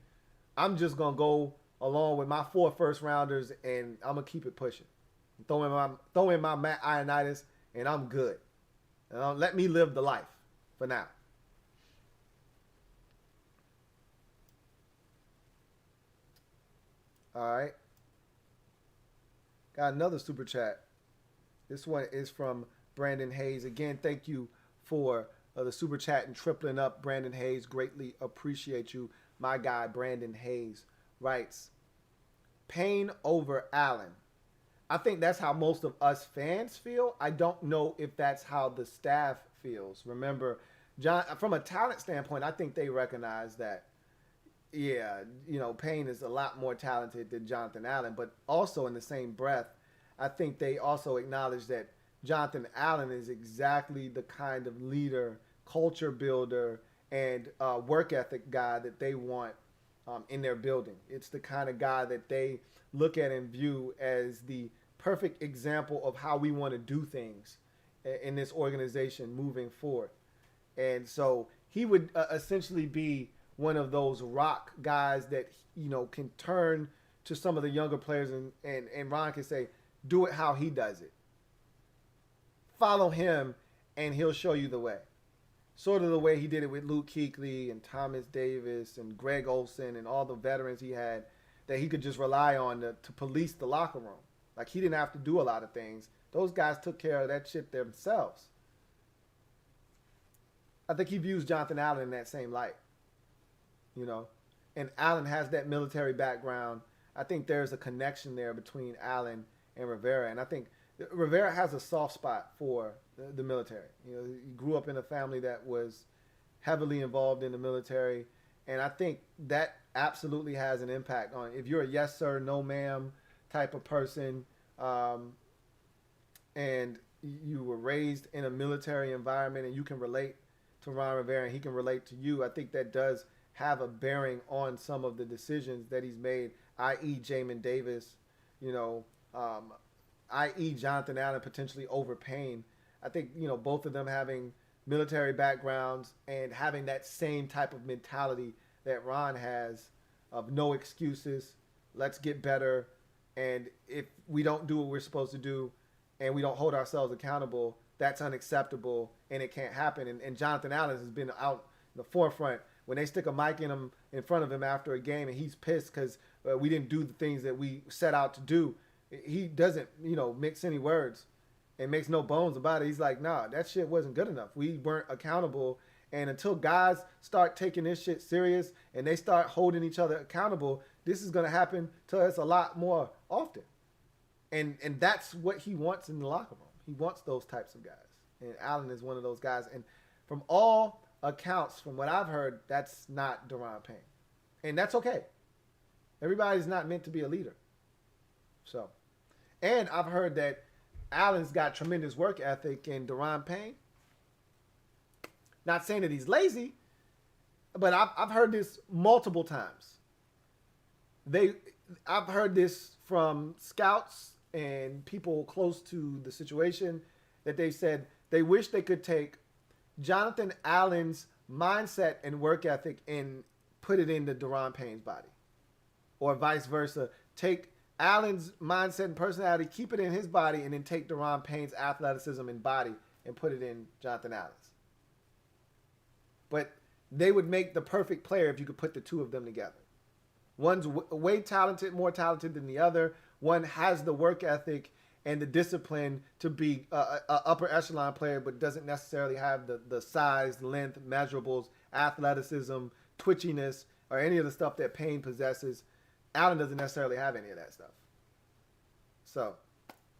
I'm just going to go along with my 4 first rounders, and I'm going to keep it pushing. Throw in my Matt Ioannidis, and I'm good. Let me live the life for now. All right. Got another super chat This one is from Brandon Hayes. Again, thank you for the super chat and tripling up, Brandon Hayes. Greatly appreciate you. My guy, Brandon Hayes, writes, Payne over Allen. I think that's how most of us fans feel. I don't know if that's how the staff feels. Remember, John, from a talent standpoint, I think they recognize that, yeah, Payne is a lot more talented than Jonathan Allen. But also in the same breath, I think they also acknowledge that Jonathan Allen is exactly the kind of leader, culture builder, and work ethic guy that they want in their building. It's the kind of guy that they look at and view as the perfect example of how we want to do things in this organization moving forward. And so he would essentially be one of those rock guys that, can turn to some of the younger players and Ron can say, do it how he does it. Follow him and he'll show you the way. Sort of the way he did it with Luke Kuechly and Thomas Davis and Greg Olsen and all the veterans he had that he could just rely on to police the locker room. Like, he didn't have to do a lot of things. Those guys took care of that shit themselves. I think he views Jonathan Allen in that same light. And Allen has that military background. I think there's a connection there between Allen and Rivera. And I think Rivera has a soft spot for the military. He grew up in a family that was heavily involved in the military. And I think that absolutely has an impact on, if you're a yes sir, no ma'am type of person, and you were raised in a military environment and you can relate to Ron Rivera and he can relate to you, I think that does have a bearing on some of the decisions that he's made, i.e. Jamin Davis, i.e. Jonathan Allen potentially over Payne. I think, both of them having military backgrounds and having that same type of mentality that Ron has of no excuses, let's get better, and if we don't do what we're supposed to do and we don't hold ourselves accountable, that's unacceptable and it can't happen. And Jonathan Allen has been out in the forefront. When they stick a mic in front of him after a game and he's pissed because we didn't do the things that we set out to do, he doesn't, mix any words and makes no bones about it. He's like, nah, that shit wasn't good enough. We weren't accountable. And until guys start taking this shit serious and they start holding each other accountable, this is going to happen to us a lot more often. And that's what he wants in the locker room. He wants those types of guys. And Allen is one of those guys. And from all accounts, from what I've heard, that's not Daron Payne. And that's okay. Everybody's not meant to be a leader. So, and I've heard that Allen's got tremendous work ethic, and Daron Payne, not saying that he's lazy, but I've heard this multiple times. I've heard this from scouts and people close to the situation that they said they wish they could take Jonathan Allen's mindset and work ethic and put it into Daron Payne's body, or vice versa. Take Allen's mindset and personality, keep it in his body, and then take Daron Payne's athleticism and body and put it in Jonathan Allen's. But they would make the perfect player if you could put the two of them together. One's way talented, more talented than the other. One has the work ethic and the discipline to be a upper echelon player, but doesn't necessarily have the size, length, measurables, athleticism, twitchiness, or any of the stuff that Payne possesses. Allen doesn't necessarily have any of that stuff. So,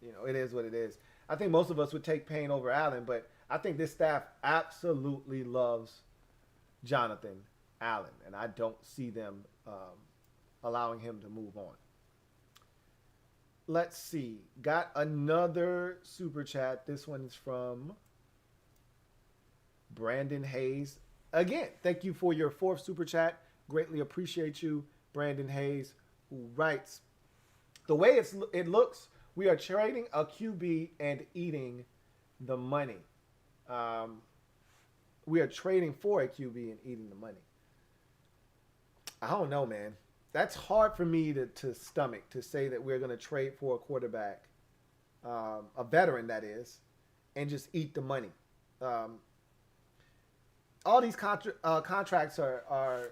it is what it is. I think most of us would take Payne over Allen, but I think this staff absolutely loves Jonathan Allen, and I don't see them allowing him to move on. Let's see. Got another super chat. This one's from Brandon Hayes. Again, thank you for your fourth super chat. Greatly appreciate you, Brandon Hayes, who writes, the way it looks, we are trading a QB and eating the money. We are trading for a QB and eating the money. I don't know, man. That's hard for me to stomach, to say that we're going to trade for a quarterback, a veteran that is, and just eat the money. All these contracts are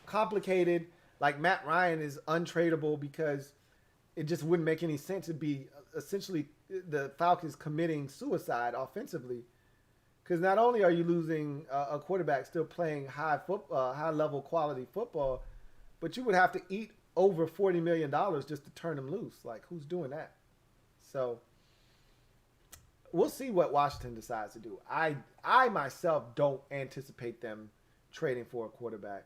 complicated. Like Matt Ryan is untradeable because it just wouldn't make any sense. It'd be essentially the Falcons committing suicide offensively, because not only are you losing a quarterback still playing high level quality football, but you would have to eat over $40 million just to turn him loose. Like, who's doing that? So we'll see what Washington decides to do. I myself don't anticipate them trading for a quarterback.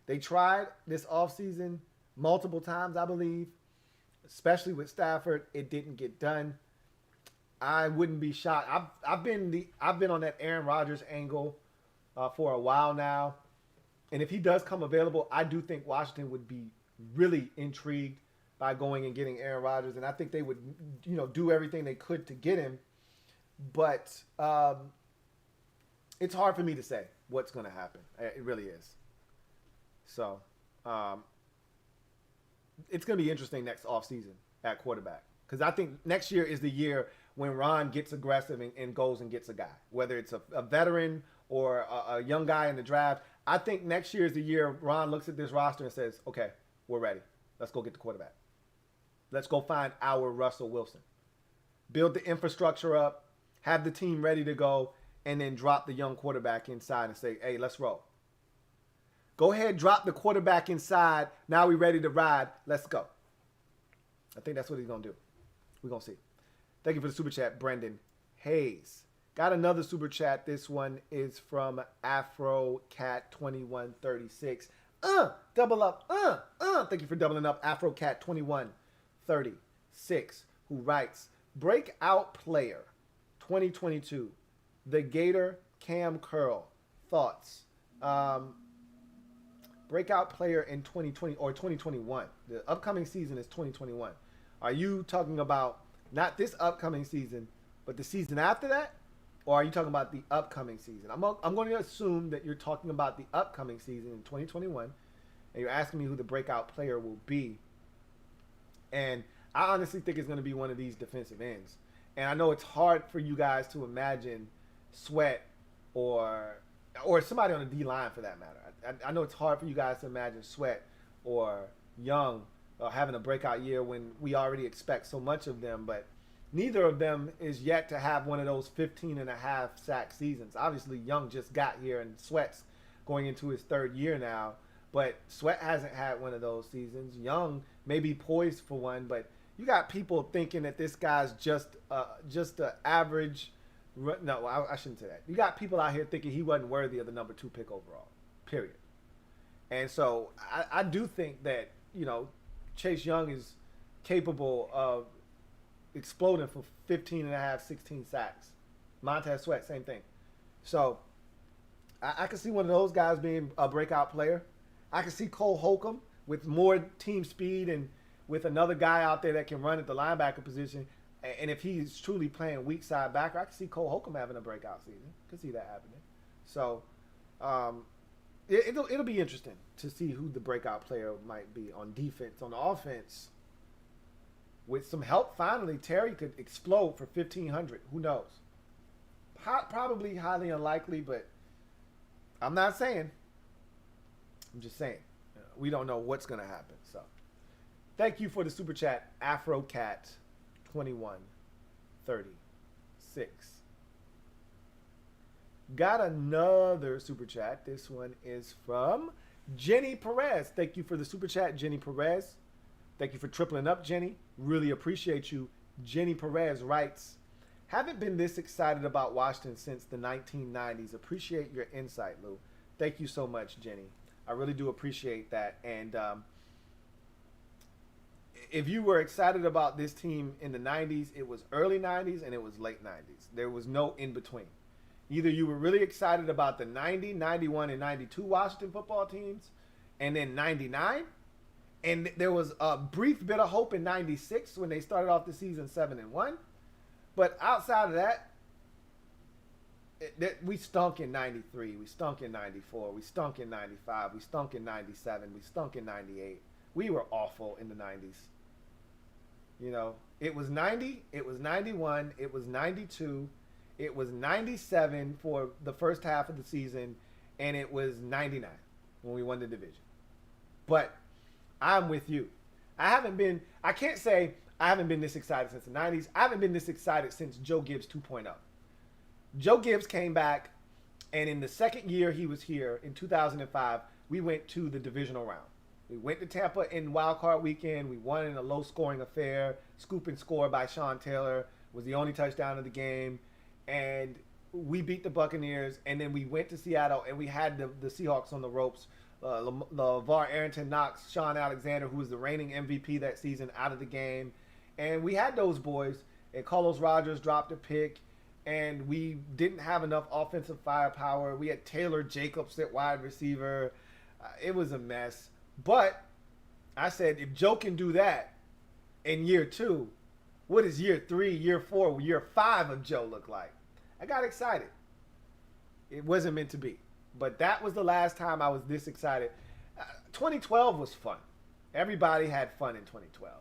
They tried this offseason multiple times, I believe, especially with Stafford. It didn't get done. I wouldn't be shocked. I've been on that Aaron Rodgers angle for a while now, and if he does come available, I do think Washington would be really intrigued by going and getting Aaron Rodgers, and I think they would, do everything they could to get him. But it's hard for me to say what's going to happen. It really is. So it's going to be interesting next offseason at quarterback, because I think next year is the year when Ron gets aggressive and goes and gets a guy, whether it's a veteran or a young guy in the draft. I think next year is the year Ron looks at this roster and says, okay, we're ready. Let's go get the quarterback. Let's go find our Russell Wilson. Build the infrastructure up, have the team ready to go, and then drop the young quarterback inside and say, hey, let's roll. Go ahead, drop the quarterback inside. Now we're ready to ride. Let's go. I think that's what he's going to do. We're going to see. Thank you for the super chat, Brendan Hayes. Got another super chat. This one is from AfroCat2136. Double up. Thank you for doubling up, AfroCat2136, who writes, Breakout Player 2022, the Gator Cam Curl. Thoughts? Breakout Player in 2020 or 2021. The upcoming season is 2021. Are you talking about not this upcoming season, but the season after that? Or are you talking about the upcoming season? I'm going to assume that you're talking about the upcoming season in 2021, and you're asking me who the breakout player will be. And I honestly think it's going to be one of these defensive ends. And I know it's hard for you guys to imagine Sweat or somebody on the D-line for that matter. I know it's hard for you guys to imagine Sweat or Young having a breakout year when we already expect so much of them, but neither of them is yet to have one of those 15.5 sack seasons. Obviously, Young just got here and Sweat's going into his third year now, but Sweat hasn't had one of those seasons. Young may be poised for one, but you got people thinking that this guy's just an average. No, I shouldn't say that. You got people out here thinking he wasn't worthy of the number 2 pick overall, period. And so I do think that, Chase Young is capable of exploding for 15.5, 16 sacks. Montez Sweat, same thing. So I can see one of those guys being a breakout player. I can see Cole Holcomb with more team speed and with another guy out there that can run at the linebacker position. And if he's truly playing weak side backer, I can see Cole Holcomb having a breakout season. I can see that happening. So it'll be interesting to see who the breakout player might be on defense. On the offense, with some help, finally, Terry could explode for 1,500. Who knows? Probably highly unlikely, but I'm not saying. I'm just saying. We don't know what's going to happen. So thank you for the super chat, AfroCat2136. Got another super chat. This one is from Jenny Perez. Thank you for the super chat, Jenny Perez. Thank you for tripling up, Jenny. Really appreciate you. Jenny Perez writes, haven't been this excited about Washington since the 1990s. Appreciate your insight, Lou. Thank you so much, Jenny. I really do appreciate that. And if you were excited about this team in the 90s, it was early 90s and it was late 90s. There was no in between. Either you were really excited about the 90, 91, and 92 Washington football teams, and then 99, and there was a brief bit of hope in 96 when they started off the season 7-1. But outside of that, we stunk in 93, we stunk in 94, we stunk in 95, we stunk in 97, we stunk in 98. We were awful in the 90s. It was 90, it was 91, it was 92, it was 97 for the first half of the season, and it was 99 when we won the division. But I'm with you. I can't say I haven't been this excited since the 90s. I haven't been this excited since Joe Gibbs 2.0. Joe Gibbs came back, and in the second year he was here in 2005, we went to the divisional round. We went to Tampa in wild card weekend. We won in a low scoring affair. Scoop and score by Sean Taylor was the only touchdown of the game. And we beat the Buccaneers. And then we went to Seattle and we had the Seahawks on the ropes. LeVar Arrington knocks Sean Alexander, who was the reigning MVP that season, out of the game. And we had those boys. And Carlos Rogers dropped a pick. And we didn't have enough offensive firepower. We had Taylor Jacobs at wide receiver. It was a mess. But I said, if Joe can do that in year 2, what does year 3, year 4, year 5 of Joe look like? I got excited. It wasn't meant to be. But that was the last time I was this excited. 2012 was fun. Everybody had fun in 2012.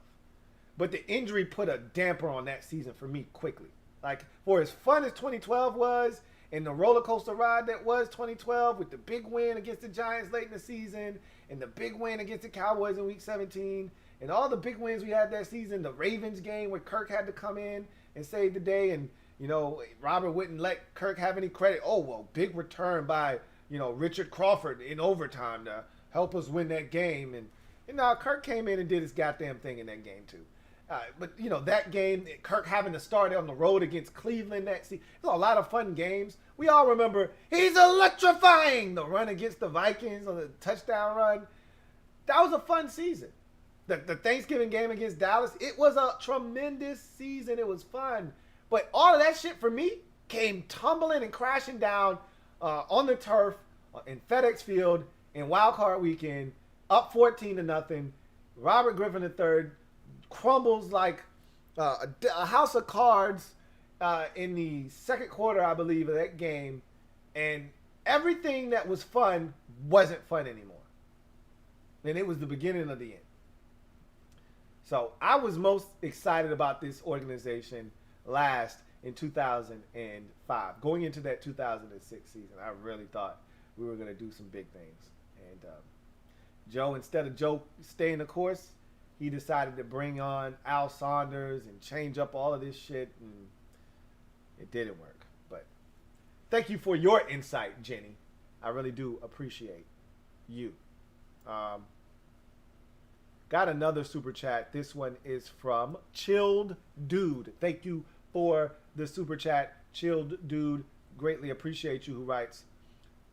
But the injury put a damper on that season for me quickly. Like, for as fun as 2012 was, and the roller coaster ride that was 2012 with the big win against the Giants late in the season and the big win against the Cowboys in week 17 and all the big wins we had that season, the Ravens game where Kirk had to come in and save the day, and, you know, Robert wouldn't let Kirk have any credit. Oh, well, big return by, you know, Richard Crawford in overtime to help us win that game. And, you know, Kirk came in and did his goddamn thing in that game too. But, you know, that game, Kirk having to start on the road against Cleveland that season, it was a lot of fun games. We all remember, he's electrifying, the run against the Vikings on the touchdown run. That was a fun season. The Thanksgiving game against Dallas, it was a tremendous season. It was fun. But all of that shit for me came tumbling and crashing down on the turf in FedEx Field in Wild Card Weekend, up 14-0. Robert Griffin III crumbles like a house of cards in the second quarter, I believe, of that game. And everything that was fun wasn't fun anymore. And it was the beginning of the end. So I was most excited about this organization last in 2005. Going into that 2006 season, I really thought we were going to do some big things. And Joe, instead of Joe staying the course, he decided to bring on Al Saunders and change up all of this shit, and it didn't work. But thank you for your insight, Jenny. I really do appreciate you. Got another super chat. This one is from Chilled Dude. Thank you for the super chat, Chilled Dude. Greatly appreciate you, who writes,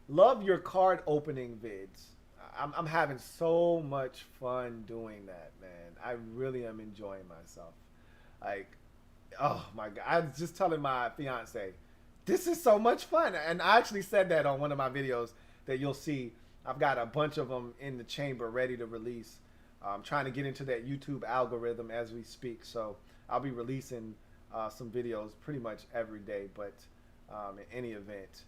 love your card opening vids. I'm having so much fun doing that, man. I really am enjoying myself. Like, oh my God. I was just telling my fiance, this is so much fun. And I actually said that on one of my videos that you'll see. I've got a bunch of them in the chamber ready to release. I'm trying to get into that YouTube algorithm as we speak. So I'll be releasing some videos pretty much every day. But in any event,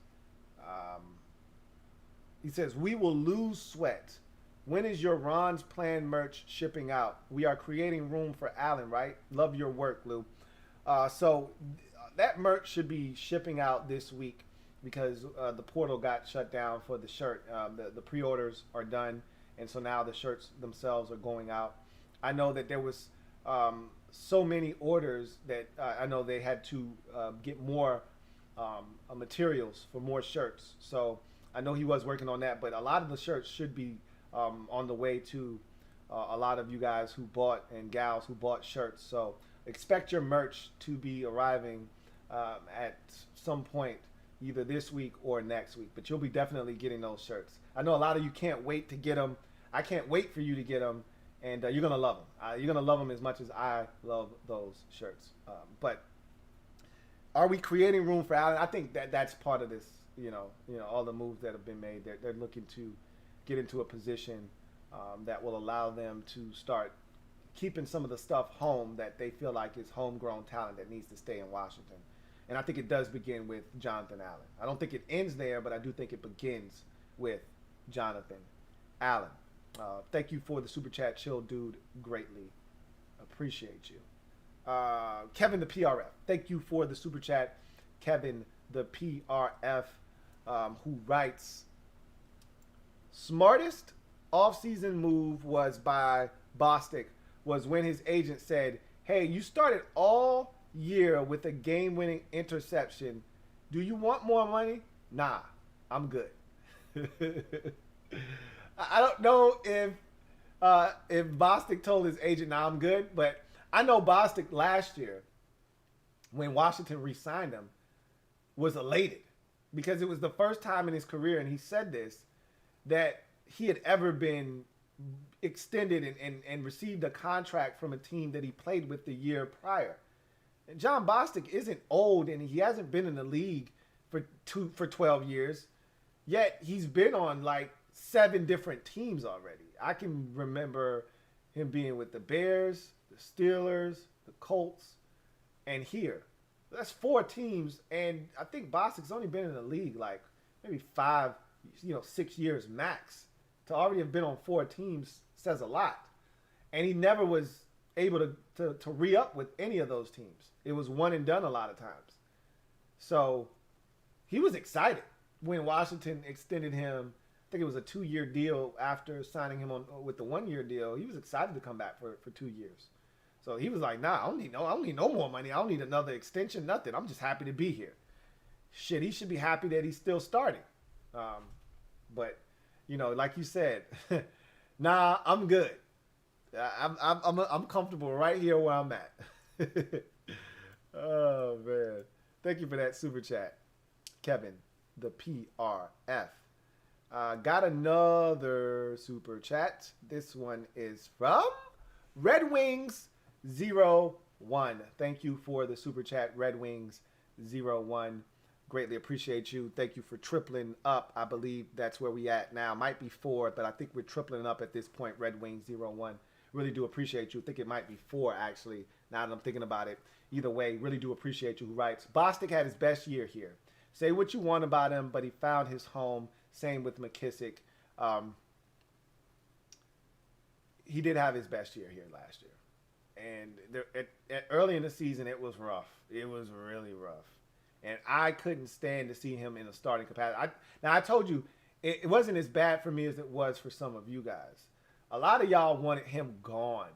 he says, we will lose sweat. When is your Ron's Plan merch shipping out? We are creating room for Allen, right? Love your work, Lou. So that merch should be shipping out this week because the portal got shut down for the shirt. The pre-orders are done, and so now the shirts themselves are going out. I know that there was so many orders that I know they had to get more materials for more shirts. So I know he was working on that, but a lot of the shirts should be on the way to a lot of you guys who bought and gals who bought shirts. So expect your merch to be arriving at some point, either this week or next week. But you'll be definitely getting those shirts. I know a lot of you can't wait to get them. I can't wait for you to get them, and you're gonna love them. You're gonna love them as much as I love those shirts. But are we creating room for Allen? I think that's part of this. You know, all the moves that have been made. They're looking to get into a position that will allow them to start keeping some of the stuff home that they feel like is homegrown talent that needs to stay in Washington. And I think it does begin with Jonathan Allen. I don't think it ends there, but I do think it begins with Jonathan Allen. Thank you for the super chat, Chill Dude. Greatly appreciate you. Kevin the PRF. Thank you for the super chat, Kevin the PRF, who writes, smartest offseason move was by Bostic was when his agent said, "Hey, you started all year with a game-winning interception. Do you want more money?" "Nah, I'm good." I don't know if Bostic told his agent, "Nah, I'm good," but I know Bostic last year, when Washington re-signed him, was elated because it was the first time in his career, and he said this, that he had ever been extended and received a contract from a team that he played with the year prior. And John Bostic isn't old, and he hasn't been in the league for 12 years, yet he's been on like 7 different teams already. I can remember him being with the Bears, the Steelers, the Colts, and here. That's 4 teams, and I think Bostic's only been in the league like maybe 6 years max. To already have been on 4 teams says a lot. And he never was able to re-up with any of those teams. It was one and done a lot of times. So he was excited when Washington extended him. I think it was a 2-year deal after signing him on with the 1-year deal. He was excited to come back for 2 years. So he was like, "Nah, I don't need no more money. I don't need another extension, nothing. I'm just happy to be here." Shit, he should be happy that he's still starting. But like you said, nah, I'm good. I'm comfortable right here where I'm at. Oh man, thank you for that super chat, Kevin, the PRF. Got another super chat. This one is from Red Wings 01. Thank you for the super chat, Red Wings 01. Greatly appreciate you. Thank you for tripling up. I believe that's where we at now. Might be 4, but I think we're tripling up at this point. Red Wings 01. Really do appreciate you. I think it might be 4 actually. Now that I'm thinking about it. Either way, really do appreciate you. Who writes, Bostic had his best year here. Say what you want about him, but he found his home. Same with McKissick. He did have his best year here last year. And early in the season, it was rough. It was really rough. And I couldn't stand to see him in a starting capacity. I told you, it wasn't as bad for me as it was for some of you guys. A lot of y'all wanted him gone.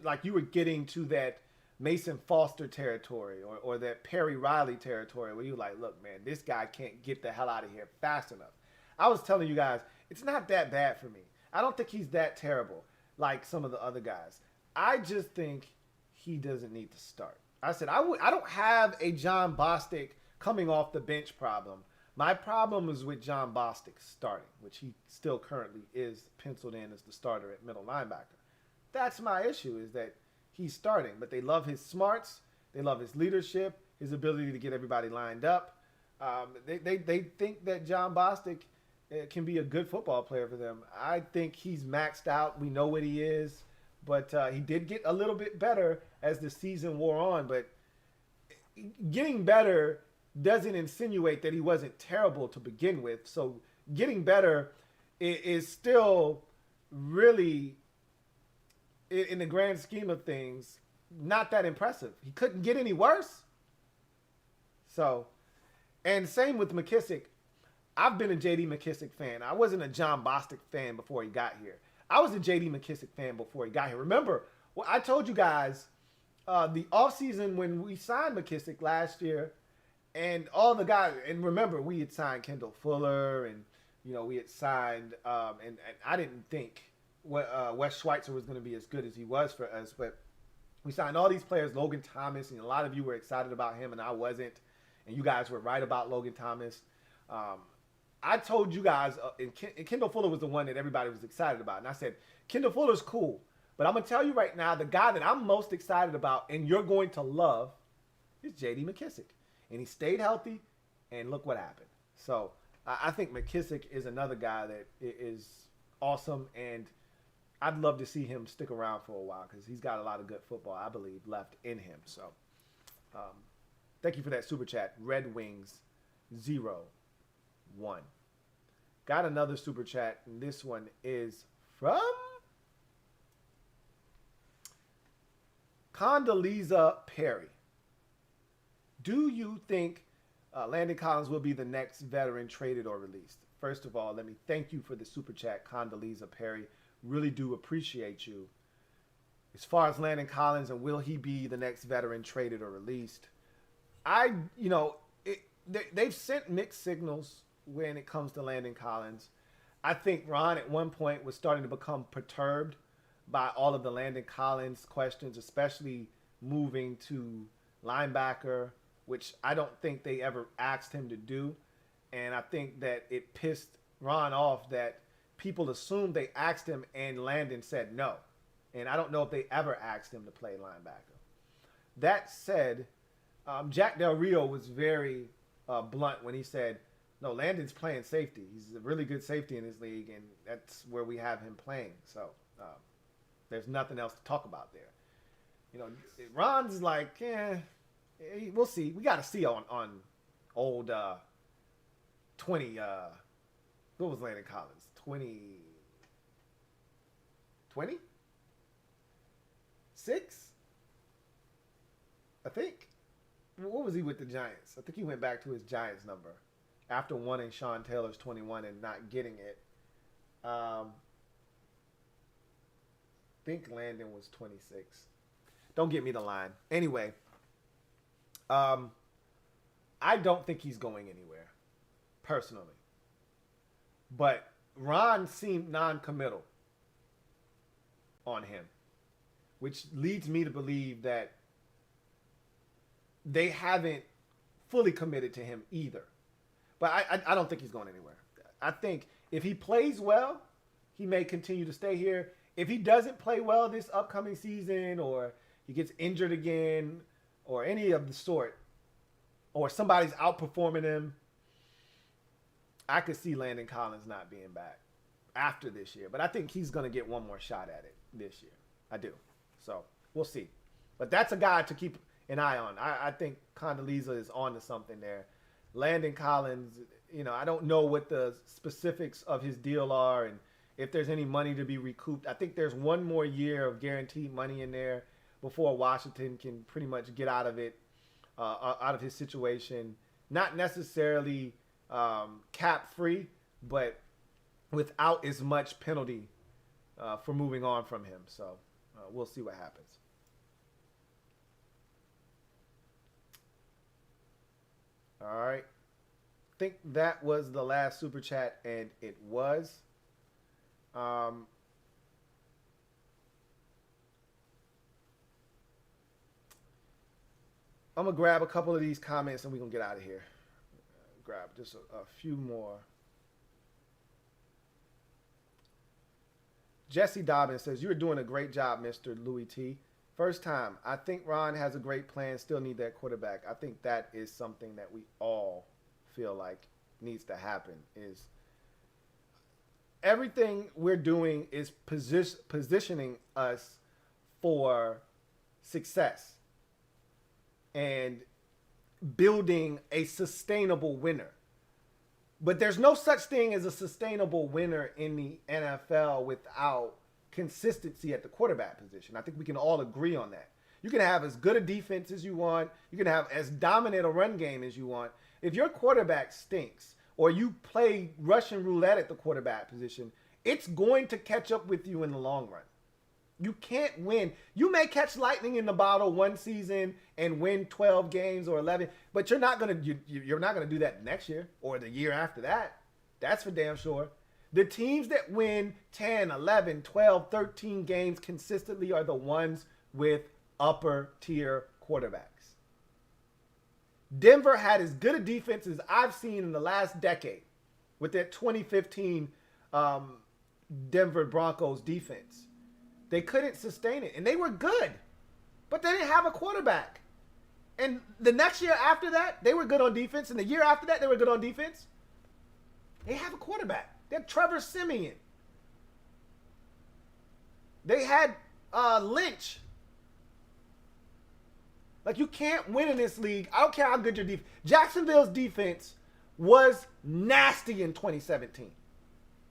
Like you were getting to that Mason Foster territory or that Perry Riley territory where you're like, look, man, this guy can't get the hell out of here fast enough. I was telling you guys, it's not that bad for me. I don't think he's that terrible like some of the other guys. I just think he doesn't need to start. I said, I don't have a John Bostic coming off the bench problem. My problem is with John Bostic starting, which he still currently is penciled in as the starter at middle linebacker. That's my issue, is that he's starting, but they love his smarts, they love his leadership, his ability to get everybody lined up. They think that John Bostic can be a good football player for them. I think he's maxed out. We know what he is, but he did get a little bit better as the season wore on, but getting better doesn't insinuate that he wasn't terrible to begin with. So getting better is still really, in the grand scheme of things, not that impressive. He couldn't get any worse. So, and same with McKissick. I've been a J.D. McKissick fan. I wasn't a John Bostic fan before he got here. I was a J.D. McKissick fan before he got here. Remember, well, I told you guys the offseason when we signed McKissick last year, and all the guys, and remember, we had signed Kendall Fuller, and we had signed, and I didn't think Wes Schweitzer was going to be as good as he was for us, but we signed all these players, Logan Thomas, and a lot of you were excited about him, and I wasn't, and you guys were right about Logan Thomas. I told you guys, and Kendall Fuller was the one that everybody was excited about, and I said, Kendall Fuller's cool, but I'm going to tell you right now, the guy that I'm most excited about, and you're going to love, is J.D. McKissick. And he stayed healthy, and look what happened. So I think McKissick is another guy that is awesome, and I'd love to see him stick around for a while because he's got a lot of good football, I believe, left in him. So thank you for that super chat, Red Wings 01. Got another super chat, and this one is from Condoleezza Perry. Do you think Landon Collins will be the next veteran traded or released? First of all, let me thank you for the super chat, Condoleezza Perry. Really do appreciate you. as far as Landon Collins and will he be the next veteran traded or released, they've sent mixed signals when it comes to Landon Collins. I think Ron at one point was starting to become perturbed by all of the Landon Collins questions, especially moving to linebacker, which I don't think they ever asked him to do. And I think that it pissed Ron off that people assumed they asked him and Landon said no. And I don't know if they ever asked him to play linebacker. That said, Jack Del Rio was very blunt when he said, no, Landon's playing safety. He's a really good safety in this league, and that's where we have him playing. So there's nothing else to talk about there. Ron's like, we'll see. We got to see on old 20. What was Landon Collins? 20? 6? I think. What was he with the Giants? I think he went back to his Giants number after wanting Sean Taylor's 21 and not getting it. I think Landon was 26. Don't get me the line. Anyway, I don't think he's going anywhere, personally. But Ron seemed non-committal on him, which leads me to believe that they haven't fully committed to him either. But I don't think he's going anywhere. I think if he plays well, he may continue to stay here. If he doesn't play well this upcoming season, or he gets injured again, or any of the sort, or somebody's outperforming him, I could see Landon Collins not being back after this year. But I think he's going to get one more shot at it this year. I do. So we'll see. But that's a guy to keep an eye on. I think Condoleezza is on to something there. Landon Collins, I don't know what the specifics of his deal are and if there's any money to be recouped. I think there's one more year of guaranteed money in there before Washington can pretty much get out of it, out of his situation. Not necessarily cap free, but without as much penalty for moving on from him. So we'll see what happens. All right. I think that was the last super chat, and it was. I'm going to grab a couple of these comments and we're going to get out of here. Grab just a few more. Jesse Dobbins says, you're doing a great job, Mr. Louie T. First time. I think Ron has a great plan. Still need that quarterback. I think that is something that we all feel like needs to happen. Is everything we're doing is positioning us for success and building a sustainable winner. But there's no such thing as a sustainable winner in the NFL without consistency at the quarterback position. I think we can all agree on that. You can have as good a defense as you want. You can have as dominant a run game as you want. If your quarterback stinks or you play Russian roulette at the quarterback position, it's going to catch up with you in the long run. You can't win. You may catch lightning in the bottle one season and win 12 games or 11, but you're not going to do that next year or the year after that. That's for damn sure. The teams that win 10, 11, 12, 13 games consistently are the ones with upper tier quarterbacks. Denver had as good a defense as I've seen in the last decade with that 2015 Denver Broncos defense. They couldn't sustain it, and they were good, but they didn't have a quarterback. And the next year after that, they were good on defense, and the year after that, they were good on defense. They have a quarterback. They had Trevor Siemian. They had Lynch. Like, you can't win in this league. I don't care how good your defense. Jacksonville's defense was nasty in 2017.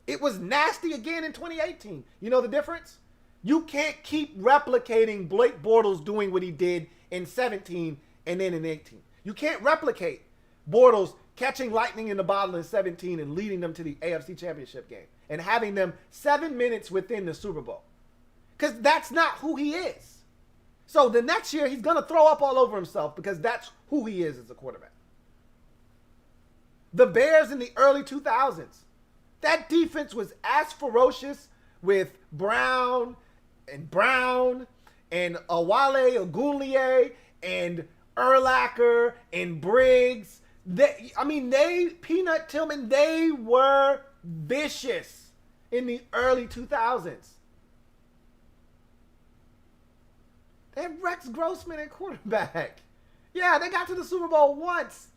It was nasty again in 2018. You know the difference? You can't keep replicating Blake Bortles doing what he did in 17 and then in 18. You can't replicate Bortles catching lightning in the bottle in 17 and leading them to the AFC Championship game and having them 7 minutes within the Super Bowl. because that's not who he is. So the next year, he's going to throw up all over himself because that's who he is as a quarterback. The Bears in the early 2000s, that defense was as ferocious with Brown and Awale Ogunleye and Urlacher and Briggs. Peanut Tillman, they were vicious in the early 2000s. They had Rex Grossman at quarterback. Yeah, they got to the Super Bowl once.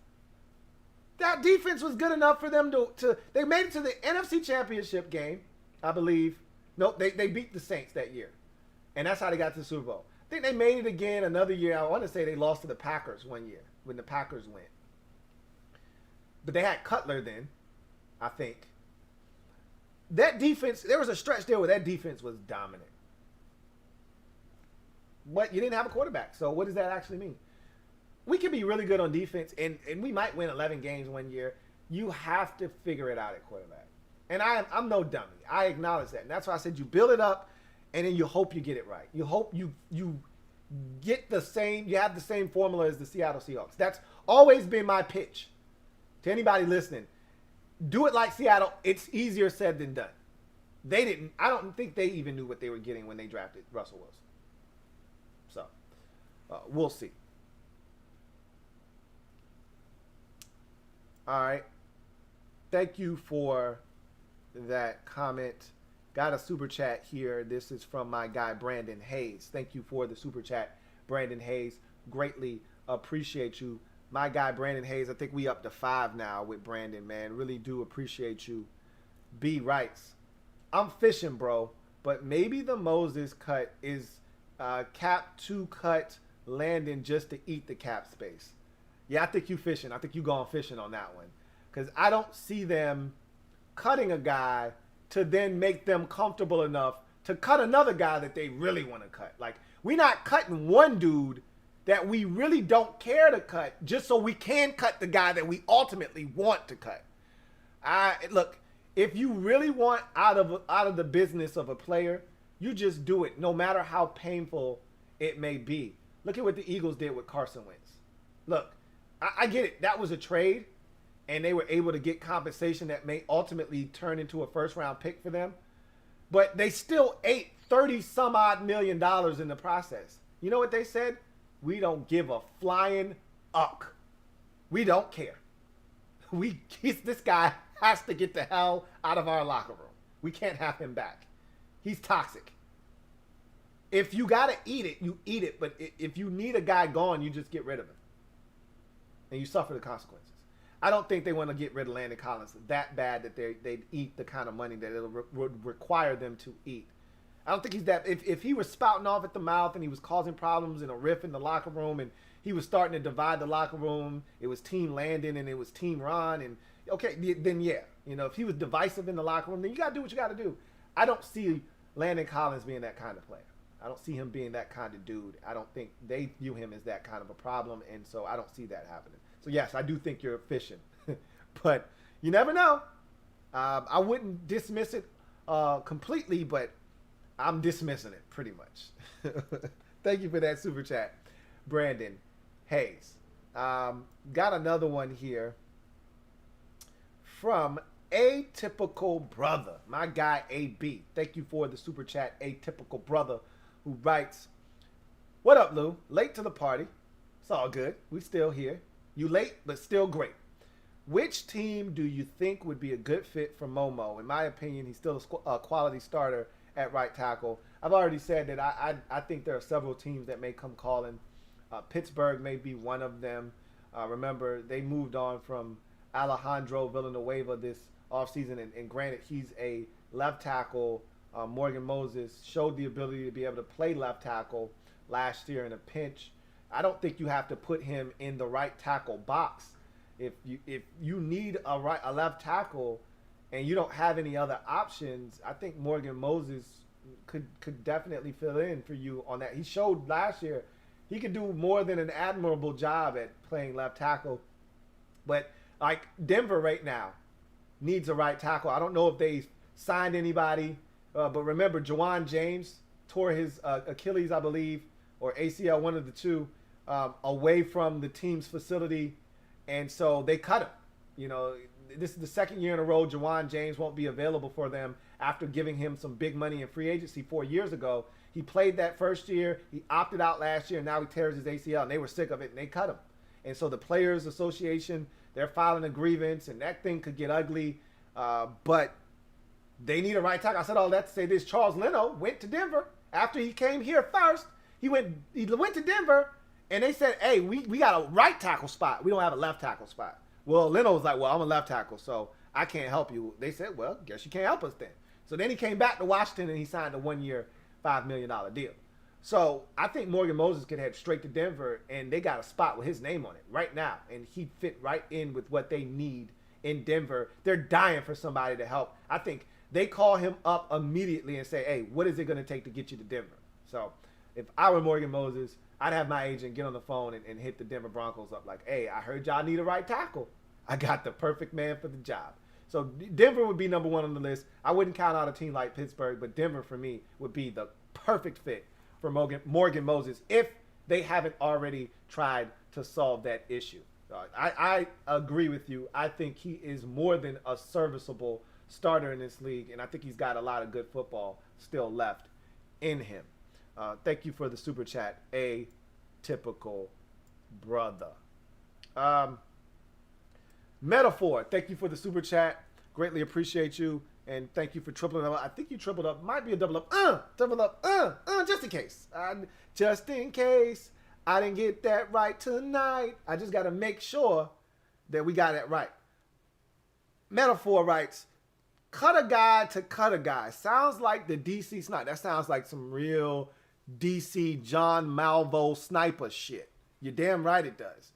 That defense was good enough for them to they made it to the NFC Championship game, I believe. Nope, they beat the Saints that year. And that's how they got to the Super Bowl. I think they made it again another year. I want to say they lost to the Packers one year when the Packers went. But they had Cutler then, I think. That defense, there was a stretch there where that defense was dominant. But you didn't have a quarterback. So what does that actually mean? We can be really good on defense, and we might win 11 games one year. You have to figure it out at quarterback. And I'm no dummy. I acknowledge that. And that's why I said you build it up, and then you hope you get it right. You hope you get the same, you have the same formula as the Seattle Seahawks. That's always been my pitch to anybody listening. Do it like Seattle. It's easier said than done. I don't think they even knew what they were getting when they drafted Russell Wilson. So, we'll see. All right. Thank you for that comment. Got a super chat here. This is from my guy, Brandon Hayes. Thank you for the super chat, Brandon Hayes. Greatly appreciate you. My guy, Brandon Hayes, I think we up to 5 now with Brandon, man. Really do appreciate you. B writes, I'm fishing, bro, but maybe the Moses cut is cap 2 cut Landon just to eat the cap space. Yeah, I think you fishing. I think you going fishing on that one. Because I don't see them cutting a guy to then make them comfortable enough to cut another guy that they really want to cut. Like, we're not cutting one dude that we really don't care to cut just so we can cut the guy that we ultimately want to cut. Look, if you really want out of the business of a player, you just do it, no matter how painful it may be. Look at what the Eagles did with Carson Wentz. Look, I get it. That was a trade, and they were able to get compensation that may ultimately turn into a first-round pick for them. But they still ate $30-some-odd million in the process. You know what they said? We don't give a flying uck. We don't care. This guy has to get the hell out of our locker room. We can't have him back. He's toxic. If you got to eat it, you eat it. But if you need a guy gone, you just get rid of him. And you suffer the consequences. I don't think they want to get rid of Landon Collins that bad that they'd eat the kind of money that it would require them to eat. I don't think he's that. If he was spouting off at the mouth and he was causing problems and a riff in the locker room and he was starting to divide the locker room, it was Team Landon and it was Team Ron, and okay, then yeah. You know, if he was divisive in the locker room, then you got to do what you got to do. I don't see Landon Collins being that kind of player. I don't see him being that kind of dude. I don't think they view him as that kind of a problem, and so I don't see that happening. So, yes, I do think you're fishing. But you never know. I wouldn't dismiss it completely, but I'm dismissing it pretty much. Thank you for that super chat, Brandon Hayes. Got another one here from Atypical Brother, my guy A.B. Thank you for the super chat, Atypical Brother, who writes, what up, Lou? Late to the party. It's all good. We still here. You late, but still great. Which team do you think would be a good fit for Momo? In my opinion, he's still a quality starter at right tackle. I've already said that I think there are several teams that may come calling. Pittsburgh may be one of them. Remember, they moved on from Alejandro Villanueva this offseason, and granted, he's a left tackle. Morgan Moses showed the ability to be able to play left tackle last year in a pinch. I don't think you have to put him in the right tackle box. If you need a left tackle and you don't have any other options, I think Morgan Moses could definitely fill in for you on that. He showed last year he could do more than an admirable job at playing left tackle. But like Denver right now needs a right tackle. I don't know if they signed anybody, but remember Juwan James tore his Achilles, I believe, or ACL, one of the two, away from the team's facility, and so they cut him. You know, this is the second year in a row Jawan James won't be available for them after giving him some big money in free agency 4 years ago. He played that first year. He opted out last year, and now he tears his ACL, and they were sick of it, and they cut him. And so the Players Association, they're filing a grievance, and that thing could get ugly. But they need a right tackle. I said all that to say this. Charles Leno went to Denver after he came here first. He went to Denver, and they said, hey, we got a right tackle spot. We don't have a left tackle spot. Well, Leno was like, well, I'm a left tackle, so I can't help you. They said, well, guess you can't help us then. So then he came back to Washington, and he signed a 1 year, $5 million deal. So I think Morgan Moses could head straight to Denver, and they got a spot with his name on it right now, and he'd fit right in with what they need in Denver. They're dying for somebody to help. I think they call him up immediately and say, hey, what is it going to take to get you to Denver? So if I were Morgan Moses, I'd have my agent get on the phone and hit the Denver Broncos up like, hey, I heard y'all need a right tackle. I got the perfect man for the job. So Denver would be number one on the list. I wouldn't count out a team like Pittsburgh, but Denver for me would be the perfect fit for Morgan Moses if they haven't already tried to solve that issue. I agree with you. I think he is more than a serviceable starter in this league, and I think he's got a lot of good football still left in him. Thank you for the super chat, a typical brother. Metaphor, thank you for the super chat. Greatly appreciate you. And thank you for tripling up. I think you tripled up. Might be a double up. Just in case. Just in case I didn't get that right tonight. I just got to make sure that we got it right. Metaphor writes, cut a guy to cut a guy. Sounds like the DC sniper. That sounds like some real DC John Malvo sniper shit. You're damn right it does.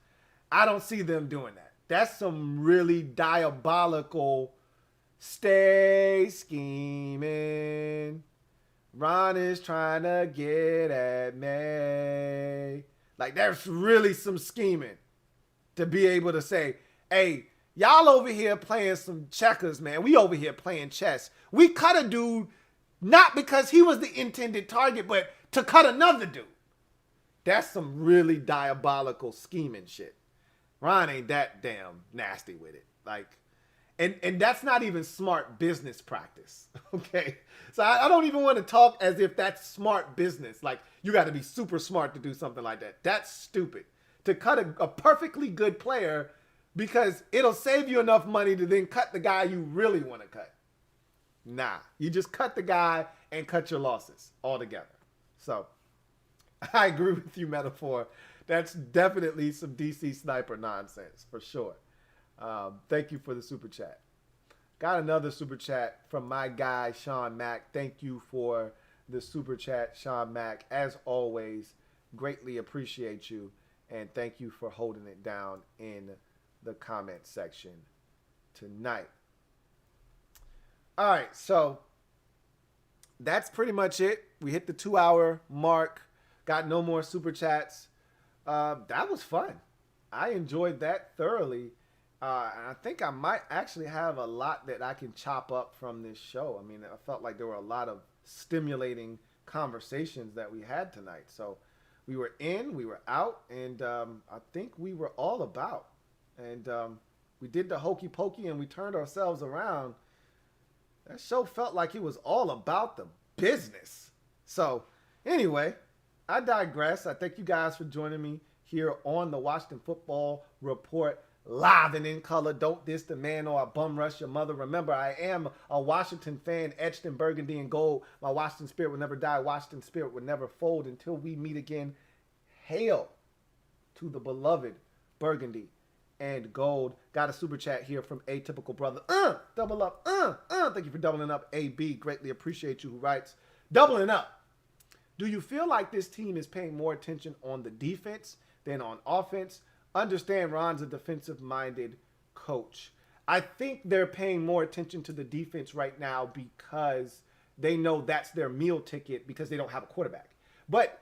I don't see them doing that. That's some really diabolical stay scheming. Ron is trying to get at me. Like, there's really some scheming to be able to say, hey, y'all over here playing some checkers, man. We over here playing chess. We cut a dude not because he was the intended target, but to cut another dude. That's some really diabolical scheming shit. Ron ain't that damn nasty with it. Like, and that's not even smart business practice, okay? So I don't even want to talk as if that's smart business. Like, you got to be super smart to do something like that. That's stupid. To cut a perfectly good player because it'll save you enough money to then cut the guy you really want to cut. Nah, you just cut the guy and cut your losses altogether. So I agree with you, Metaphor. That's definitely some DC sniper nonsense for sure. Thank you for the super chat. Got another super chat from my guy, Sean Mack. Thank you for the super chat, Sean Mack. As always, greatly appreciate you. And thank you for holding it down in the comment section tonight. All right, so that's pretty much it. We hit the 2-hour mark. Got no more super chats. That was fun. I enjoyed that thoroughly. And I think I might actually have a lot that I can chop up from this show. I mean, I felt like there were a lot of stimulating conversations that we had tonight. So we were in, we were out, and I think we were all about. And we did the hokey pokey and we turned ourselves around. That show felt like it was all about the business. So anyway, I digress. I thank you guys for joining me here on the Washington Football Report, live and in color. Don't diss the man or I bum rush your mother. Remember, I am a Washington fan, etched in burgundy and gold. My Washington spirit will never die. Washington spirit will never fold until we meet again. Hail to the beloved burgundy and gold. Got a super chat here from a typical brother. Double up. Thank you for doubling up, AB. Greatly appreciate you. Who writes, doubling up. Do you feel like this team is paying more attention on the defense than on offense? Understand Ron's a defensive-minded coach. I think they're paying more attention to the defense right now because they know that's their meal ticket because they don't have a quarterback. But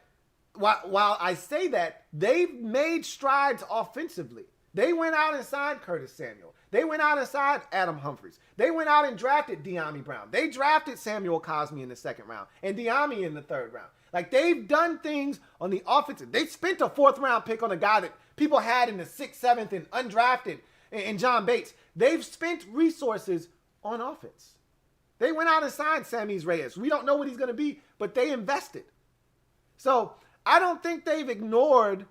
while I say that, they've made strides offensively. They went out and signed Curtis Samuel. They went out and signed Adam Humphries. They went out and drafted De'Ami Brown. They drafted Samuel Cosme in the second round and De'Ami in the third round. Like, they've done things on the offensive. They spent a fourth-round pick on a guy that people had in the 6th, 7th, and undrafted in John Bates. They've spent resources on offense. They went out and signed Sammy's Reyes. We don't know what he's going to be, but they invested. So I don't think they've ignored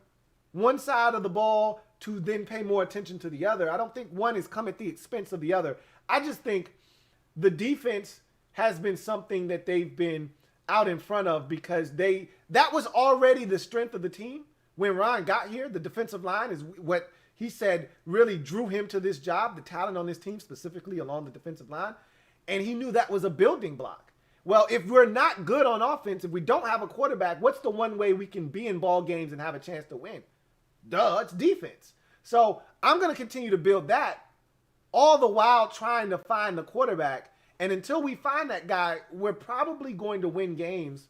one side of the ball to then pay more attention to the other. I don't think one has come at the expense of the other. I just think the defense has been something that they've been out in front of because that was already the strength of the team. When Ron got here, the defensive line is what he said really drew him to this job, the talent on this team, specifically along the defensive line. And he knew that was a building block. Well, if we're not good on offense, if we don't have a quarterback, what's the one way we can be in ball games and have a chance to win? Duh, it's defense. So I'm going to continue to build that, all the while trying to find the quarterback. And until we find that guy, we're probably going to win games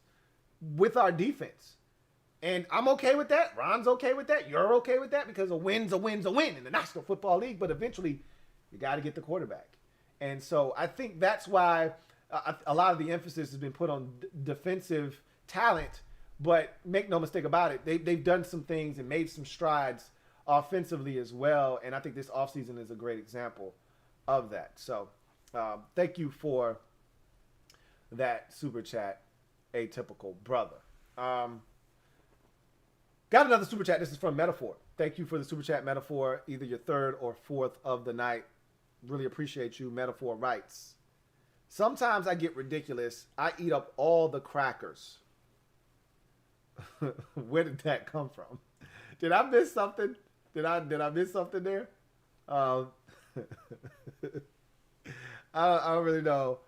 with our defense. And I'm okay with that. Ron's okay with that. You're okay with that because a win's a win's a win in the National Football League. But eventually, you got to get the quarterback. And so I think that's why a lot of the emphasis has been put on defensive talent. But make no mistake about it, they've done some things and made some strides offensively as well. And I think this offseason is a great example of that. So thank you for that super chat, Atypical Brother. Got another super chat. This is from Metaphor. Thank you for the super chat, Metaphor. Either your third or fourth of the night. Really appreciate you. Metaphor writes, sometimes I get ridiculous. I eat up all the crackers. Where did that come from? Did I miss something? Did I miss something there? I don't really know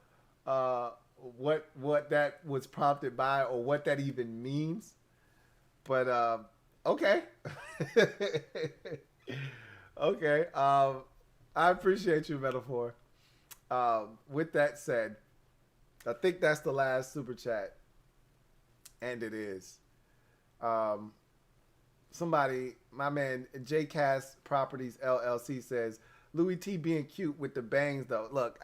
what that was prompted by or what that even means. But okay. Okay. I appreciate you, Metaphor. With that said, I think that's the last super chat. And it is. Somebody, my man, JCast Properties LLC says, Louie T being cute with the bangs though. Look,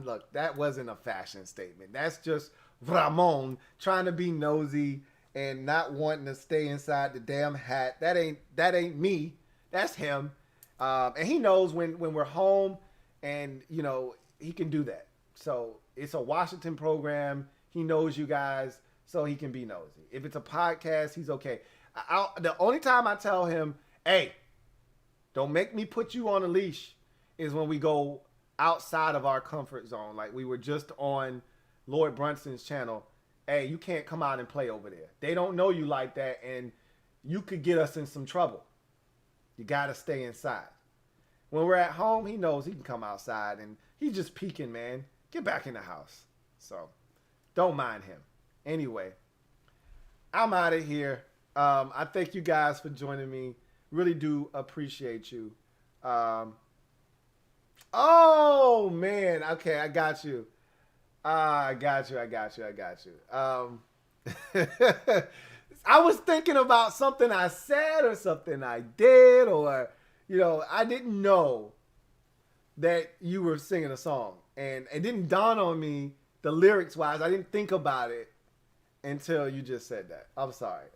look, that wasn't a fashion statement. That's just Ramon trying to be nosy and not wanting to stay inside the damn hat. That ain't me. That's him. And he knows when we're home and, you know, he can do that. So it's a Washington program. He knows you guys, so he can be nosy. If it's a podcast, he's okay. The only time I tell him, hey, don't make me put you on a leash, is when we go outside of our comfort zone. Like we were just on Lloyd Brunson's channel. Hey, you can't come out and play over there. They don't know you like that, and you could get us in some trouble. You got to stay inside. When we're at home, he knows he can come outside, and he's just peeking, man. Get back in the house. So don't mind him. Anyway, I'm out of here. I thank you guys for joining me. Really do appreciate you. Oh, man. Okay, I got you. I got you. I was thinking about something I said or something I did, or, you know, I didn't know that you were singing a song. And it didn't dawn on me, the lyrics-wise. I didn't think about it until you just said that. I'm sorry.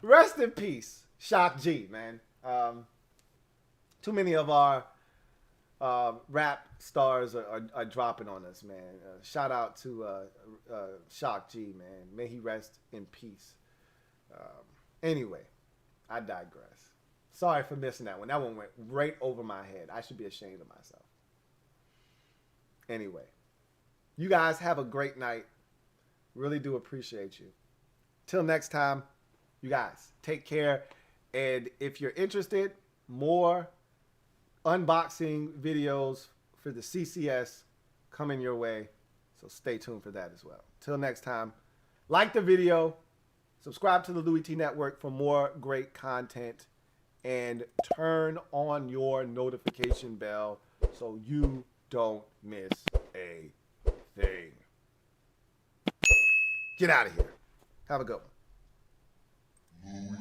Rest in peace, Shock G, man. Too many of our rap stars are dropping on us, man. Shout out to Shock G, man. May he rest in peace. Anyway, I digress. Sorry for missing that one. That one went right over my head. I should be ashamed of myself. Anyway, you guys have a great night. Really do appreciate you. Till next time, you guys take care. And if you're interested, more unboxing videos for the CCS coming your way. So stay tuned for that as well. Till next time, like the video, subscribe to the Louie T Network for more great content, and turn on your notification bell so you don't miss a thing. Get out of here. Have a good one.